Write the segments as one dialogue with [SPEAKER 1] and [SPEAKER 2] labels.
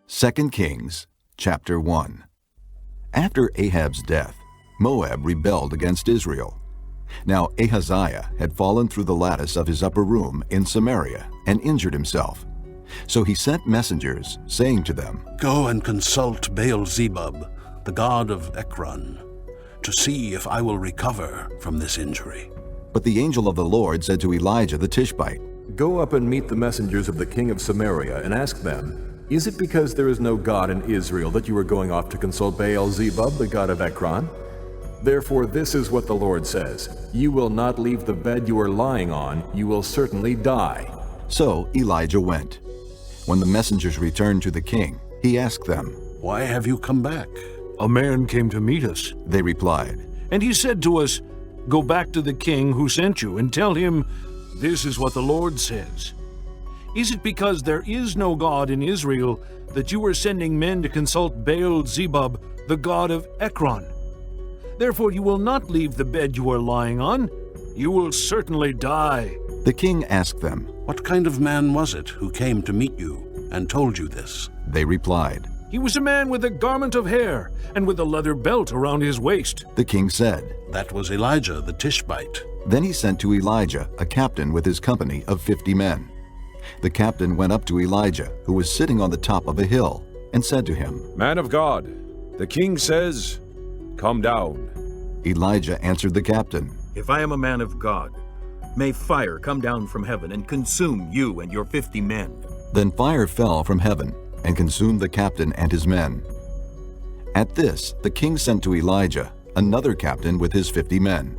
[SPEAKER 1] 2Kings, chapter 1. After Ahab's death, Moab rebelled against Israel. Now Ahaziah had fallen through the lattice of his upper room in Samaria and injured himself. So he sent messengers, saying to them,
[SPEAKER 2] "Go and consult Baal-zebub, the god of Ekron, to see if I will recover from this injury."
[SPEAKER 1] But the angel of the Lord said to Elijah the Tishbite,
[SPEAKER 3] "Go up and meet the messengers of the king of Samaria and ask them, is it because there is no God in Israel that you are going off to consult Baal-zebub, the god of Ekron? Therefore this is what the Lord says, you will not leave the bed you are lying on, you will certainly die."
[SPEAKER 1] So Elijah went. When the messengers returned to the king, he asked them,
[SPEAKER 2] "Why have you come back?"
[SPEAKER 4] "A man came to meet us,
[SPEAKER 1] They replied.
[SPEAKER 4] and he said to us, 'Go back to the king who sent you and tell him, this is what the Lord says. Is it because there is no God in Israel that you are sending men to consult Baal-zebub, the god of Ekron? Therefore you will not leave the bed you are lying on. You will certainly die.'"
[SPEAKER 1] The king asked them.
[SPEAKER 2] "What kind of man was it who came to meet you and told you this?"
[SPEAKER 1] They replied.
[SPEAKER 4] "He was a man with a garment of hair and with a leather belt around his waist."
[SPEAKER 1] The king said.
[SPEAKER 2] "That was Elijah the Tishbite."
[SPEAKER 1] Then he sent to Elijah a captain with his company of 50 men. The captain went up to Elijah, who was sitting on the top of a hill, and said to him,
[SPEAKER 5] "Man of God, the king says, come down."
[SPEAKER 1] Elijah answered the captain,
[SPEAKER 6] "If I am a man of God, may fire come down from heaven and consume you and your 50 men."
[SPEAKER 1] Then fire fell from heaven and consumed the captain and his men. At this, the king sent to Elijah another captain with his 50 men.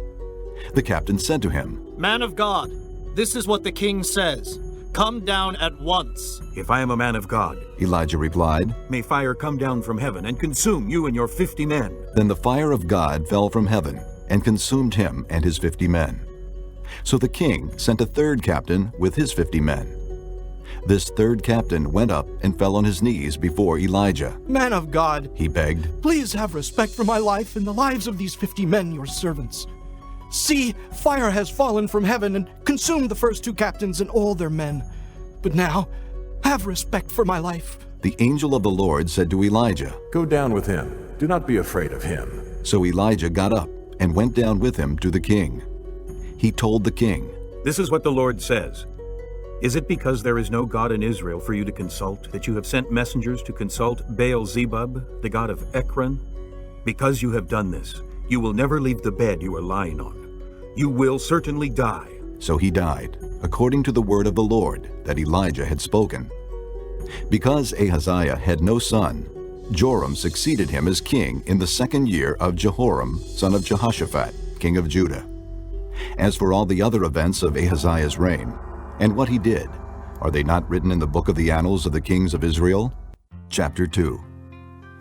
[SPEAKER 1] The captain said to him,
[SPEAKER 7] "Man of God, this is what the king says. Come down at once."
[SPEAKER 6] "If I am a man of God,
[SPEAKER 1] Elijah replied.
[SPEAKER 6] may fire come down from heaven and consume you and your 50 men."
[SPEAKER 1] Then the fire of God fell from heaven and consumed him and his 50 men. So the king sent a third captain with his 50 men. This third captain went up and fell on his knees before Elijah.
[SPEAKER 8] "Man of God,
[SPEAKER 1] He begged,
[SPEAKER 8] please have respect for my life and the lives of these 50 men, your servants. See, fire has fallen from heaven and consumed the first 2 captains and all their men. But now, have respect for my life."
[SPEAKER 1] The angel of the Lord said to Elijah.
[SPEAKER 3] Go down with him, do not be afraid of him.
[SPEAKER 1] So Elijah got up and went down with him to the king. He told the king,
[SPEAKER 6] "This is what the Lord says. Is it because there is no God in Israel for you to consult that you have sent messengers to consult Baal-zebub, the god of Ekron? Because you have done this, you will never leave the bed you are lying on. You will certainly die."
[SPEAKER 1] So he died, according to the word of the Lord that Elijah had spoken. Because Ahaziah had no son, Joram succeeded him as king in the 2nd year of Jehoram, son of Jehoshaphat, king of Judah. As for all the other events of Ahaziah's reign, and what he did, are they not written in the book of the annals of the kings of Israel? Chapter 2.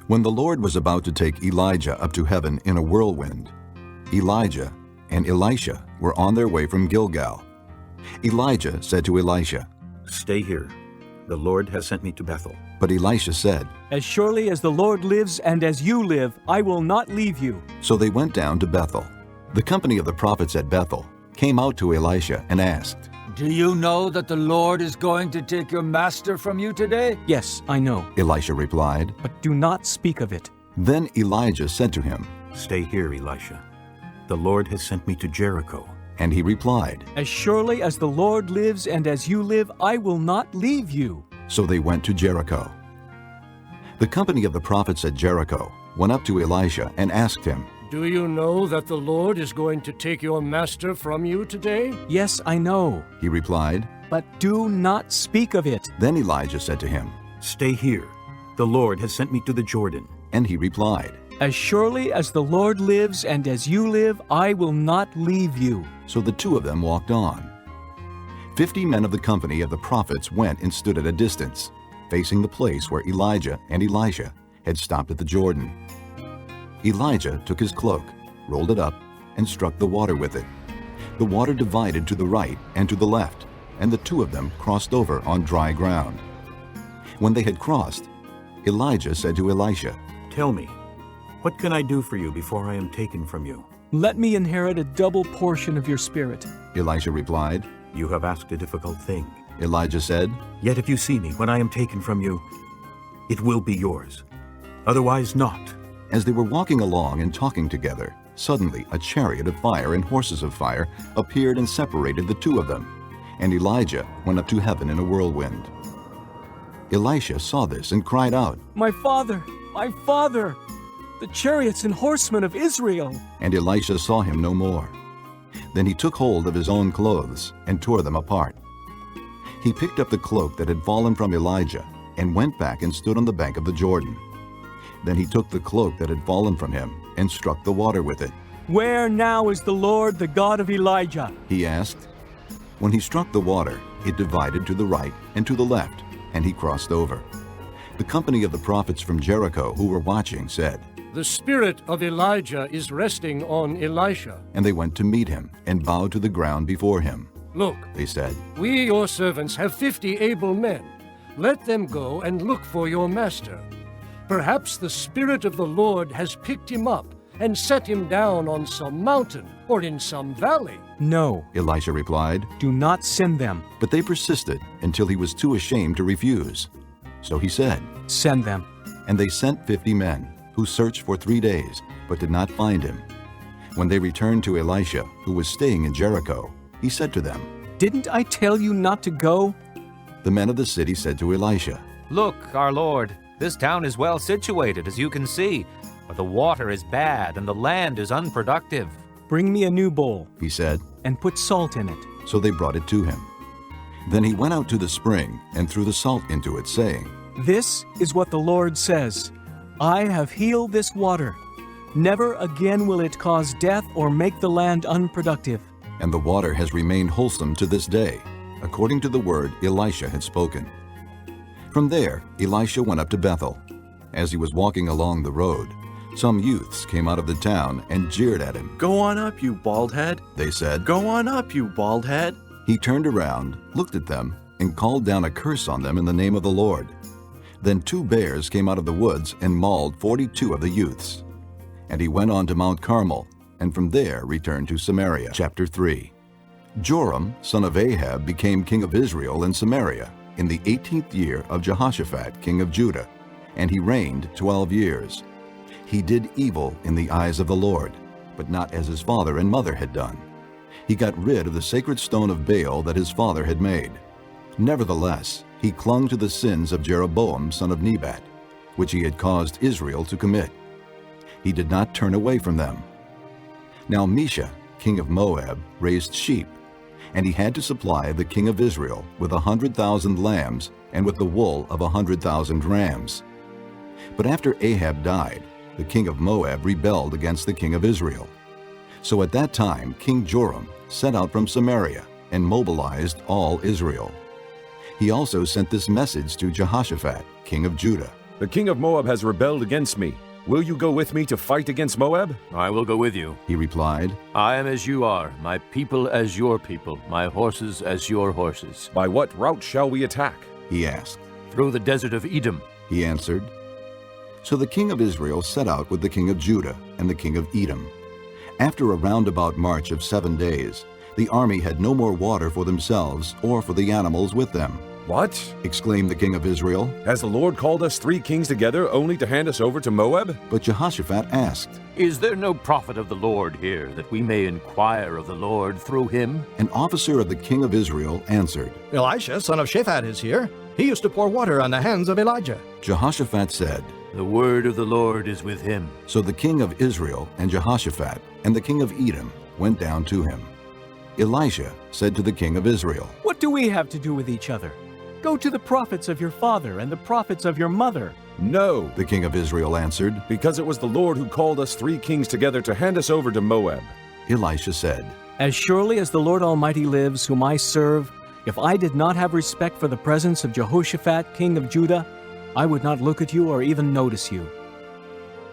[SPEAKER 1] When the Lord was about to take Elijah up to heaven in a whirlwind, Elijah and Elisha were on their way from Gilgal. Elijah said to Elisha,
[SPEAKER 6] "Stay here. The Lord has sent me to Bethel."
[SPEAKER 1] but Elisha said,
[SPEAKER 9] "As surely as the Lord lives and as you live, I will not leave you."
[SPEAKER 1] So they went down to Bethel. The company of the prophets at Bethel came out to Elisha and asked,
[SPEAKER 10] "Do you know that the Lord is going to take your master from you today?"
[SPEAKER 9] "Yes, I know,
[SPEAKER 1] Elisha replied.
[SPEAKER 9] but do not speak of it."
[SPEAKER 1] Then Elijah said to him,
[SPEAKER 6] "Stay here, Elisha. The Lord has sent me to Jericho."
[SPEAKER 1] and he replied.
[SPEAKER 9] "As surely as the Lord lives and as you live, I will not leave you."
[SPEAKER 1] So they went to Jericho. The company of the prophets at Jericho went up to Elisha and asked him,
[SPEAKER 11] "Do you know that the Lord is going to take your master from you today?"
[SPEAKER 9] "Yes, I know,
[SPEAKER 1] He replied.
[SPEAKER 9] but do not speak of it."
[SPEAKER 1] Then Elijah said to him,
[SPEAKER 6] "Stay here. The Lord has sent me to the Jordan."
[SPEAKER 1] and he replied.
[SPEAKER 9] "As surely as the Lord lives and as you live, I will not leave you."
[SPEAKER 1] So the two of them walked on. 50 men of the company of the prophets went and stood at a distance, facing the place where Elijah and Elisha had stopped at the Jordan. Elijah took his cloak, rolled it up, and struck the water with it. The water divided to the right and to the left, and the two of them crossed over on dry ground. When they had crossed, Elijah said to Elisha,
[SPEAKER 6] "Tell me, what can I do for you before I am taken from you?"
[SPEAKER 9] "Let me inherit a double portion of your spirit."
[SPEAKER 1] Elisha replied.
[SPEAKER 6] "You have asked a difficult thing."
[SPEAKER 1] Elijah said,
[SPEAKER 6] "Yet if you see me when I am taken from you, it will be yours. Otherwise not.
[SPEAKER 1] As they were walking along and talking together, suddenly a chariot of fire and horses of fire appeared and separated the two of them, and Elijah went up to heaven in a whirlwind. Elisha saw this and cried out,
[SPEAKER 9] My father! My father! The chariots and horsemen of Israel!
[SPEAKER 1] And Elisha saw him no more. Then he took hold of his own clothes and tore them apart. He picked up the cloak that had fallen from Elijah and went back and stood on the bank of the Jordan. Then he took the cloak that had fallen from him and struck the water with it.
[SPEAKER 9] Where now is the Lord, the God of Elijah?
[SPEAKER 1] He asked. When he struck the water, it divided to the right and to the left, and he crossed over. The company of the prophets from Jericho who were watching said,
[SPEAKER 11] The spirit of Elijah is resting on Elisha.
[SPEAKER 1] And they went to meet him and bowed to the ground before him.
[SPEAKER 11] Look,
[SPEAKER 1] They said,
[SPEAKER 11] we, your servants, have 50 able men. Let them go and look for your master. Perhaps the Spirit of the Lord has picked him up and set him down on some mountain or in some valley.
[SPEAKER 9] No,
[SPEAKER 1] Elisha replied.
[SPEAKER 9] do not send them.
[SPEAKER 1] But they persisted until he was too ashamed to refuse. So he said,
[SPEAKER 9] Send them.
[SPEAKER 1] And they sent 50 men, who searched for 3 days, but did not find him. When they returned to Elisha, who was staying in Jericho, he said to them,
[SPEAKER 9] Didn't I tell you not to go?
[SPEAKER 1] The men of the city said to Elisha,
[SPEAKER 12] Look, our lord, this town is well situated, as you can see, but the water is bad and the land is unproductive.
[SPEAKER 9] Bring me a new bowl,
[SPEAKER 1] he said.
[SPEAKER 9] and put salt in it.
[SPEAKER 1] So they brought it to him. Then he went out to the spring and threw the salt into it, saying,
[SPEAKER 9] This is what the Lord says. I have healed this water. Never again will it cause death or make the land unproductive.
[SPEAKER 1] And the water has remained wholesome to this day, according to the word Elisha had spoken. From there, Elisha went up to Bethel. As he was walking along the road, some youths came out of the town and jeered at him.
[SPEAKER 13] Go on up, you bald head.
[SPEAKER 1] They said.
[SPEAKER 13] Go on up, you bald head.
[SPEAKER 1] He turned around, looked at them, and called down a curse on them in the name of the Lord. Then 2 bears came out of the woods and mauled 42 of the youths. And he went on to Mount Carmel, and from there returned to Samaria. Chapter 3. Joram, son of Ahab, became king of Israel in Samaria in the 18th year of Jehoshaphat, king of Judah, and he reigned 12 years. He did evil in the eyes of the Lord, but not as his father and mother had done. He got rid of the sacred stone of Baal that his father had made. Nevertheless, he clung to the sins of Jeroboam, son of Nebat, which he had caused Israel to commit. He did not turn away from them. Now Mesha, king of Moab, raised sheep, and he had to supply the king of Israel with 100,000 lambs and with the wool of 100,000 rams. But after Ahab died, the king of Moab rebelled against the king of Israel. So at that time King Joram set out from Samaria and mobilized all Israel. He also sent this message to Jehoshaphat, king of Judah.
[SPEAKER 5] The king of Moab has rebelled against me. Will you go with me to fight against Moab?
[SPEAKER 14] I will go with you.
[SPEAKER 1] He replied,
[SPEAKER 14] I am as you are, my people as your people, my horses as your horses.
[SPEAKER 5] By what route shall we attack?
[SPEAKER 1] He asked.
[SPEAKER 14] Through the desert of Edom.
[SPEAKER 1] He answered. So the king of Israel set out with the king of Judah and the king of Edom. After a roundabout march of 7 days, the army had no more water for themselves or for the animals with them.
[SPEAKER 5] What?
[SPEAKER 1] Exclaimed the king of Israel.
[SPEAKER 5] Has the Lord called us 3 kings together only to hand us over to Moab?
[SPEAKER 1] But Jehoshaphat asked,
[SPEAKER 14] Is there no prophet of the Lord here, that we may inquire of the Lord through him?
[SPEAKER 1] An officer of the king of Israel answered,
[SPEAKER 8] Elisha, son of Shaphat, is here. He used to pour water on the hands of Elijah.
[SPEAKER 1] Jehoshaphat said,
[SPEAKER 14] The word of the Lord is with him.
[SPEAKER 1] So the king of Israel and Jehoshaphat and the king of Edom went down to him. Elisha said to the king of Israel,
[SPEAKER 9] What do we have to do with each other? Go to the prophets of your father and the prophets of your mother.
[SPEAKER 5] No,
[SPEAKER 1] the king of Israel answered,
[SPEAKER 5] because it was the Lord who called us 3 kings together to hand us over to Moab.
[SPEAKER 1] Elisha said,
[SPEAKER 9] As surely as the Lord Almighty lives, whom I serve, if I did not have respect for the presence of Jehoshaphat, king of Judah, I would not look at you or even notice you.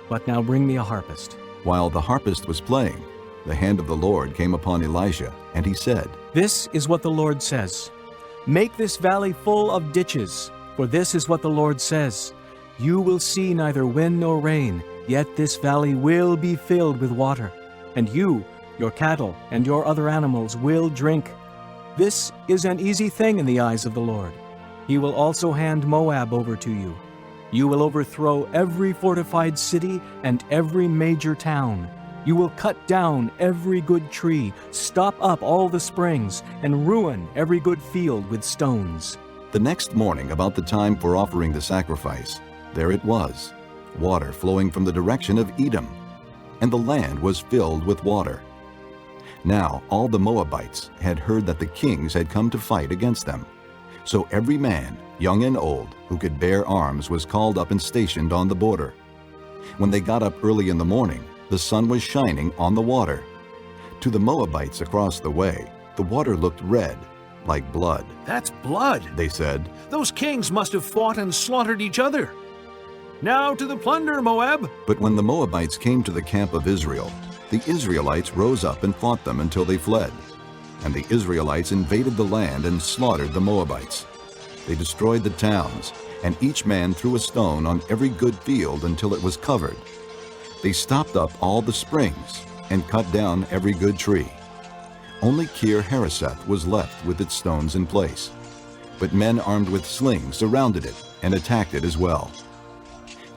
[SPEAKER 9] But now bring me a harpist.
[SPEAKER 1] While the harpist was playing, the hand of the Lord came upon Elisha, and he said,
[SPEAKER 9] This is what the Lord says. Make this valley full of ditches, for this is what the Lord says. You will see neither wind nor rain, yet this valley will be filled with water, and you, your cattle, and your other animals will drink. This is an easy thing in the eyes of the Lord. He will also hand Moab over to you. You will overthrow every fortified city and every major town. You will cut down every good tree, stop up all the springs, and ruin every good field with stones.
[SPEAKER 1] The next morning, about the time for offering the sacrifice, there it was, water flowing from the direction of Edom, and the land was filled with water. Now all the Moabites had heard that the kings had come to fight against them. So every man, young and old, who could bear arms was called up and stationed on the border. When they got up early in the morning, the sun was shining on the water. To the Moabites across the way, the water looked red, like blood.
[SPEAKER 4] That's blood,
[SPEAKER 1] they said.
[SPEAKER 4] Those kings must have fought and slaughtered each other. Now to the plunder, Moab!
[SPEAKER 1] But when the Moabites came to the camp of Israel, the Israelites rose up and fought them until they fled. And the Israelites invaded the land and slaughtered the Moabites. They destroyed the towns, and each man threw a stone on every good field until it was covered. They stopped up all the springs and cut down every good tree. Only Kir Hareseth was left with its stones in place. But men armed with slings surrounded it and attacked it as well.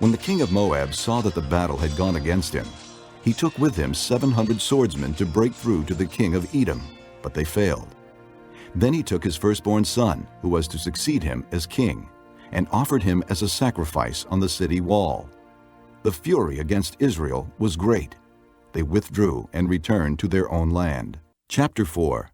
[SPEAKER 1] When the king of Moab saw that the battle had gone against him, he took with him 700 swordsmen to break through to the king of Edom, but they failed. Then he took his firstborn son, who was to succeed him as king, and offered him as a sacrifice on the city wall. The fury against Israel was great. They withdrew and returned to their own land. Chapter 4.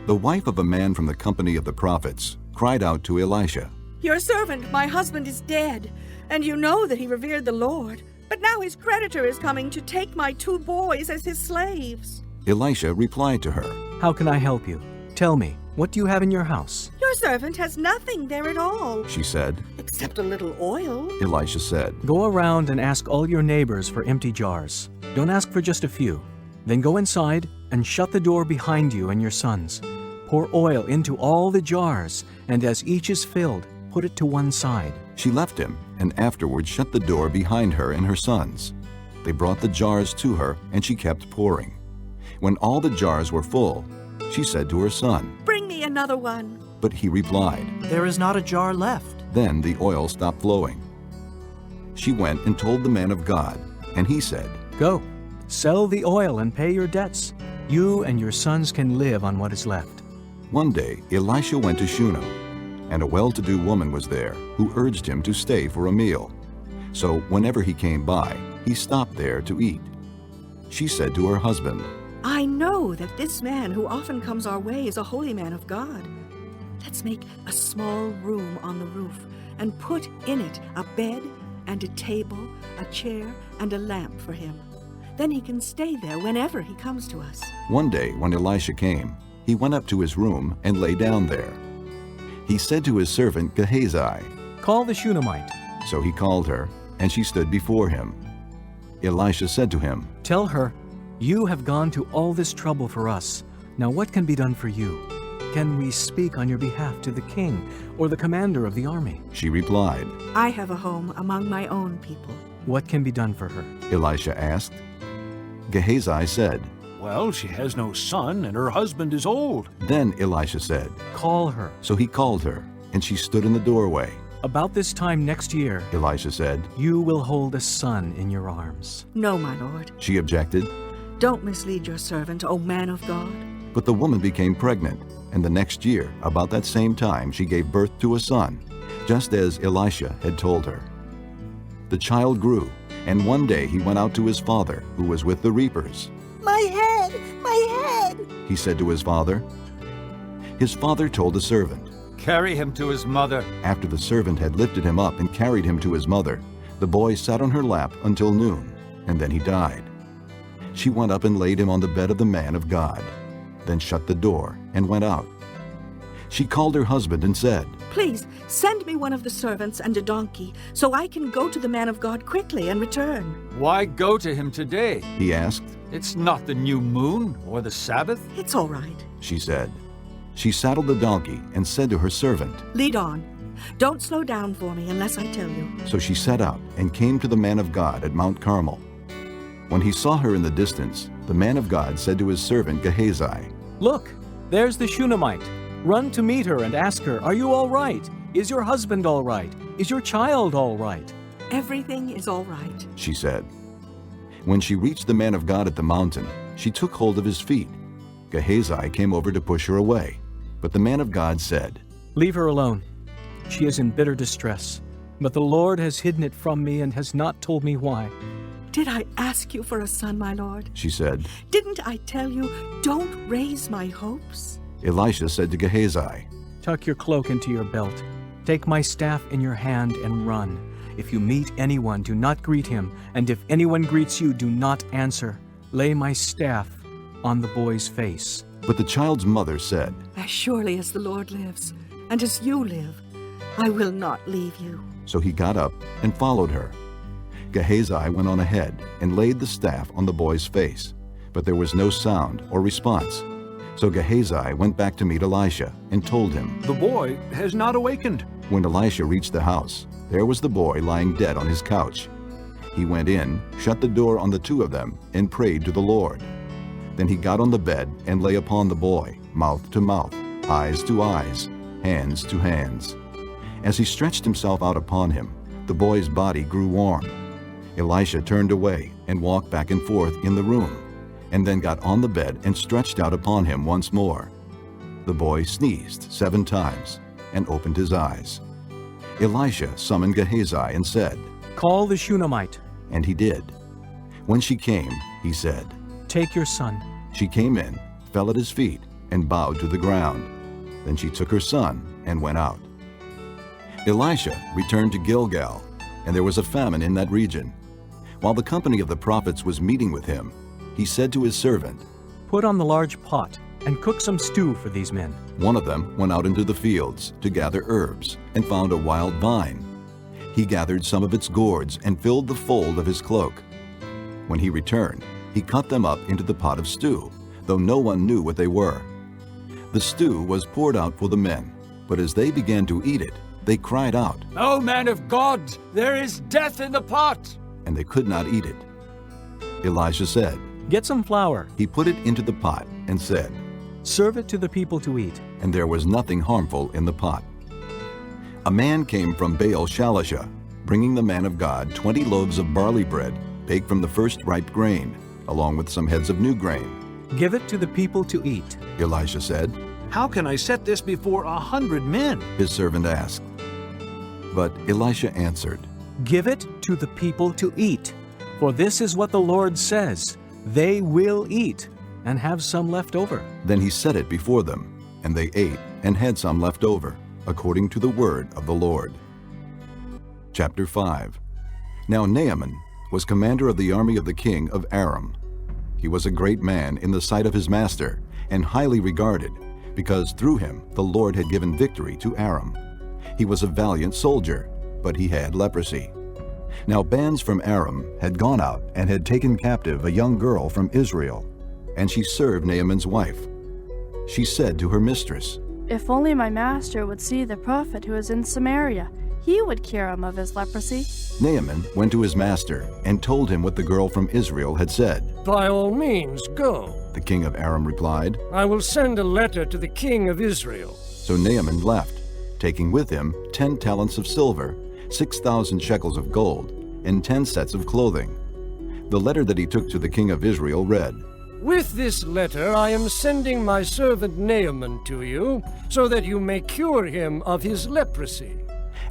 [SPEAKER 1] The wife of a man from the company of the prophets cried out to Elisha,
[SPEAKER 15] "Your servant, my husband, is dead, and you know that he revered the Lord. But now his creditor is coming to take my 2 boys as his slaves."
[SPEAKER 1] Elisha replied to her,
[SPEAKER 9] "How can I help you? Tell me, what do you have in your house?"
[SPEAKER 15] "Your servant has nothing there at all,"
[SPEAKER 1] she said.
[SPEAKER 15] "except a little oil."
[SPEAKER 1] Elisha said,
[SPEAKER 9] "Go around and ask all your neighbors for empty jars. Don't ask for just a few. Then go inside and shut the door behind you and your sons. Pour oil into all the jars, and as each is filled, put it to one side."
[SPEAKER 1] She left him, and afterward shut the door behind her and her sons. They brought the jars to her, and she kept pouring. When all the jars were full, she said to her son,
[SPEAKER 15] "Bring me another one."
[SPEAKER 1] But he replied,
[SPEAKER 7] "There is not a jar left."
[SPEAKER 1] Then the oil stopped flowing. She went and told the man of God, and he said,
[SPEAKER 9] "Go, sell the oil and pay your debts. You and your sons can live on what is left."
[SPEAKER 1] One day Elisha went to Shunem, and a well-to-do woman was there who urged him to stay for a meal. So whenever he came by, he stopped there to eat. She said to her husband,
[SPEAKER 15] "I know that this man who often comes our way is a holy man of God. Let's make a small room on the roof and put in it a bed and a table, a chair, and a lamp for him. Then he can stay there whenever he comes to us."
[SPEAKER 1] One day when Elisha came, he went up to his room and lay down there. He said to his servant Gehazi,
[SPEAKER 9] "Call the Shunammite."
[SPEAKER 1] So he called her, and she stood before him. Elisha said to him,
[SPEAKER 9] "Tell her, you have gone to all this trouble for us. Now what can be done for you? Can we speak on your behalf to the king or the commander of the army?"
[SPEAKER 1] She replied,
[SPEAKER 15] "I have a home among my own people."
[SPEAKER 9] "What can be done for her?"
[SPEAKER 1] Elisha asked. Gehazi said,
[SPEAKER 4] "Well, she has no son, and her husband is old."
[SPEAKER 1] Then Elisha said,
[SPEAKER 9] "Call her."
[SPEAKER 1] So he called her, and she stood in the doorway.
[SPEAKER 9] "About this time next year,"
[SPEAKER 1] Elisha said,
[SPEAKER 9] "you will hold a son in your arms."
[SPEAKER 15] "No, my lord."
[SPEAKER 1] She objected.
[SPEAKER 15] "Don't mislead your servant, O man of God."
[SPEAKER 1] But the woman became pregnant, and the next year, about that same time, she gave birth to a son, just as Elisha had told her. The child grew, and one day he went out to his father, who was with the reapers.
[SPEAKER 15] "My head! My head!"
[SPEAKER 1] he said to his father. His father told the servant.
[SPEAKER 10] "Carry him to his mother."
[SPEAKER 1] After the servant had lifted him up and carried him to his mother, the boy sat on her lap until noon, and then he died. She went up and laid him on the bed of the man of God, then shut the door and went out. She called her husband and said,
[SPEAKER 15] "Please, send me one of the servants and a donkey, so I can go to the man of God quickly and return."
[SPEAKER 10] "Why go to him today?"
[SPEAKER 1] he asked.
[SPEAKER 10] "It's not the new moon or the Sabbath."
[SPEAKER 15] "It's all right,"
[SPEAKER 1] she said. She saddled the donkey and said to her servant,
[SPEAKER 15] "Lead on. Don't slow down for me unless I tell you."
[SPEAKER 1] So she set out and came to the man of God at Mount Carmel. When he saw her in the distance, the man of God said to his servant Gehazi,
[SPEAKER 9] "Look, there's the Shunammite. Run to meet her and ask her, 'Are you all right? Is your husband all right? Is your child all right?
[SPEAKER 15] Everything is all right.
[SPEAKER 1] she said. When she reached the man of God at the mountain, she took hold of his feet. Gehazi came over to push her away, but the man of God said,
[SPEAKER 9] Leave her alone. She is in bitter distress, but the Lord has hidden it from me and has not told me why.
[SPEAKER 15] Did I ask you for a son, my lord?
[SPEAKER 1] she said.
[SPEAKER 15] Didn't I tell you, don't raise my hopes?
[SPEAKER 1] Elisha said to Gehazi,
[SPEAKER 9] Tuck your cloak into your belt. Take my staff in your hand and run. If you meet anyone, do not greet him, and if anyone greets you, do not answer. Lay my staff on the boy's face.
[SPEAKER 1] But the child's mother said,
[SPEAKER 15] As surely as the Lord lives, and as you live, I will not leave you.
[SPEAKER 1] So he got up and followed her. Gehazi went on ahead and laid the staff on the boy's face, but there was no sound or response. So Gehazi went back to meet Elisha and told him,
[SPEAKER 4] The boy has not awakened.
[SPEAKER 1] When Elisha reached the house, there was the boy lying dead on his couch. He went in, shut the door on the two of them, and prayed to the Lord. Then he got on the bed and lay upon the boy, mouth to mouth, eyes to eyes, hands to hands. As he stretched himself out upon him, the boy's body grew warm. Elisha turned away and walked back and forth in the room, and then got on the bed and stretched out upon him once more. The boy sneezed 7 times and opened his eyes. Elisha summoned Gehazi and said,
[SPEAKER 9] Call the Shunammite.
[SPEAKER 1] And he did. When she came, he said,
[SPEAKER 9] Take your son.
[SPEAKER 1] She came in, fell at his feet, and bowed to the ground. Then she took her son and went out. Elisha returned to Gilgal, and there was a famine in that region. While the company of the prophets was meeting with him, he said to his servant,
[SPEAKER 9] Put on the large pot and cook some stew for these men.
[SPEAKER 1] One of them went out into the fields to gather herbs and found a wild vine. He gathered some of its gourds and filled the fold of his cloak. When he returned, he cut them up into the pot of stew, though no one knew what they were. The stew was poured out for the men, but as they began to eat it, they cried out,
[SPEAKER 10] "O man of God, there is death in the pot!"
[SPEAKER 1] and they could not eat it. Elisha said,
[SPEAKER 9] Get some flour.
[SPEAKER 1] He put it into the pot and said,
[SPEAKER 9] Serve it to the people to eat.
[SPEAKER 1] And there was nothing harmful in the pot. A man came from Baal Shalisha, bringing the man of God 20 loaves of barley bread baked from the first ripe grain, along with some heads of new grain.
[SPEAKER 9] Give it to the people to eat.
[SPEAKER 1] Elisha said,
[SPEAKER 4] How can I set this before 100 men?
[SPEAKER 1] His servant asked. But Elisha answered,
[SPEAKER 9] Give it to the people to eat. For this is what the Lord says, They will eat and have some left over.
[SPEAKER 1] Then he set it before them, and they ate and had some left over, according to the word of the Lord. Chapter 5. Now Naaman was commander of the army of the king of Aram. He was a great man in the sight of his master, and highly regarded, because through him the Lord had given victory to Aram. He was a valiant soldier, but he had leprosy. Now bands from Aram had gone out and had taken captive a young girl from Israel, and she served Naaman's wife. She said to her mistress,
[SPEAKER 16] If only my master would see the prophet who is in Samaria, he would cure him of his leprosy.
[SPEAKER 1] Naaman went to his master and told him what the girl from Israel had said.
[SPEAKER 11] By all means, go.
[SPEAKER 1] The king of Aram replied,
[SPEAKER 11] I will send a letter to the king of Israel.
[SPEAKER 1] So Naaman left, taking with him 10 talents of silver, 6,000 shekels of gold, and 10 sets of clothing. The letter that he took to the king of Israel read,
[SPEAKER 11] With this letter I am sending my servant Naaman to you, so that you may cure him of his leprosy.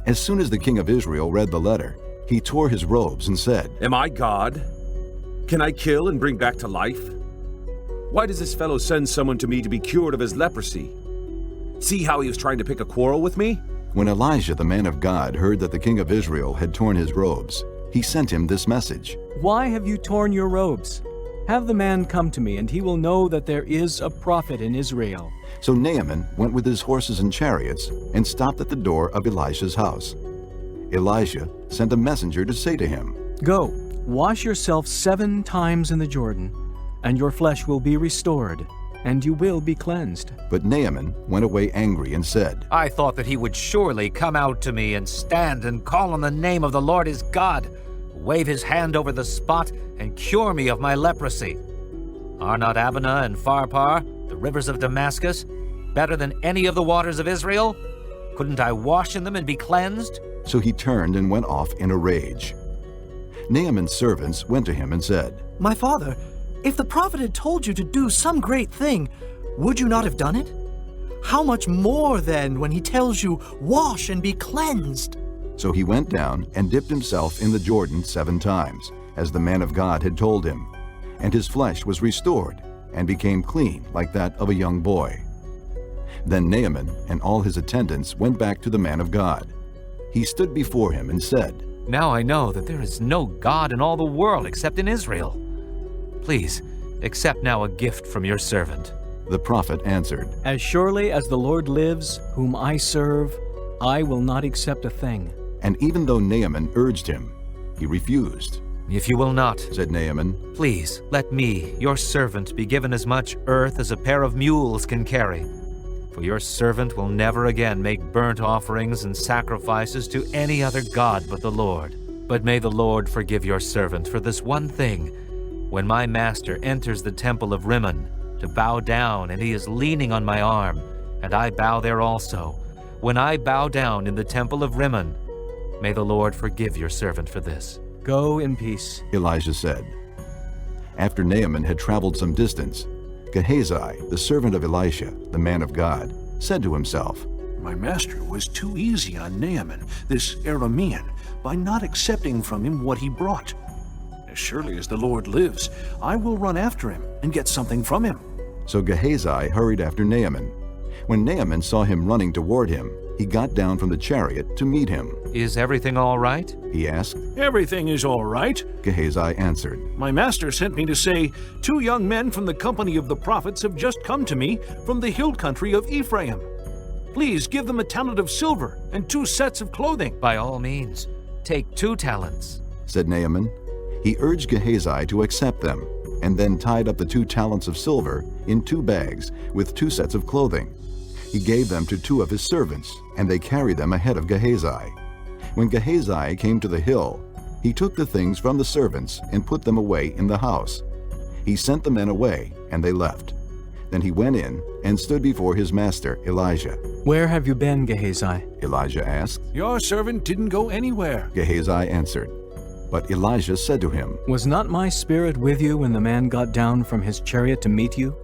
[SPEAKER 1] As soon as the king of Israel read the letter, he tore his robes and said,
[SPEAKER 5] Am I God? Can I kill and bring back to life? Why does this fellow send someone to me to be cured of his leprosy? See how he was trying to pick a quarrel with me?
[SPEAKER 1] When Elijah the man of God heard that the king of Israel had torn his robes, he sent him this message.
[SPEAKER 9] Why have you torn your robes? Have the man come to me, and he will know that there is a prophet in Israel.
[SPEAKER 1] So Naaman went with his horses and chariots and stopped at the door of Elisha's house. Elisha sent a messenger to say to him,
[SPEAKER 9] Go, wash yourself 7 times in the Jordan, and your flesh will be restored, and you will be cleansed.
[SPEAKER 1] But Naaman went away angry and said,
[SPEAKER 12] I thought that he would surely come out to me and stand and call on the name of the Lord his God, wave his hand over the spot, and cure me of my leprosy. Are not Abana and Pharpar, the rivers of Damascus, better than any of the waters of Israel? Couldn't I wash in them and be cleansed?
[SPEAKER 1] So he turned and went off in a rage. Naaman's servants went to him and said,
[SPEAKER 8] My father, if the prophet had told you to do some great thing, would you not have done it? How much more then when he tells you, wash and be cleansed?
[SPEAKER 1] So he went down and dipped himself in the Jordan 7 times, as the man of God had told him. And his flesh was restored, and became clean like that of a young boy. Then Naaman and all his attendants went back to the man of God. He stood before him and said,
[SPEAKER 12] Now I know that there is no God in all the world except in Israel. Please, accept now a gift from your servant.
[SPEAKER 1] The prophet answered,
[SPEAKER 9] As surely as the Lord lives, whom I serve, I will not accept a thing.
[SPEAKER 1] And even though Naaman urged him, he refused.
[SPEAKER 12] If you will not,
[SPEAKER 1] said Naaman,
[SPEAKER 12] please let me, your servant, be given as much earth as a pair of mules can carry. For your servant will never again make burnt offerings and sacrifices to any other god but the Lord. But may the Lord forgive your servant for this one thing. When my master enters the temple of Rimmon to bow down, and he is leaning on my arm, and I bow there also, when I bow down in the temple of Rimmon, may the Lord forgive your servant for this.
[SPEAKER 9] Go in peace,
[SPEAKER 1] Elijah said. After Naaman had traveled some distance, Gehazi, the servant of Elisha, the man of God, said to himself,
[SPEAKER 4] My master was too easy on Naaman, this Aramean, by not accepting from him what he brought. As surely as the Lord lives, I will run after him and get something from him.
[SPEAKER 1] So Gehazi hurried after Naaman. When Naaman saw him running toward him, he got down from the chariot to meet him.
[SPEAKER 12] Is everything all right?
[SPEAKER 1] He asked.
[SPEAKER 4] Everything is all right,
[SPEAKER 1] Gehazi answered.
[SPEAKER 4] My master sent me to say, 2 young men from the company of the prophets have just come to me from the hill country of Ephraim. Please give them a talent of silver and 2 sets of clothing.
[SPEAKER 12] By all means, take 2 talents,
[SPEAKER 1] said Naaman. He urged Gehazi to accept them, and then tied up the 2 talents of silver in 2 bags with 2 sets of clothing. He gave them to 2 of his servants, and they carried them ahead of Gehazi. When Gehazi came to the hill, he took the things from the servants and put them away in the house. He sent the men away, and they left. Then he went in and stood before his master Elijah.
[SPEAKER 9] Where have you been, Gehazi?
[SPEAKER 1] Elijah asked.
[SPEAKER 4] Your servant didn't go anywhere,
[SPEAKER 1] Gehazi answered. But Elijah said to him,
[SPEAKER 9] Was not my spirit with you when the man got down from his chariot to meet you?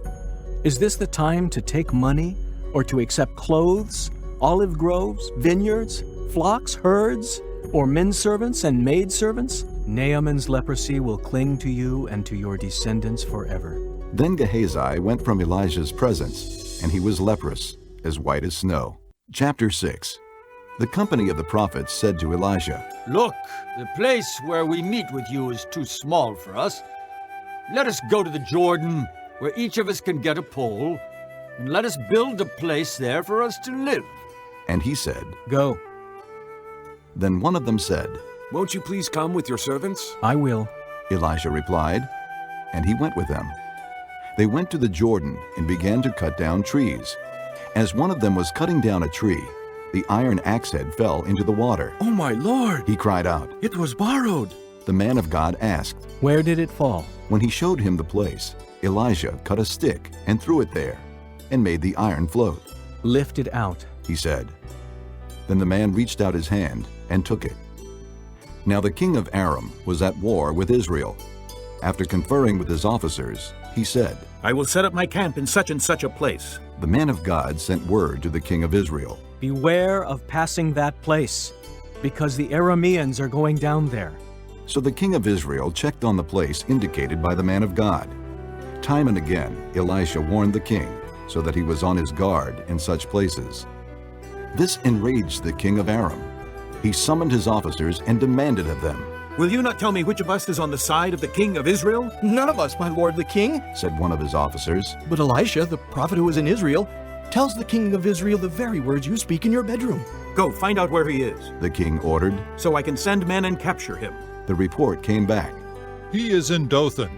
[SPEAKER 9] Is this the time to take money, or to accept clothes, olive groves, vineyards, flocks, herds, or men servants and maid servants? Naaman's leprosy will cling to you and to your descendants forever.
[SPEAKER 1] Then Gehazi went from Elijah's presence, and he was leprous, as white as snow. Chapter 6. The company of the prophets said to Elijah,
[SPEAKER 10] Look, the place where we meet with you is too small for us. Let us go to the Jordan, where each of us can get a pole, and let us build a place there for us to live.
[SPEAKER 1] And he said,
[SPEAKER 9] Go.
[SPEAKER 1] Then one of them said,
[SPEAKER 5] Won't you please come with your servants?
[SPEAKER 9] I will.
[SPEAKER 1] Elijah replied, and he went with them. They went to the Jordan and began to cut down trees. As one of them was cutting down a tree, the iron axe head fell into the water.
[SPEAKER 3] Oh my lord!
[SPEAKER 1] He cried out.
[SPEAKER 3] It was borrowed.
[SPEAKER 1] The man of God asked,
[SPEAKER 9] Where did it fall?
[SPEAKER 1] When he showed him the place, Elijah cut a stick and threw it there, and made the iron float.
[SPEAKER 9] Lift it out,
[SPEAKER 1] he said. Then the man reached out his hand and took it. Now the king of Aram was at war with Israel. After conferring with his officers, he said,
[SPEAKER 6] I will set up my camp in such and such a place.
[SPEAKER 1] The man of God sent word to the king of Israel.
[SPEAKER 9] Beware of passing that place, because the Arameans are going down there.
[SPEAKER 1] So the king of Israel checked on the place indicated by the man of God. Time and again, Elisha warned the king, so that he was on his guard in such places. This enraged the king of Aram. He summoned his officers and demanded of them,
[SPEAKER 6] Will you not tell me which of us is on the side of the king of Israel?
[SPEAKER 8] None of us, my lord the king,
[SPEAKER 1] said one of his officers.
[SPEAKER 8] But Elisha, the prophet who is in Israel, tells the king of Israel the very words you speak in your bedroom.
[SPEAKER 6] Go, find out where he is,
[SPEAKER 1] the king ordered,
[SPEAKER 6] so I can send men and capture him.
[SPEAKER 1] The report came back.
[SPEAKER 17] He is in Dothan.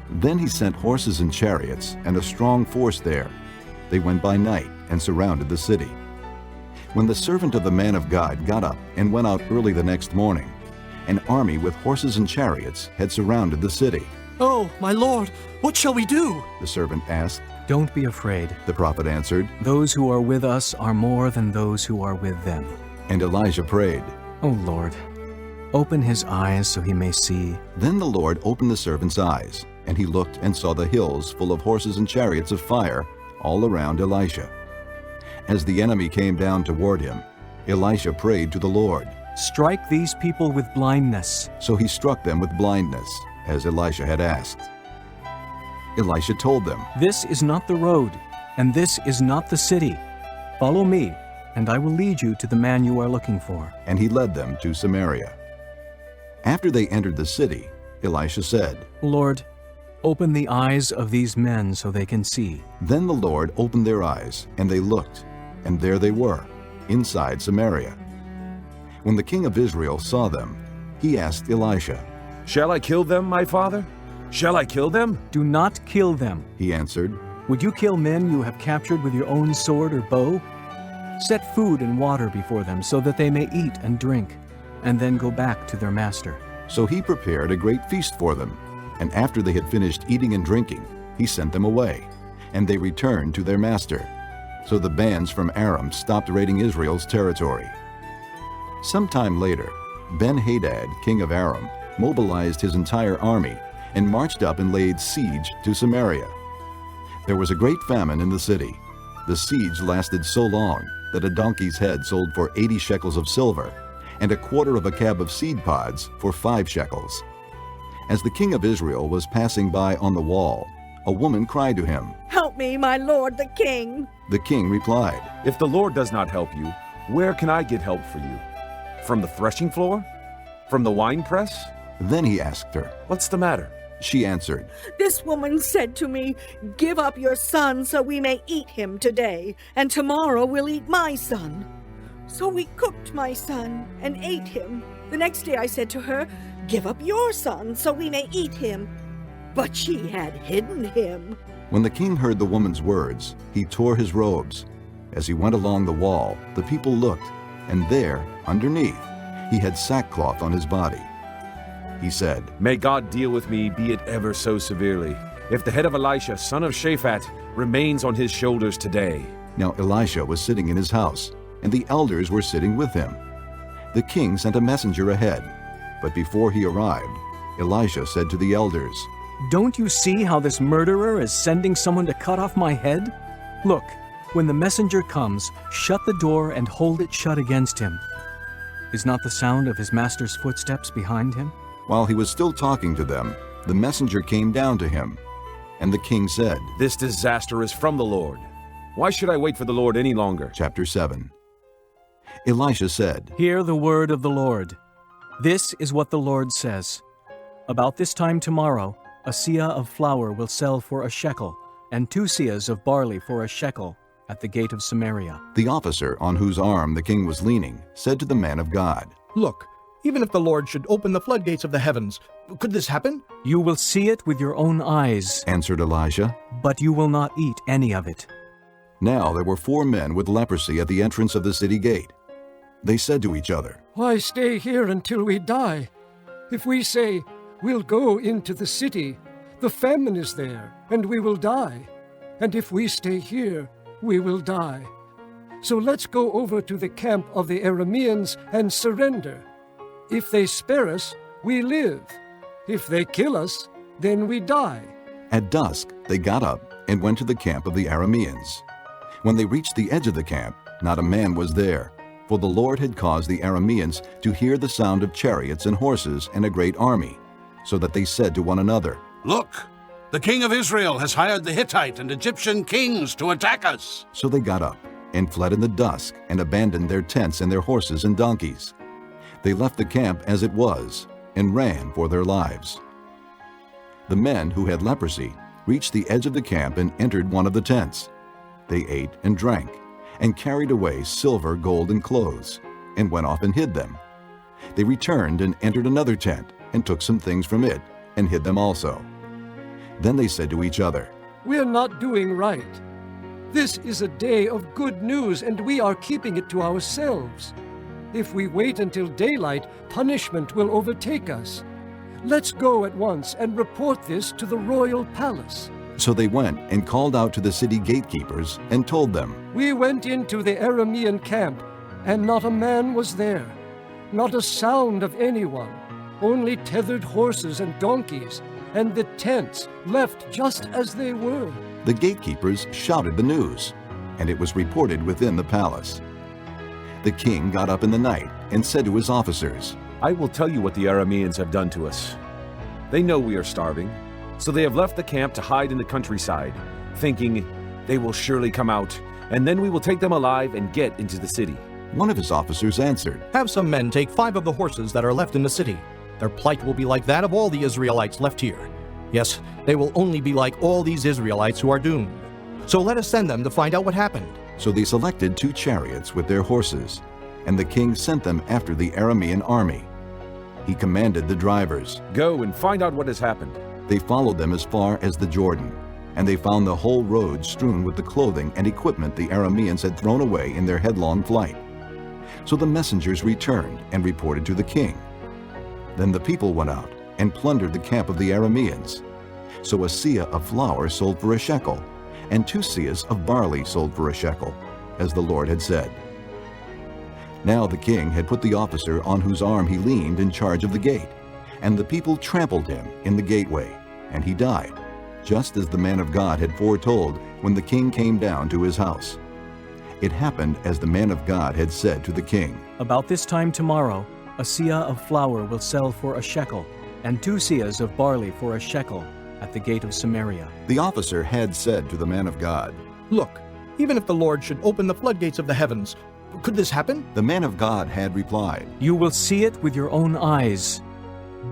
[SPEAKER 1] Then he sent horses and chariots and a strong force there. They went by night and surrounded the city. When the servant of the man of God got up and went out early the next morning, an army with horses and chariots had surrounded the city.
[SPEAKER 8] Oh, my lord, what shall we do?
[SPEAKER 1] The servant asked.
[SPEAKER 9] Don't be afraid,
[SPEAKER 1] the prophet answered.
[SPEAKER 9] Those who are with us are more than those who are with them.
[SPEAKER 1] And Elijah prayed,
[SPEAKER 9] O Lord, open his eyes so he may see.
[SPEAKER 1] Then the Lord opened the servant's eyes, and he looked and saw the hills full of horses and chariots of fire all around Elisha. As the enemy came down toward him, Elisha prayed to the Lord,
[SPEAKER 9] Strike these people with blindness.
[SPEAKER 1] So he struck them with blindness, as Elisha had asked. Elisha told them,
[SPEAKER 9] This is not the road, and this is not the city. Follow me, and I will lead you to the man you are looking for.
[SPEAKER 1] And he led them to Samaria. After they entered the city, Elisha said,
[SPEAKER 9] Lord, open the eyes of these men so they can see.
[SPEAKER 1] Then the Lord opened their eyes, and they looked, and there they were, inside Samaria. When the king of Israel saw them, he asked Elisha,
[SPEAKER 5] Shall I kill them, my father? Shall I kill them?
[SPEAKER 9] Do not kill them,
[SPEAKER 1] he answered.
[SPEAKER 9] Would you kill men you have captured with your own sword or bow? Set food and water before them so that they may eat and drink, and then go back to their master.
[SPEAKER 1] So he prepared a great feast for them, and after they had finished eating and drinking, he sent them away, and they returned to their master. So the bands from Aram stopped raiding Israel's territory. Sometime later, Ben-Hadad, king of Aram, mobilized his entire army and marched up and laid siege to Samaria. There was a great famine in the city. The siege lasted so long that a donkey's head sold for 80 shekels of silver, and a quarter of a cab of seed pods for 5 shekels. As the king of Israel was passing by on the wall, a woman cried to him,
[SPEAKER 15] Help me, my lord the king.
[SPEAKER 1] The king replied,
[SPEAKER 5] If the Lord does not help you, where can I get help for you? From the threshing floor? From the winepress?
[SPEAKER 1] Then he asked her,
[SPEAKER 5] What's the matter?
[SPEAKER 1] She answered,
[SPEAKER 15] This woman said to me, Give up your son so we may eat him today, and tomorrow we'll eat my son. So we cooked my son and ate him. The next day I said to her, Give up your son so we may eat him. But she had hidden him.
[SPEAKER 1] When the king heard the woman's words, he tore his robes. As he went along the wall, the people looked, and there, underneath, he had sackcloth on his body. He said,
[SPEAKER 5] May God deal with me, be it ever so severely, if the head of Elisha, son of Shaphat, remains on his shoulders today.
[SPEAKER 1] Now Elisha was sitting in his house, and the elders were sitting with him. The king sent a messenger ahead, but before he arrived, Elisha said to the elders,
[SPEAKER 9] Don't you see how this murderer is sending someone to cut off my head? Look, when the messenger comes, shut the door and hold it shut against him. Is not the sound of his master's footsteps behind him?
[SPEAKER 1] While he was still talking to them, the messenger came down to him. And the king said,
[SPEAKER 5] This disaster is from the Lord. Why should I wait for the Lord any longer?
[SPEAKER 1] Chapter 7. Elisha said,
[SPEAKER 9] Hear the word of the Lord. This is what the Lord says. About this time tomorrow, a seah of flour will sell for a shekel, and 2 seahs of barley for a shekel, at the gate of Samaria.
[SPEAKER 1] The officer on whose arm the king was leaning said to the man of God,
[SPEAKER 8] Look, even if the Lord should open the floodgates of the heavens, could this happen?
[SPEAKER 9] You will see it with your own eyes,
[SPEAKER 1] answered Elisha,
[SPEAKER 9] but you will not eat any of it.
[SPEAKER 1] Now there were 4 men with leprosy at the entrance of the city gate. They said to each other,
[SPEAKER 11] Why stay here until we die? If we say, We'll go into the city, the famine is there, and we will die. And if we stay here, we will die. So let's go over to the camp of the Arameans and surrender. If they spare us, we live. If they kill us, then we die.
[SPEAKER 1] At dusk they got up and went to the camp of the Arameans. When they reached the edge of the camp, not a man was there, for the Lord had caused the Arameans to hear the sound of chariots and horses and a great army, so that they said to one another,
[SPEAKER 2] Look, the king of Israel has hired the Hittite and Egyptian kings to attack us.
[SPEAKER 1] So they got up and fled in the dusk and abandoned their tents and their horses and donkeys. They left the camp as it was and ran for their lives. The men who had leprosy reached the edge of the camp and entered one of the tents. They ate and drank and carried away silver, gold, and clothes and went off and hid them. They returned and entered another tent and took some things from it and hid them also. Then they said to each other,
[SPEAKER 11] We're not doing right. This is a day of good news, and we are keeping it to ourselves. If we wait until daylight, punishment will overtake us. Let's go at once and report this to the royal palace.
[SPEAKER 1] So they went and called out to the city gatekeepers and told them,
[SPEAKER 11] We went into the Aramean camp, and not a man was there. Not a sound of anyone, only tethered horses and donkeys, and the tents left just as they were.
[SPEAKER 1] The gatekeepers shouted the news, and it was reported within the palace. The king got up in the night and said to his officers,
[SPEAKER 5] I will tell you what the Arameans have done to us. They know we are starving, so they have left the camp to hide in the countryside, thinking they will surely come out, and then we will take them alive and get into the city.
[SPEAKER 1] One of his officers answered,
[SPEAKER 8] Have some men take 5 of the horses that are left in the city. Their plight will be like that of all the Israelites left here. Yes, they will only be like all these Israelites who are doomed. So let us send them to find out what happened.
[SPEAKER 1] So they selected 2 chariots with their horses, and the king sent them after the Aramean army. He commanded the drivers,
[SPEAKER 5] Go and find out what has happened.
[SPEAKER 1] They followed them as far as the Jordan, and they found the whole road strewn with the clothing and equipment the Arameans had thrown away in their headlong flight. So the messengers returned and reported to the king. Then the people went out and plundered the camp of the Arameans. So a seah of flour sold for a shekel, and 2 seahs of barley sold for a shekel, as the Lord had said. Now the king had put the officer on whose arm he leaned in charge of the gate, and the people trampled him in the gateway, and he died, just as the man of God had foretold when the king came down to his house. It happened as the man of God had said to the king.
[SPEAKER 9] About this time tomorrow, a seah of flour will sell for a shekel, and 2 seahs of barley for a shekel at the gate of Samaria.
[SPEAKER 1] The officer had said to the man of God,
[SPEAKER 8] Look, even if the Lord should open the floodgates of the heavens, could this happen?
[SPEAKER 1] The man of God had replied,
[SPEAKER 9] You will see it with your own eyes,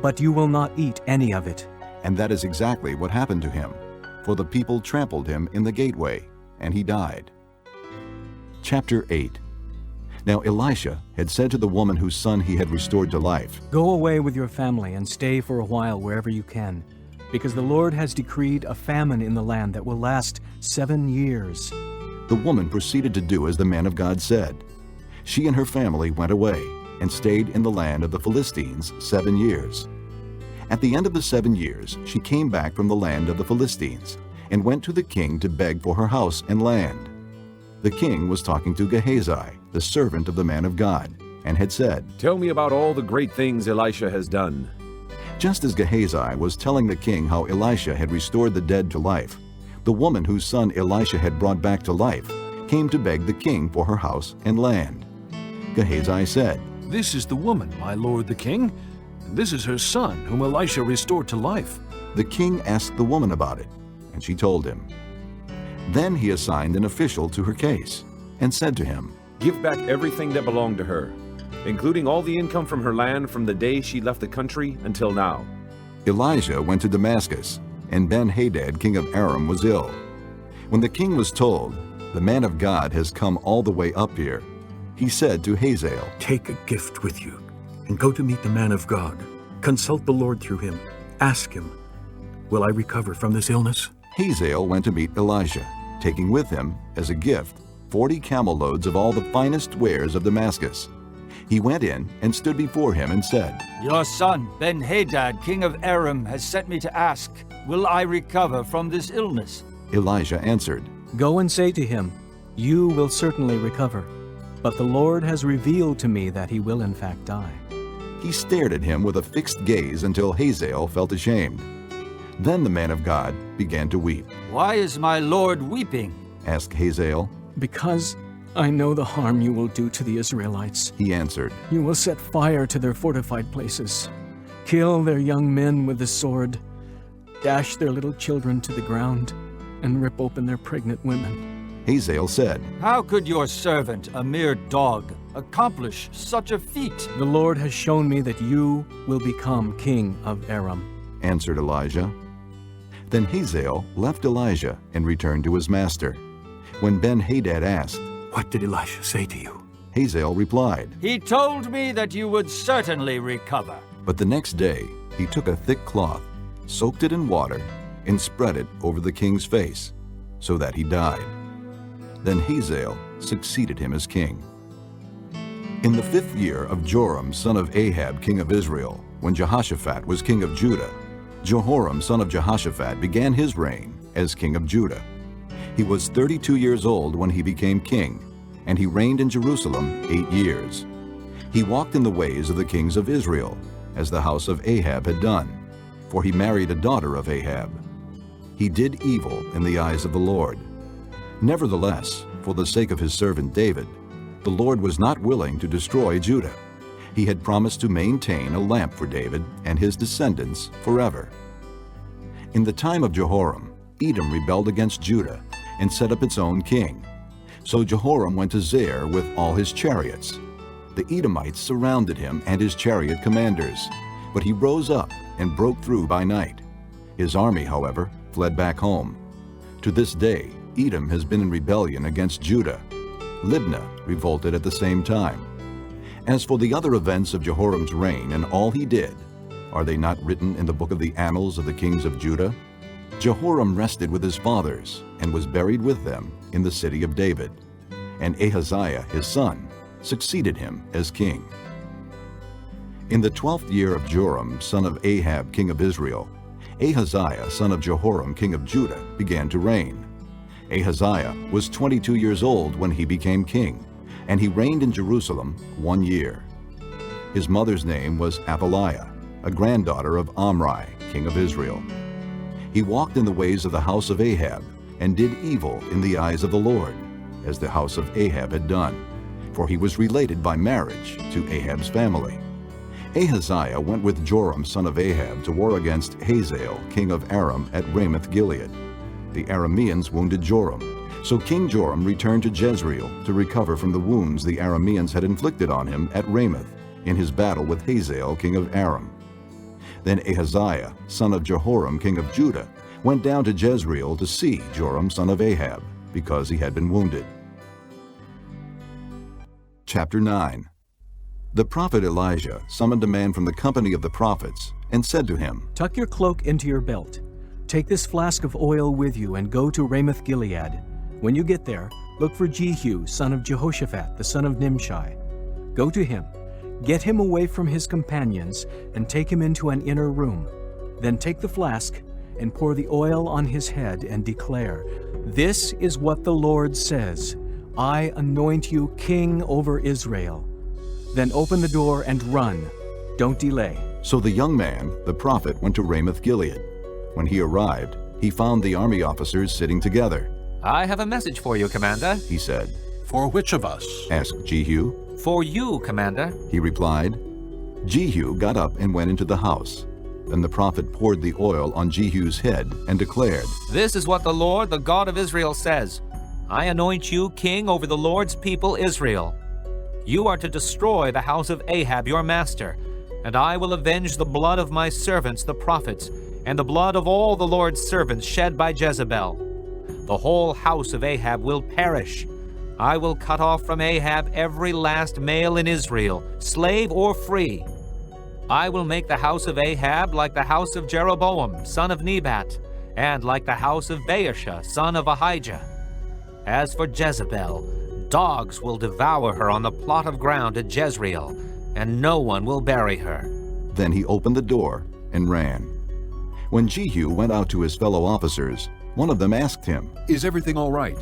[SPEAKER 9] but you will not eat any of it.
[SPEAKER 1] And that is exactly what happened to him, for the people trampled him in the gateway, and he died. Chapter 8. Now Elisha had said to the woman whose son he had restored to life,
[SPEAKER 9] Go away with your family and stay for a while wherever you can, because the Lord has decreed a famine in the land that will last 7 years.
[SPEAKER 1] The woman proceeded to do as the man of God said. She and her family went away and stayed in the land of the Philistines 7 years. At the end of the 7 years, she came back from the land of the Philistines and went to the king to beg for her house and land. The king was talking to Gehazi, the servant of the man of God, and had said,
[SPEAKER 5] Tell me about all the great things Elisha has done.
[SPEAKER 1] Just as Gehazi was telling the king how Elisha had restored the dead to life, the woman whose son Elisha had brought back to life came to beg the king for her house and land. Gehazi said,
[SPEAKER 4] This is the woman, my lord the king. This is her son, whom Elisha restored to life.
[SPEAKER 1] The king asked the woman about it, and she told him. Then he assigned an official to her case, and said to him,
[SPEAKER 5] Give back everything that belonged to her, including all the income from her land from the day she left the country until now.
[SPEAKER 1] Elijah went to Damascus, and Ben-Hadad, king of Aram, was ill. When the king was told, The man of God has come all the way up here, he said to Hazael,
[SPEAKER 6] Take a gift with you, and go to meet the man of God. Consult the Lord through him. Ask him, Will I recover from this illness?
[SPEAKER 1] Hazael went to meet Elijah, taking with him, as a gift, 40 camel loads of all the finest wares of Damascus. He went in and stood before him and said,
[SPEAKER 10] Your son, Ben-Hadad, king of Aram, has sent me to ask, Will I recover from this illness?
[SPEAKER 1] Elijah answered,
[SPEAKER 9] Go and say to him, You will certainly recover. But the Lord has revealed to me that he will in fact die.
[SPEAKER 1] He stared at him with a fixed gaze until Hazael felt ashamed. Then the man of God began to weep.
[SPEAKER 10] Why is my lord weeping?
[SPEAKER 1] Asked Hazael.
[SPEAKER 9] Because I know the harm you will do to the Israelites.
[SPEAKER 1] He answered,
[SPEAKER 9] You will set fire to their fortified places, kill their young men with the sword, dash their little children to the ground, and rip open their pregnant women.
[SPEAKER 1] Hazael said,
[SPEAKER 10] How could your servant, a mere dog, accomplish such a feat?
[SPEAKER 9] The Lord has shown me that you will become king of Aram,
[SPEAKER 1] answered Elijah. Then Hazael left Elijah and returned to his master. When Ben-Hadad asked,
[SPEAKER 6] What did Elisha say to you?
[SPEAKER 1] Hazael replied,
[SPEAKER 10] He told me that you would certainly recover.
[SPEAKER 1] But the next day he took a thick cloth, soaked it in water, and spread it over the king's face, so that he died. Then Hazael succeeded him as king. In the 5th year of Joram, son of Ahab, king of Israel, when Jehoshaphat was king of Judah, Jehoram, son of Jehoshaphat, began his reign as king of Judah. He was 32 years old when he became king, and he reigned in Jerusalem 8 years. He walked in the ways of the kings of Israel, as the house of Ahab had done, for he married a daughter of Ahab. He did evil in the eyes of the Lord. Nevertheless, for the sake of his servant David, the Lord was not willing to destroy Judah. He had promised to maintain a lamp for David and his descendants forever. In the time of Jehoram, Edom rebelled against Judah and set up its own king. So Jehoram went to Zair with all his chariots. The Edomites surrounded him and his chariot commanders, but he rose up and broke through by night. His army, however, fled back home. To this day, Edom has been in rebellion against Judah. Libnah revolted at the same time. As for the other events of Jehoram's reign and all he did, are they not written in the book of the annals of the kings of Judah? Jehoram rested with his fathers and was buried with them in the city of David. And Ahaziah, his son, succeeded him as king. In the 12th year of Joram, son of Ahab, king of Israel, Ahaziah, son of Jehoram, king of Judah, began to reign. Ahaziah was 22 years old when he became king, and he reigned in Jerusalem 1 year. His mother's name was Athaliah, a granddaughter of Omri, king of Israel. He walked in the ways of the house of Ahab, and did evil in the eyes of the Lord, as the house of Ahab had done, for he was related by marriage to Ahab's family. Ahaziah went with Joram son of Ahab to war against Hazael, king of Aram, at Ramoth-Gilead. The Arameans wounded Joram, so King Joram returned to Jezreel to recover from the wounds the Arameans had inflicted on him at Ramoth in his battle with Hazael, king of Aram. Then Ahaziah, son of Jehoram, king of Judah, went down to Jezreel to see Joram son of Ahab, because he had been wounded. Chapter 9. The prophet Elijah summoned a man from the company of the prophets and said to him,
[SPEAKER 9] Tuck your cloak into your belt. Take this flask of oil with you and go to Ramoth-Gilead. When you get there, look for Jehu, son of Jehoshaphat, the son of Nimshi. Go to him, get him away from his companions, and take him into an inner room. Then take the flask and pour the oil on his head and declare, This is what the Lord says, I anoint you king over Israel. Then open the door and run. Don't delay.
[SPEAKER 1] So the young man, the prophet, went to Ramoth-Gilead. When he arrived, he found the army officers sitting together.
[SPEAKER 12] I have a message for you, Commander,
[SPEAKER 1] he said.
[SPEAKER 2] For which of us?
[SPEAKER 1] Asked Jehu.
[SPEAKER 12] For you, Commander,
[SPEAKER 1] he replied. Jehu got up and went into the house. Then the prophet poured the oil on Jehu's head and declared,
[SPEAKER 12] This is what the Lord, the God of Israel, says. I anoint you king over the Lord's people Israel. You are to destroy the house of Ahab your master, and I will avenge the blood of my servants the prophets, and the blood of all the Lord's servants shed by Jezebel. The whole house of Ahab will perish. I will cut off from Ahab every last male in Israel, slave or free. I will make the house of Ahab like the house of Jeroboam, son of Nebat, and like the house of Baasha, son of Ahijah. As for Jezebel, dogs will devour her on the plot of ground at Jezreel, and no one will bury her.
[SPEAKER 1] Then he opened the door and ran. When Jehu went out to his fellow officers, one of them asked him,
[SPEAKER 18] Is everything all right?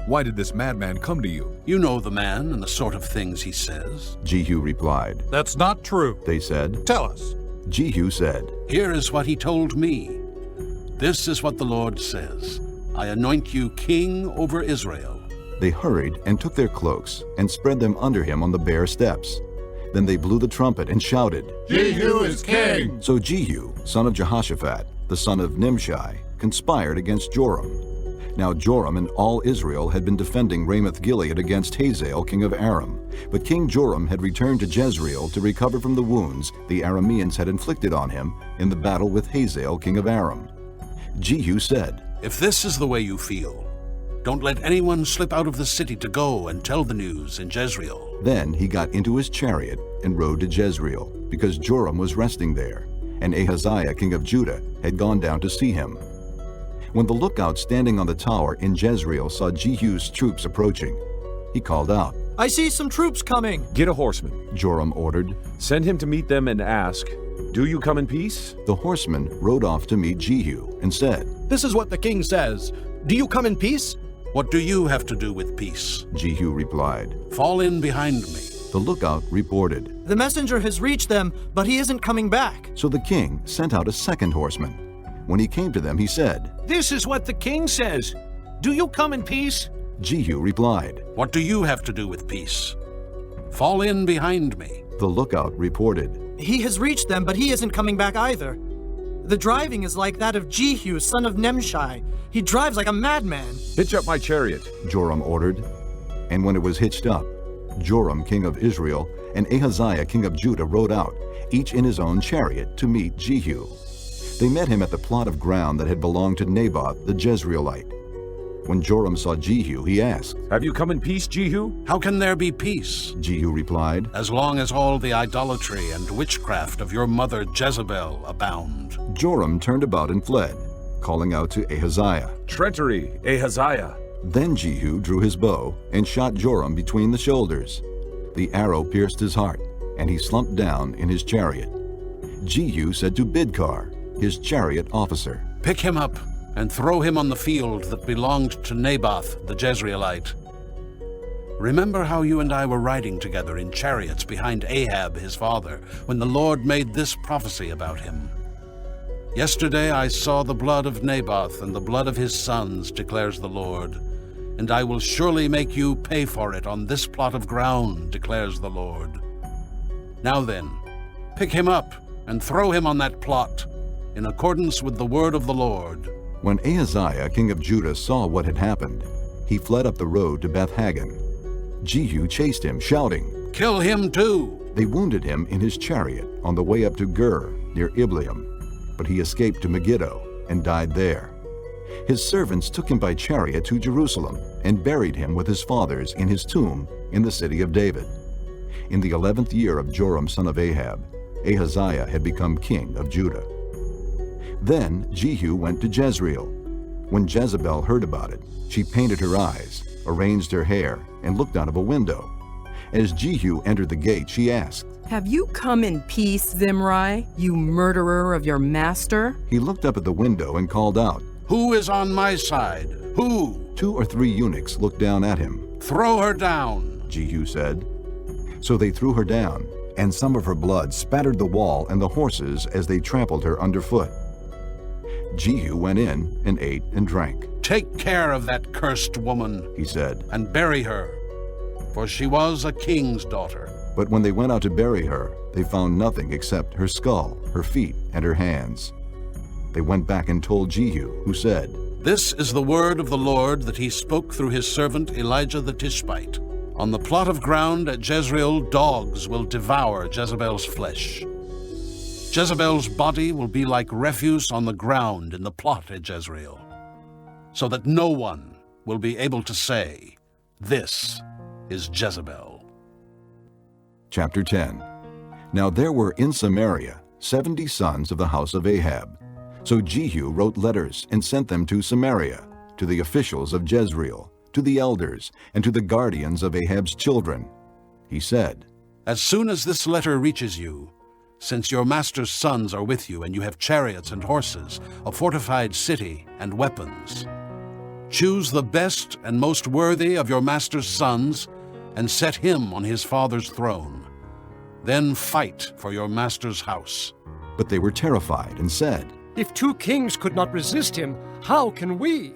[SPEAKER 18] Why did this madman come to you?
[SPEAKER 2] You know the man and the sort of things he says.
[SPEAKER 1] Jehu replied.
[SPEAKER 17] That's not true,
[SPEAKER 1] they said.
[SPEAKER 17] Tell us.
[SPEAKER 1] Jehu said,
[SPEAKER 2] Here is what he told me. This is what the Lord says. I anoint you king over Israel.
[SPEAKER 1] They hurried and took their cloaks and spread them under him on the bare steps. Then they blew the trumpet and shouted,
[SPEAKER 17] Jehu is king!
[SPEAKER 1] So Jehu, son of Jehoshaphat, the son of Nimshi, conspired against Joram. Now Joram and all Israel had been defending Ramoth-Gilead against Hazael, king of Aram. But King Joram had returned to Jezreel to recover from the wounds the Arameans had inflicted on him in the battle with Hazael, king of Aram. Jehu said,
[SPEAKER 2] If this is the way you feel, don't let anyone slip out of the city to go and tell the news in Jezreel.
[SPEAKER 1] Then he got into his chariot and rode to Jezreel, because Joram was resting there, and Ahaziah, king of Judah, had gone down to see him. When the lookout standing on the tower in Jezreel saw Jehu's troops approaching, he called out,
[SPEAKER 7] I see some troops coming.
[SPEAKER 5] Get a horseman,
[SPEAKER 1] Joram ordered.
[SPEAKER 5] Send him to meet them and ask, Do you come in peace?
[SPEAKER 1] The horseman rode off to meet Jehu and said,
[SPEAKER 8] This is what the king says. Do you come in peace?
[SPEAKER 2] What do you have to do with peace?
[SPEAKER 1] Jehu replied.
[SPEAKER 2] Fall in behind me.
[SPEAKER 1] The lookout reported.
[SPEAKER 7] The messenger has reached them, but he isn't coming back.
[SPEAKER 1] So the king sent out a second horseman. When he came to them, he said,
[SPEAKER 4] "This is what the king says. Do you come in peace?"
[SPEAKER 1] Jehu replied,
[SPEAKER 2] "What do you have to do with peace? Fall in behind me."
[SPEAKER 1] The lookout reported,
[SPEAKER 7] He has reached them, but he isn't coming back either. The driving is like that of Jehu, son of Nimshi. He drives like a madman.
[SPEAKER 5] Hitch up my chariot,
[SPEAKER 1] Joram ordered. And when it was hitched up, Joram, king of Israel, and Ahaziah, king of Judah, rode out, each in his own chariot, to meet Jehu. They met him at the plot of ground that had belonged to Naboth the Jezreelite. When Joram saw Jehu, he asked,
[SPEAKER 5] "Have you come in peace, Jehu?"
[SPEAKER 2] "How can there be peace?"
[SPEAKER 1] Jehu replied,
[SPEAKER 2] "As long as all the idolatry and witchcraft of your mother Jezebel abound."
[SPEAKER 1] Joram turned about and fled, calling out to Ahaziah,
[SPEAKER 5] "Treachery, Ahaziah!"
[SPEAKER 1] Then Jehu drew his bow and shot Joram between the shoulders. The arrow pierced his heart, and he slumped down in his chariot. Jehu said to Bidkar, his chariot officer,
[SPEAKER 2] "Pick him up and throw him on the field that belonged to Naboth the Jezreelite. Remember how you and I were riding together in chariots behind Ahab his father, when the Lord made this prophecy about him. Yesterday I saw the blood of Naboth and the blood of his sons, declares the Lord, and I will surely make you pay for it on this plot of ground, declares the Lord. Now then, pick him up and throw him on that plot, in accordance with the word of the Lord."
[SPEAKER 1] When Ahaziah, king of Judah, saw what had happened, he fled up the road to Beth-Hagan. Jehu chased him, shouting,
[SPEAKER 2] "Kill him too!"
[SPEAKER 1] They wounded him in his chariot on the way up to Gur, near Ibleam, but he escaped to Megiddo and died there. His servants took him by chariot to Jerusalem and buried him with his fathers in his tomb in the city of David. In the 11th year of Joram son of Ahab, Ahaziah had become king of Judah. Then Jehu went to Jezreel. When Jezebel heard about it, she painted her eyes, arranged her hair, and looked out of a window. As Jehu entered the gate, she asked,
[SPEAKER 19] "Have you come in peace, Zimri, you murderer of your master?"
[SPEAKER 1] He looked up at the window and called out,
[SPEAKER 2] "Who is on my side? Who?"
[SPEAKER 1] 2 or 3 eunuchs looked down at him.
[SPEAKER 2] "Throw her down,"
[SPEAKER 1] Jehu said. So they threw her down, and some of her blood spattered the wall and the horses as they trampled her underfoot. Jehu went in and ate and drank.
[SPEAKER 2] "Take care of that cursed woman,"
[SPEAKER 1] he said,
[SPEAKER 2] "and bury her, for she was a king's daughter."
[SPEAKER 1] But when they went out to bury her, they found nothing except her skull, her feet, and her hands. They went back and told Jehu, who said,
[SPEAKER 2] "This is the word of the Lord that he spoke through his servant Elijah the Tishbite. On the plot of ground at Jezreel, dogs will devour Jezebel's flesh. Jezebel's body will be like refuse on the ground in the plot at Jezreel, so that no one will be able to say, 'This is Jezebel.'"
[SPEAKER 1] Chapter 10. Now there were in Samaria 70 sons of the house of Ahab. So Jehu wrote letters and sent them to Samaria, to the officials of Jezreel, to the elders, and to the guardians of Ahab's children. He said,
[SPEAKER 2] "As soon as this letter reaches you, since your master's sons are with you and you have chariots and horses, a fortified city and weapons, choose the best and most worthy of your master's sons and set him on his father's throne. Then fight for your master's house."
[SPEAKER 1] But they were terrified and said,
[SPEAKER 11] "If 2 kings could not resist him, how can we?"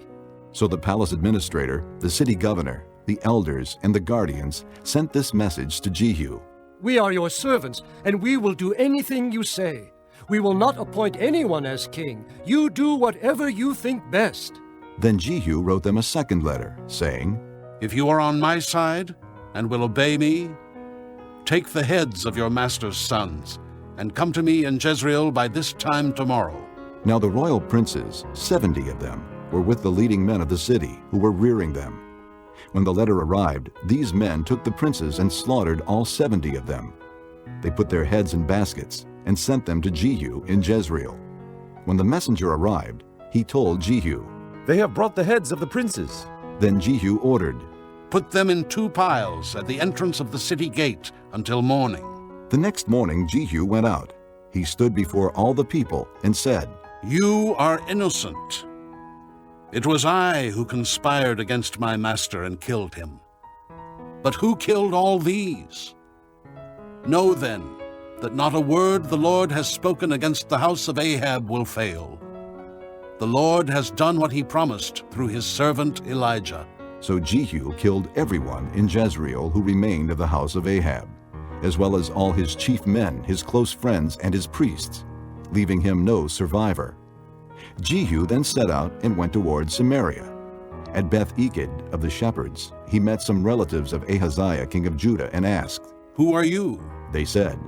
[SPEAKER 1] So the palace administrator, the city governor, the elders, and the guardians sent this message to Jehu.
[SPEAKER 11] "We are your servants, and we will do anything you say. We will not appoint anyone as king. You do whatever you think best."
[SPEAKER 1] Then Jehu wrote them a second letter, saying,
[SPEAKER 2] "If you are on my side and will obey me, take the heads of your master's sons and come to me in Jezreel by this time tomorrow."
[SPEAKER 1] Now the royal princes, 70 of them, were with the leading men of the city, who were rearing them. When the letter arrived, these men took the princes and slaughtered all 70 of them. They put their heads in baskets and sent them to Jehu in Jezreel. When the messenger arrived, he told Jehu,
[SPEAKER 5] "They have brought the heads of the princes."
[SPEAKER 1] Then Jehu ordered,
[SPEAKER 2] "Put them in 2 piles at the entrance of the city gate until morning."
[SPEAKER 1] The next morning Jehu went out. He stood before all the people and said,
[SPEAKER 2] "You are innocent. It was I who conspired against my master and killed him. But who killed all these? Know then that not a word the Lord has spoken against the house of Ahab will fail. The Lord has done what he promised through his servant Elijah."
[SPEAKER 1] So Jehu killed everyone in Jezreel who remained of the house of Ahab, as well as all his chief men, his close friends, and his priests, leaving him no survivor. Jehu then set out and went toward Samaria. At Beth-Eked of the shepherds, he met some relatives of Ahaziah, king of Judah, and asked,
[SPEAKER 2] "Who are you?"
[SPEAKER 1] They said,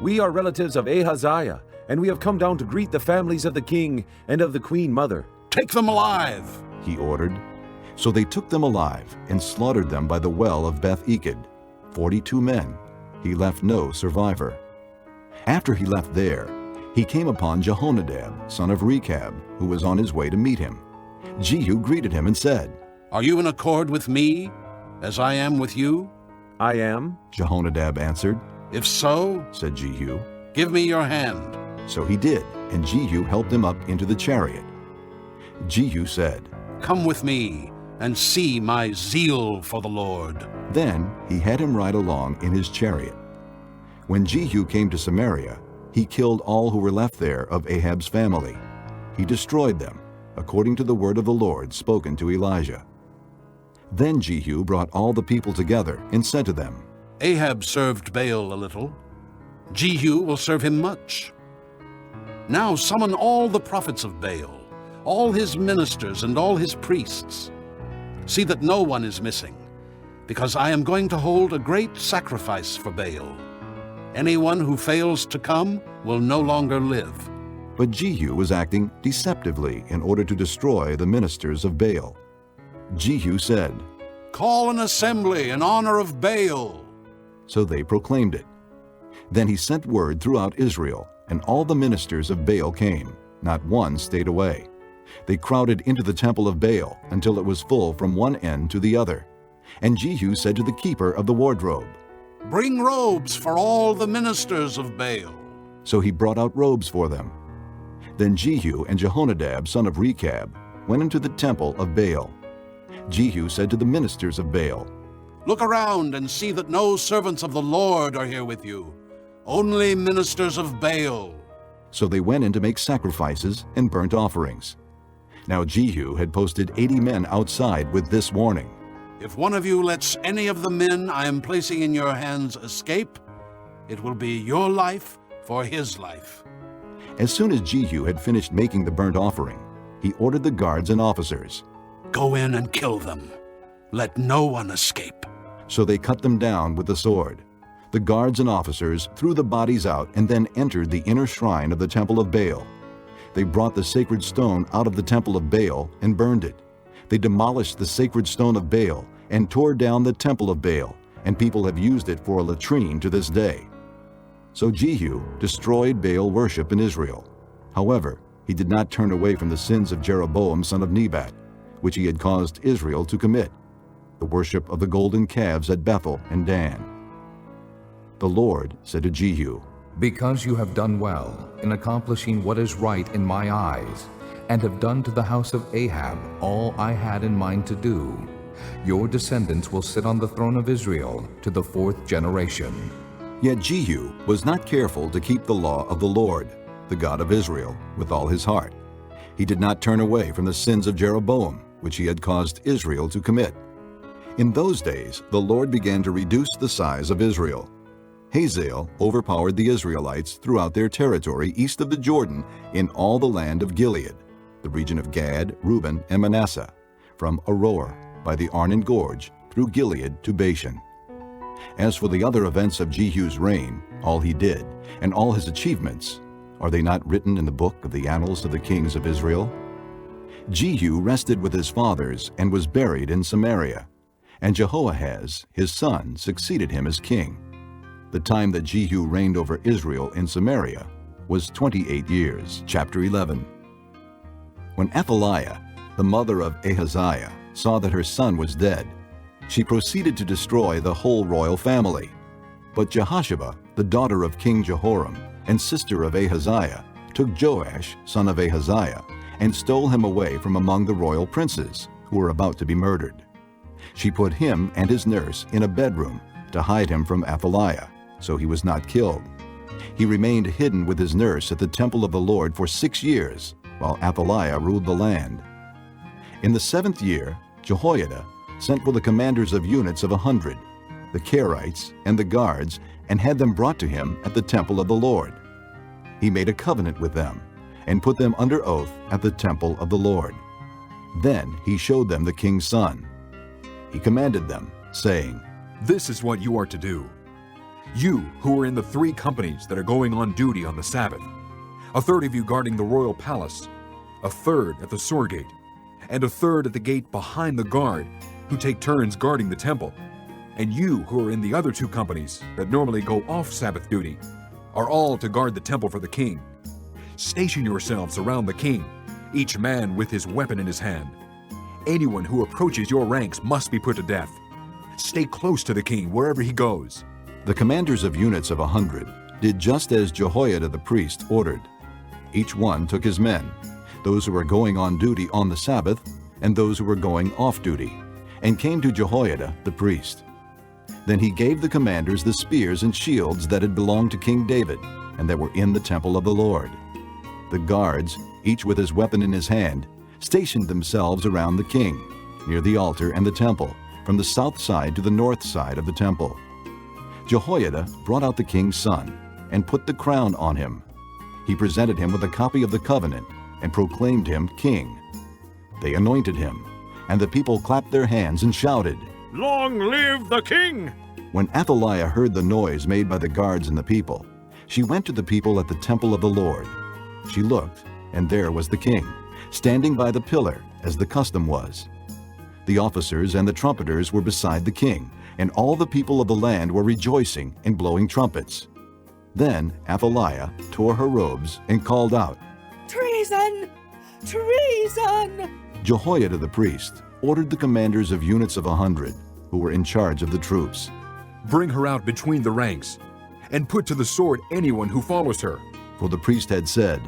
[SPEAKER 5] "We are relatives of Ahaziah, and we have come down to greet the families of the king and of the queen mother."
[SPEAKER 2] "Take them alive,"
[SPEAKER 1] he ordered. So they took them alive and slaughtered them by the well of Beth-Eked, 42 men. He left no survivor. After he left there, he came upon Jehonadab, son of Rechab, who was on his way to meet him. Jehu greeted him and said,
[SPEAKER 2] "Are you in accord with me, as I am with you?"
[SPEAKER 5] "I am,"
[SPEAKER 1] Jehonadab answered.
[SPEAKER 2] "If so,"
[SPEAKER 1] said Jehu,
[SPEAKER 2] "give me your hand."
[SPEAKER 1] So he did, and Jehu helped him up into the chariot. Jehu said,
[SPEAKER 2] "Come with me and see my zeal for the Lord."
[SPEAKER 1] Then he had him ride along in his chariot. When Jehu came to Samaria, he killed all who were left there of Ahab's family. He destroyed them, according to the word of the Lord spoken to Elijah. Then Jehu brought all the people together and said to them,
[SPEAKER 2] "Ahab served Baal a little. Jehu will serve him much. Now summon all the prophets of Baal, all his ministers and all his priests. See that no one is missing, because I am going to hold a great sacrifice for Baal. Anyone who fails to come will no longer live."
[SPEAKER 1] But Jehu was acting deceptively in order to destroy the ministers of Baal. Jehu said,
[SPEAKER 2] "Call an assembly in honor of Baal."
[SPEAKER 1] So they proclaimed it. Then he sent word throughout Israel, and all the ministers of Baal came. Not one stayed away. They crowded into the temple of Baal until it was full from one end to the other. And Jehu said to the keeper of the wardrobe,
[SPEAKER 2] "Bring robes for all the ministers of Baal."
[SPEAKER 1] So he brought out robes for them. Then Jehu and Jehonadab, son of Rechab, went into the temple of Baal. Jehu said to the ministers of Baal,
[SPEAKER 2] "Look around and see that no servants of the Lord are here with you, only ministers of Baal."
[SPEAKER 1] So they went in to make sacrifices and burnt offerings. Now Jehu had posted 80 men outside with this warning:
[SPEAKER 2] "If one of you lets any of the men I am placing in your hands escape, it will be your life for his life."
[SPEAKER 1] As soon as Jehu had finished making the burnt offering, he ordered the guards and officers,
[SPEAKER 2] "Go in and kill them. Let no one escape."
[SPEAKER 1] So they cut them down with the sword. The guards and officers threw the bodies out and then entered the inner shrine of the temple of Baal. They brought the sacred stone out of the temple of Baal and burned it. They demolished the sacred stone of Baal and tore down the temple of Baal, and people have used it for a latrine to this day. So Jehu destroyed Baal worship in Israel. However, he did not turn away from the sins of Jeroboam son of Nebat, which he had caused Israel to commit, the worship of the golden calves at Bethel and Dan. The Lord said to Jehu,
[SPEAKER 20] "Because you have done well in accomplishing what is right in my eyes, and have done to the house of Ahab all I had in mind to do, your descendants will sit on the throne of Israel to the 4th generation."
[SPEAKER 1] Yet Jehu was not careful to keep the law of the Lord, the God of Israel, with all his heart. He did not turn away from the sins of Jeroboam, which he had caused Israel to commit. In those days, the Lord began to reduce the size of Israel. Hazael overpowered the Israelites throughout their territory east of the Jordan in all the land of Gilead, the region of Gad, Reuben, and Manasseh, from Aroer by the Arnon Gorge through Gilead to Bashan. As for the other events of Jehu's reign, all he did, and all his achievements, are they not written in the book of the annals of the kings of Israel? Jehu rested with his fathers and was buried in Samaria, and Jehoahaz, his son, succeeded him as king. The time that Jehu reigned over Israel in Samaria was 28 years. Chapter 11. When Athaliah, the mother of Ahaziah, saw that her son was dead, she proceeded to destroy the whole royal family. But Jehosheba, the daughter of King Jehoram and sister of Ahaziah, took Joash, son of Ahaziah, and stole him away from among the royal princes, who were about to be murdered. She put him and his nurse in a bedroom to hide him from Athaliah, so he was not killed. He remained hidden with his nurse at the temple of the Lord for 6 years, while Athaliah ruled the land. In the 7th year, Jehoiada sent for the commanders of units of 100, the Kerites and the guards, and had them brought to him at the temple of the Lord. He made a covenant with them, and put them under oath at the temple of the Lord. Then he showed them the king's son. He commanded them, saying,
[SPEAKER 18] This is what you are to do. You who are in the 3 companies that are going on duty on the Sabbath, a third of you guarding the royal palace, a third at the Sur Gate, and a third at the gate behind the guard, who take turns guarding the temple, and you who are in the other 2 companies that normally go off Sabbath duty, are all to guard the temple for the king. Station yourselves around the king, each man with his weapon in his hand. Anyone who approaches your ranks must be put to death. Stay close to the king wherever he goes.
[SPEAKER 1] The commanders of units of 100 did just as Jehoiada the priest ordered. Each one took his men, those who were going on duty on the Sabbath and those who were going off duty, and came to Jehoiada the priest. Then he gave the commanders the spears and shields that had belonged to King David and that were in the temple of the Lord. The guards, each with his weapon in his hand, stationed themselves around the king, near the altar and the temple, from the south side to the north side of the temple. Jehoiada brought out the king's son and put the crown on him. He presented him with a copy of the covenant and proclaimed him king. They anointed him, and the people clapped their hands and shouted,
[SPEAKER 4] Long live the king!
[SPEAKER 1] When Athaliah heard the noise made by the guards and the people, she went to the people at the temple of the Lord. She looked, and there was the king, standing by the pillar, as the custom was. The officers and the trumpeters were beside the king, and all the people of the land were rejoicing and blowing trumpets. Then Athaliah tore her robes and called out,
[SPEAKER 15] Treason! Treason!
[SPEAKER 1] Jehoiada the priest ordered the commanders of units of 100, who were in charge of the troops.
[SPEAKER 18] Bring her out between the ranks, and put to the sword anyone who follows her.
[SPEAKER 1] For the priest had said,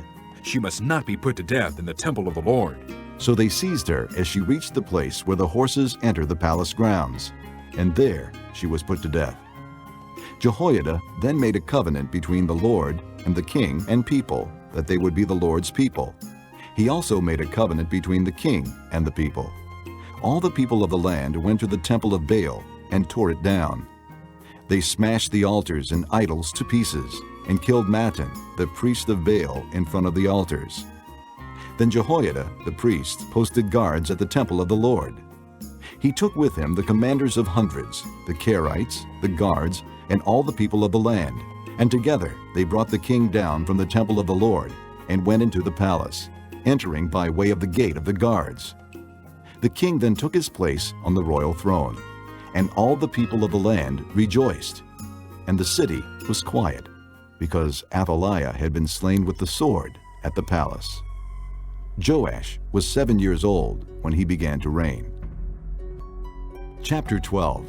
[SPEAKER 18] She must not be put to death in the temple of the Lord.
[SPEAKER 1] So they seized her as she reached the place where the horses enter the palace grounds, and there she was put to death. Jehoiada then made a covenant between the Lord and the king and people, that they would be the Lord's people. He also made a covenant between the king and the people. All the people of the land went to the temple of Baal and tore it down. They smashed the altars and idols to pieces and killed Mattan, the priest of Baal, in front of the altars. Then Jehoiada, the priest, posted guards at the temple of the Lord. He took with him the commanders of hundreds, the Kerites, the guards, and all the people of the land, and together they brought the king down from the temple of the Lord and went into the palace, entering by way of the gate of the guards. The king then took his place on the royal throne, and all the people of the land rejoiced. And the city was quiet, because Athaliah had been slain with the sword at the palace. Joash was 7 years old when he began to reign. Chapter 12.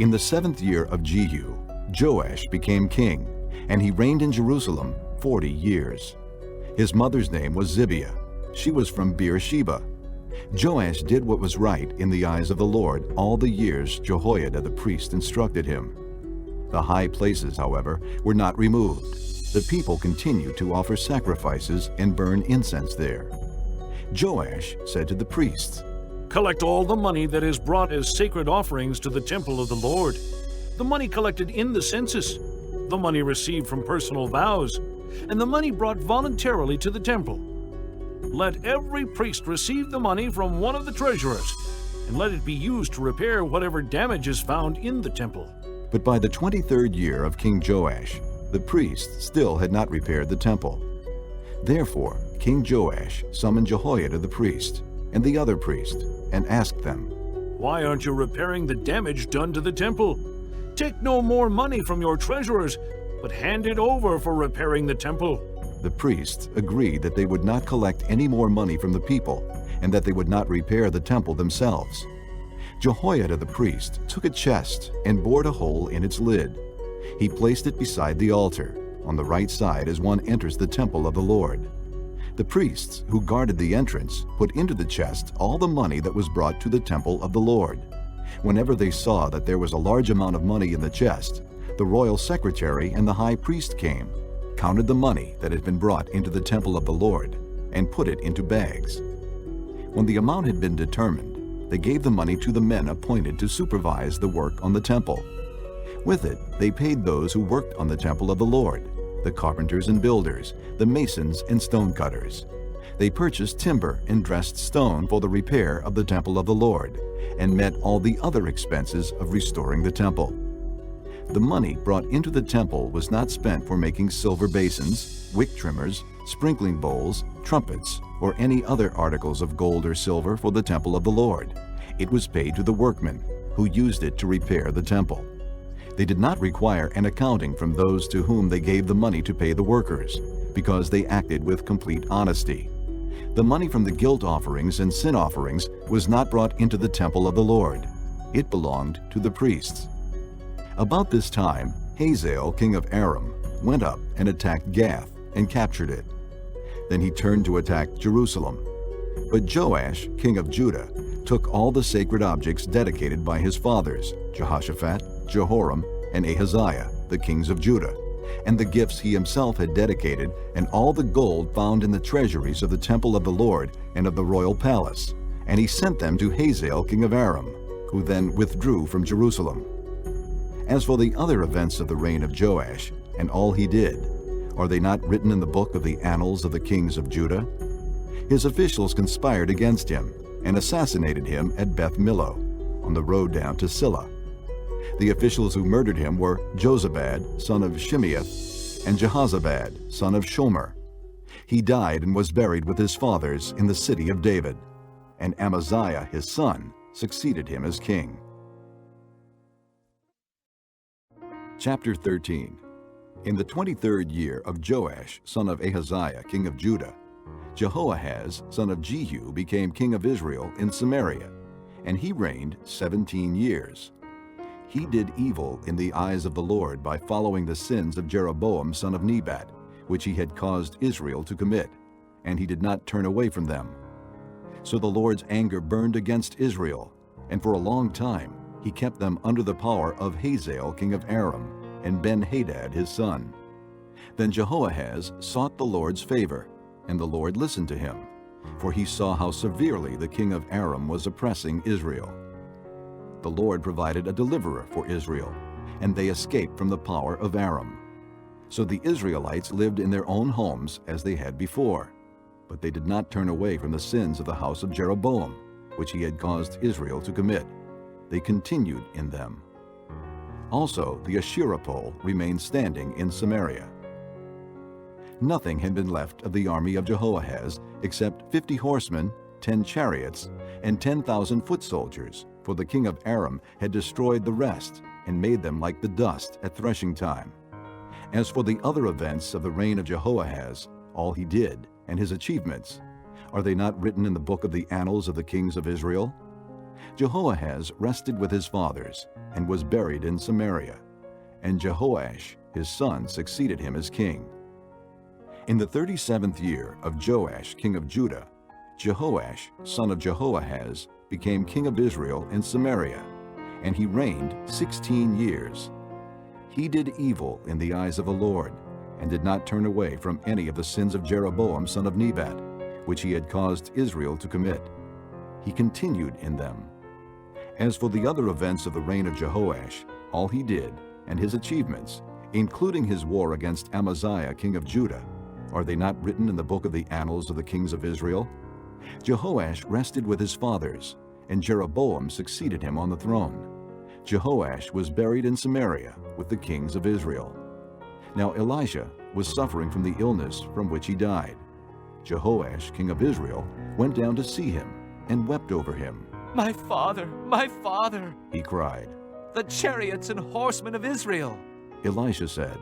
[SPEAKER 1] In the 7th year of Jehu, Joash became king, and he reigned in Jerusalem 40 years. His mother's name was Zibiah. She was from Beersheba. Joash did what was right in the eyes of the Lord all the years Jehoiada the priest instructed him. The high places, however, were not removed. The people continued to offer sacrifices and burn incense there. Joash said to the priests,
[SPEAKER 4] Collect all the money that is brought as sacred offerings to the temple of the Lord, the money collected in the census, the money received from personal vows, and the money brought voluntarily to the temple. Let every priest receive the money from one of the treasurers, and let it be used to repair whatever damage is found in the temple.
[SPEAKER 1] But by the 23rd year of King Joash, the priests still had not repaired the temple. Therefore King Joash summoned Jehoiada the priest and the other priest, and asked them,
[SPEAKER 4] Why aren't you repairing the damage done to the temple? Take no more money from your treasurers, but hand it over for repairing the temple.
[SPEAKER 1] The priests agreed that they would not collect any more money from the people, and that they would not repair the temple themselves. Jehoiada the priest took a chest and bored a hole in its lid. He placed it beside the altar, on the right side as one enters the temple of the Lord. The priests who guarded the entrance put into the chest all the money that was brought to the temple of the Lord. Whenever they saw that there was a large amount of money in the chest, The royal secretary and the high priest came, counted the money that had been brought into the temple of the Lord, and put it into bags. When the amount had been determined, they gave the money to the men appointed to supervise the work on the temple. With it, they paid those who worked on the temple of the Lord, the carpenters and builders, the masons and stonecutters. They purchased timber and dressed stone for the repair of the temple of the Lord, and met all the other expenses of restoring the temple. The money brought into the temple was not spent for making silver basins, wick trimmers, sprinkling bowls, trumpets, or any other articles of gold or silver for the temple of the Lord. It was paid to the workmen, who used it to repair the temple. They did not require an accounting from those to whom they gave the money to pay the workers, because they acted with complete honesty. The money from the guilt offerings and sin offerings was not brought into the temple of the Lord. It belonged to the priests. About this time, Hazael, king of Aram, went up and attacked Gath and captured it. Then he turned to attack Jerusalem. But Joash, king of Judah, took all the sacred objects dedicated by his fathers, Jehoshaphat, Jehoram, and Ahaziah, the kings of Judah, and the gifts he himself had dedicated, and all the gold found in the treasuries of the temple of the Lord and of the royal palace, and he sent them to Hazael, king of Aram, who then withdrew from Jerusalem. As for the other events of the reign of Joash, and all he did, are they not written in the book of the annals of the kings of Judah? His officials conspired against him, and assassinated him at Beth Millo, on the road down to Silla. The officials who murdered him were Jozabad, son of Shimeath, and Jehozabad, son of Shomer. He died and was buried with his fathers in the city of David, and Amaziah his son succeeded him as king. Chapter 13. In the 23rd year of Joash, son of Ahaziah, king of Judah, Jehoahaz, son of Jehu, became king of Israel in Samaria, and he reigned 17 years. He did evil in the eyes of the Lord by following the sins of Jeroboam, son of Nebat, which he had caused Israel to commit, and he did not turn away from them. So the Lord's anger burned against Israel, and for a long time he kept them under the power of Hazael, king of Aram, and Ben-Hadad his son. Then Jehoahaz sought the Lord's favor, and the Lord listened to him, for he saw how severely the king of Aram was oppressing Israel. The Lord provided a deliverer for Israel, and they escaped from the power of Aram. So the Israelites lived in their own homes as they had before, but they did not turn away from the sins of the house of Jeroboam, which he had caused Israel to commit. They continued in them. Also, the Asherah pole remained standing in Samaria. Nothing had been left of the army of Jehoahaz except 50 horsemen, 10 chariots, and 10,000 foot soldiers, for the king of Aram had destroyed the rest and made them like the dust at threshing time. As for the other events of the reign of Jehoahaz, all he did, and his achievements, are they not written in the book of the annals of the kings of Israel? Jehoahaz rested with his fathers, and was buried in Samaria, and Jehoash his son succeeded him as king. In the 37th year of Joash king of Judah, Jehoash son of Jehoahaz became king of Israel in Samaria, and he reigned 16 years. He did evil in the eyes of the Lord, and did not turn away from any of the sins of Jeroboam son of Nebat, which he had caused Israel to commit. He continued in them. As for the other events of the reign of Jehoash, all he did, and his achievements, including his war against Amaziah king of Judah, are they not written in the book of the annals of the kings of Israel? Jehoash rested with his fathers, and Jeroboam succeeded him on the throne. Jehoash was buried in Samaria with the kings of Israel. Now Elijah was suffering from the illness from which he died. Jehoash king of Israel went down to see him, and wept over him.
[SPEAKER 12] My father,
[SPEAKER 1] he cried.
[SPEAKER 12] The chariots and horsemen of Israel.
[SPEAKER 1] Elisha said,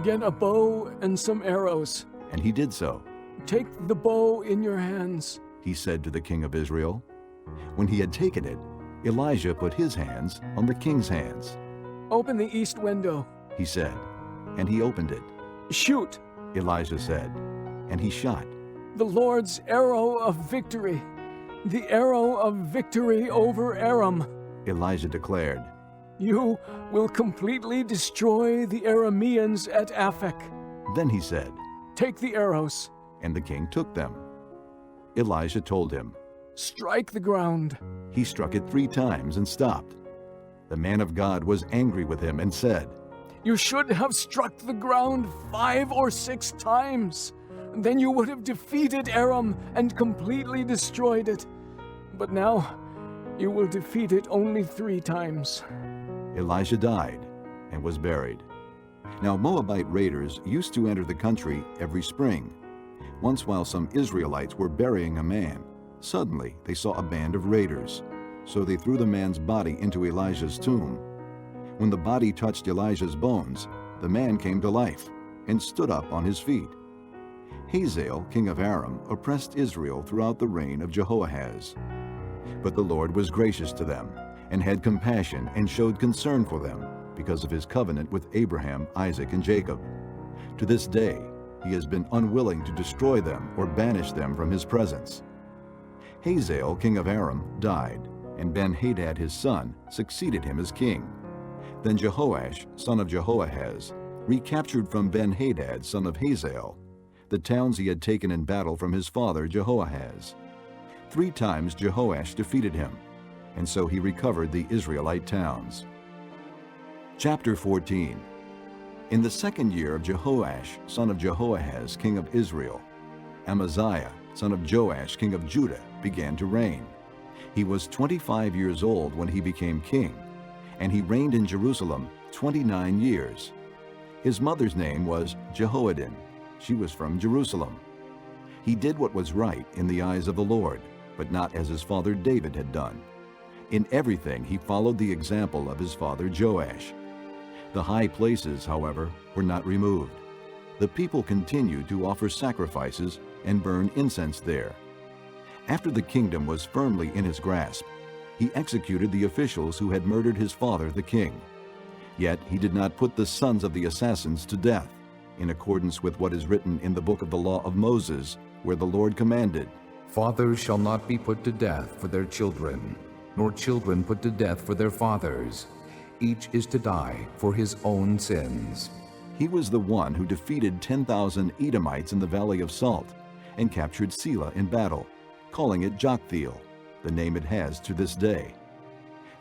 [SPEAKER 8] Get a bow and some arrows.
[SPEAKER 1] And he did so.
[SPEAKER 8] Take the bow in your hands,
[SPEAKER 1] he said to the king of Israel. When he had taken it, Elijah put his hands on the king's hands.
[SPEAKER 8] Open the east window,
[SPEAKER 1] he said, and he opened it.
[SPEAKER 8] Shoot,
[SPEAKER 1] Elijah said, and he shot.
[SPEAKER 8] The Lord's arrow of victory, the arrow of victory over Aram,
[SPEAKER 1] Elijah declared.
[SPEAKER 21] You will completely destroy the Arameans at Aphek.
[SPEAKER 1] Then he said,
[SPEAKER 21] Take the arrows.
[SPEAKER 1] And the king took them. Elijah told him,
[SPEAKER 21] Strike the ground.
[SPEAKER 1] He struck it 3 times and stopped. The man of God was angry with him and said,
[SPEAKER 21] You should have struck the ground 5 or 6 times. Then you would have defeated Aram and completely destroyed it. But now you will defeat it only 3 times.
[SPEAKER 1] Elijah died and was buried. Now Moabite raiders used to enter the country every spring. Once while some Israelites were burying a man, suddenly they saw a band of raiders. So they threw the man's body into Elijah's tomb. When the body touched Elijah's bones, the man came to life and stood up on his feet. Hazael, king of Aram, oppressed Israel throughout the reign of Jehoahaz. But the Lord was gracious to them, and had compassion and showed concern for them, because of his covenant with Abraham, Isaac, and Jacob. To this day, he has been unwilling to destroy them or banish them from his presence. Hazael, king of Aram, died, and Ben-Hadad his son succeeded him as king. Then Jehoash, son of Jehoahaz, recaptured from Ben-Hadad, son of Hazael, the towns he had taken in battle from his father Jehoahaz. 3 times Jehoash defeated him, and so he recovered the Israelite towns. Chapter 14. In the 2nd year of Jehoash, son of Jehoahaz, king of Israel, Amaziah, son of Joash, king of Judah, began to reign. He was 25 years old when he became king, and he reigned in Jerusalem 29 years. His mother's name was Jehoaddin. She was from Jerusalem. He did what was right in the eyes of the Lord, but not as his father David had done. In everything he followed the example of his father Joash. The high places, however, were not removed. The people continued to offer sacrifices and burn incense there. After the kingdom was firmly in his grasp, he executed the officials who had murdered his father the king. Yet he did not put the sons of the assassins to death, in accordance with what is written in the book of the law of Moses, where the Lord commanded,
[SPEAKER 20] Fathers shall not be put to death for their children, nor children put to death for their fathers. Each is to die for his own sins.
[SPEAKER 1] He was the one who defeated 10,000 Edomites in the Valley of Salt and captured Selah in battle, calling it Joktheel, the name it has to this day.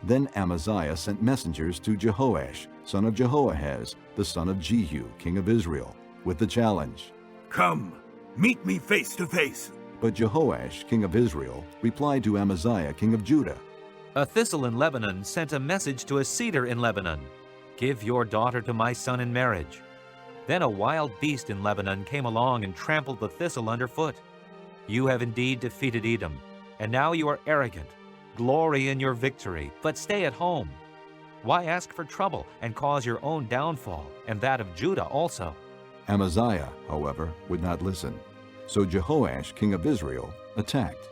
[SPEAKER 1] Then Amaziah sent messengers to Jehoash, son of Jehoahaz, the son of Jehu, king of Israel, with the challenge,
[SPEAKER 22] Come, meet me face to face.
[SPEAKER 1] But Jehoash, king of Israel, replied to Amaziah, king of Judah,
[SPEAKER 12] A thistle in Lebanon sent a message to a cedar in Lebanon, Give your daughter to my son in marriage. Then a wild beast in Lebanon came along and trampled the thistle underfoot. You have indeed defeated Edom, and now you are arrogant. Glory in your victory, but stay at home. Why ask for trouble and cause your own downfall, and that of Judah also?
[SPEAKER 1] Amaziah, however, would not listen. So Jehoash, king of Israel, attacked.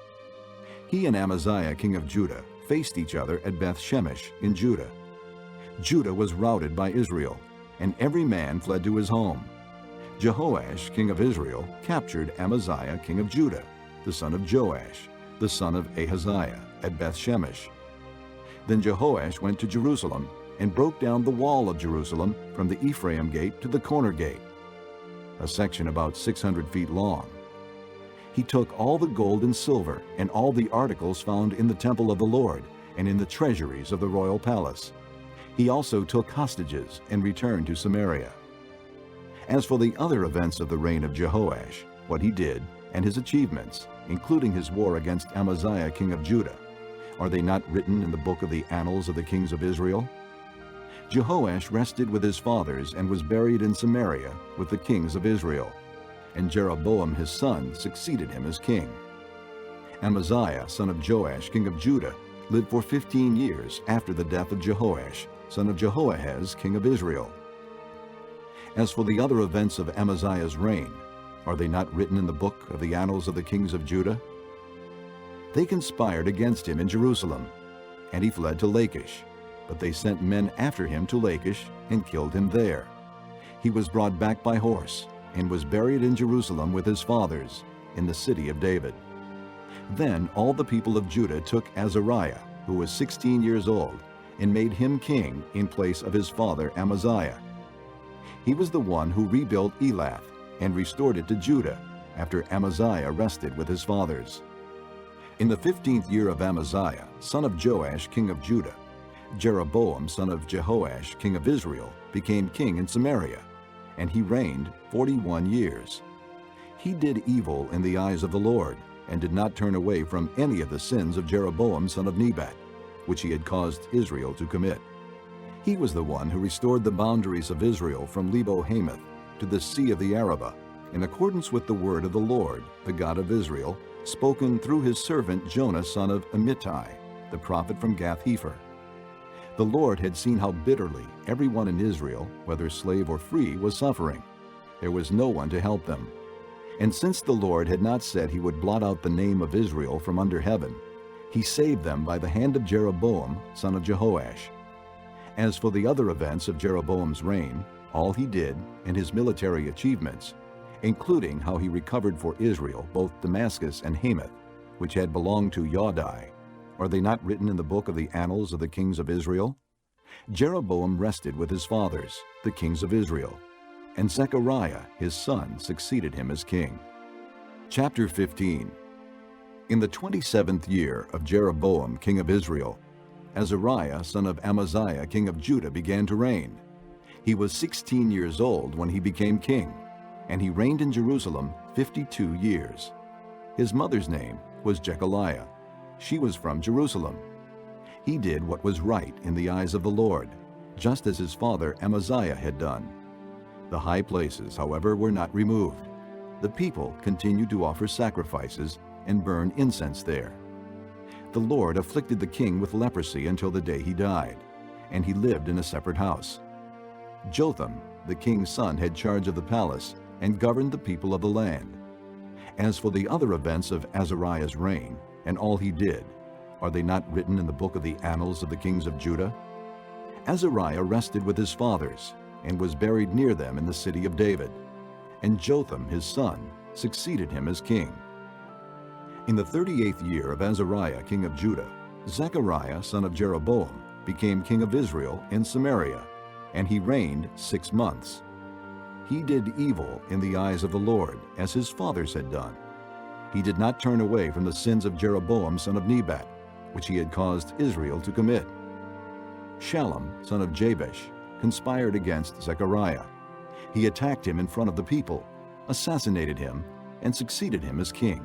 [SPEAKER 1] He and Amaziah, king of Judah, faced each other at Beth-Shemesh in Judah. Judah was routed by Israel, and every man fled to his home. Jehoash, king of Israel, captured Amaziah, king of Judah, the son of Joash, the son of Ahaziah, at Beth-Shemesh. Then Jehoash went to Jerusalem and broke down the wall of Jerusalem from the Ephraim gate to the corner gate, a section about 600 feet long. He took all the gold and silver and all the articles found in the temple of the Lord and in the treasuries of the royal palace. He also took hostages and returned to Samaria. As for the other events of the reign of Jehoash, what he did, and his achievements, including his war against Amaziah, king of Judah, are they not written in the book of the annals of the kings of Israel? Jehoash rested with his fathers and was buried in Samaria with the kings of Israel, and Jeroboam his son succeeded him as king. Amaziah, son of Joash, king of Judah, lived for 15 years after the death of Jehoash, son of Jehoahaz, king of Israel. As for the other events of Amaziah's reign, are they not written in the book of the annals of the kings of Judah? They conspired against him in Jerusalem, and he fled to Lachish, but they sent men after him to Lachish and killed him there. He was brought back by horse and was buried in Jerusalem with his fathers in the city of David. Then all the people of Judah took Azariah, who was 16 years old, and made him king in place of his father Amaziah. He was the one who rebuilt Elath and restored it to Judah after Amaziah rested with his fathers. In the 15th year of Amaziah, son of Joash, king of Judah, Jeroboam, son of Jehoash, king of Israel, became king in Samaria, and he reigned 41 years. He did evil in the eyes of the Lord, and did not turn away from any of the sins of Jeroboam, son of Nebat, which he had caused Israel to commit. He was the one who restored the boundaries of Israel from Lebo-Hamath to the Sea of the Arabah, in accordance with the word of the Lord, the God of Israel, spoken through his servant Jonah, son of Amittai, the prophet from Gath-hepher. The Lord had seen how bitterly everyone in Israel, whether slave or free, was suffering. There was no one to help them. And since the Lord had not said he would blot out the name of Israel from under heaven, he saved them by the hand of Jeroboam, son of Jehoash. As for the other events of Jeroboam's reign, all he did, and his military achievements, including how he recovered for Israel both Damascus and Hamath, which had belonged to Yaudai, are they not written in the book of the annals of the kings of Israel? Jeroboam rested with his fathers, the kings of Israel, and Zechariah his son succeeded him as king. Chapter 15. In the 27th year of Jeroboam king of Israel, Azariah son of Amaziah king of Judah began to reign. He was 16 years old when he became king, and he reigned in Jerusalem 52 years. His mother's name was Jechaliah. She was from Jerusalem. He did what was right in the eyes of the Lord, just as his father Amaziah had done. The high places, however, were not removed. The people continued to offer sacrifices and burn incense there. The Lord afflicted the king with leprosy until the day he died, and he lived in a separate house. Jotham, the king's son, had charge of the palace and governed the people of the land. As for the other events of Azariah's reign, and all he did, are they not written in the book of the annals of the kings of Judah? Azariah rested with his fathers, and was buried near them in the city of David, and Jotham his son succeeded him as king. In the 38th year of Azariah king of Judah, Zechariah son of Jeroboam became king of Israel in Samaria, and he reigned 6 months. He did evil in the eyes of the Lord, as his fathers had done. He did not turn away from the sins of Jeroboam son of Nebat, which he had caused Israel to commit. Shallum son of Jabesh conspired against Zechariah. He attacked him in front of the people, assassinated him, and succeeded him as king.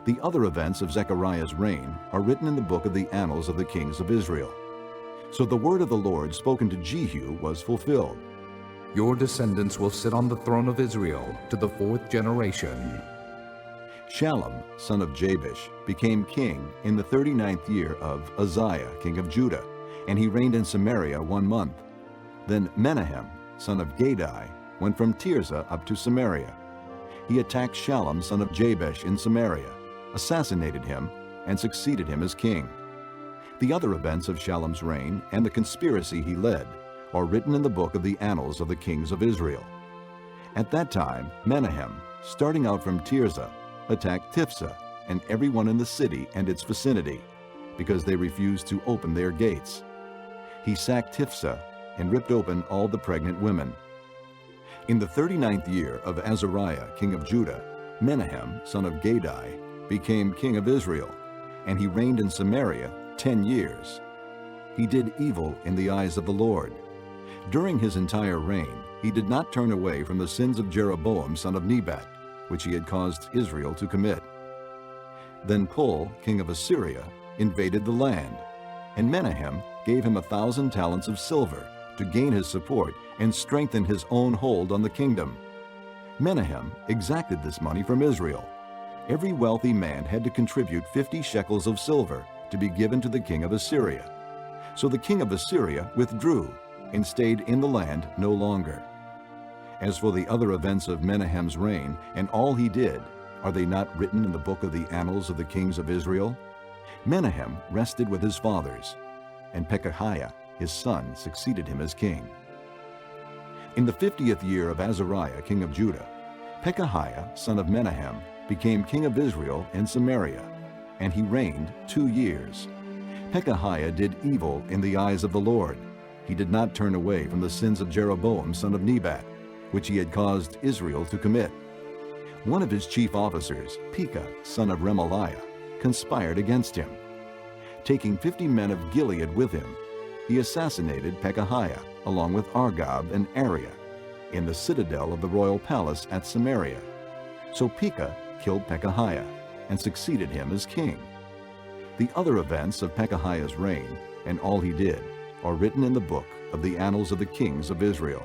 [SPEAKER 1] The other events of Zechariah's reign are written in the book of the annals of the kings of Israel. So the word of the Lord spoken to Jehu was fulfilled.
[SPEAKER 20] Your descendants will sit on the throne of Israel to the 4th generation.
[SPEAKER 1] Shallum, son of Jabesh, became king in the 39th year of Uzziah, king of Judah, and he reigned in Samaria 1 month. Then Menahem, son of Gadai, went from Tirzah up to Samaria. He attacked Shallum, son of Jabesh, in Samaria, assassinated him, and succeeded him as king. The other events of Shallum's reign and the conspiracy he led are written in the book of the annals of the kings of Israel. At that time, Menahem, starting out from Tirzah, attacked Tiphsah and everyone in the city and its vicinity, because they refused to open their gates. He sacked Tiphsah and ripped open all the pregnant women. In the 39th year of Azariah, king of Judah, Menahem, son of Gadai, became king of Israel, and he reigned in Samaria 10 years. He did evil in the eyes of the Lord. During his entire reign, he did not turn away from the sins of Jeroboam, son of Nebat, which he had caused Israel to commit. Then Pul, king of Assyria, invaded the land, and Menahem gave him 1,000 talents of silver to gain his support and strengthen his own hold on the kingdom. Menahem exacted this money from Israel. Every wealthy man had to contribute 50 shekels of silver to be given to the king of Assyria. So the king of Assyria withdrew and stayed in the land no longer. As for the other events of Menahem's reign and all he did, are they not written in the book of the annals of the kings of Israel? Menahem rested with his fathers, and Pekahiah his son succeeded him as king. In the 50th year of Azariah king of Judah, Pekahiah son of Menahem became king of Israel in Samaria, and he reigned 2 years. Pekahiah did evil in the eyes of the Lord. He did not turn away from the sins of Jeroboam son of Nebat, which he had caused Israel to commit. One of his chief officers, Pekah son of Remaliah, conspired against him. Taking 50 men of Gilead with him, he assassinated Pekahiah along with Argob and Ariah in the citadel of the royal palace at Samaria. So Pekah killed Pekahiah and succeeded him as king. The other events of Pekahiah's reign and all he did are written in the book of the annals of the kings of Israel.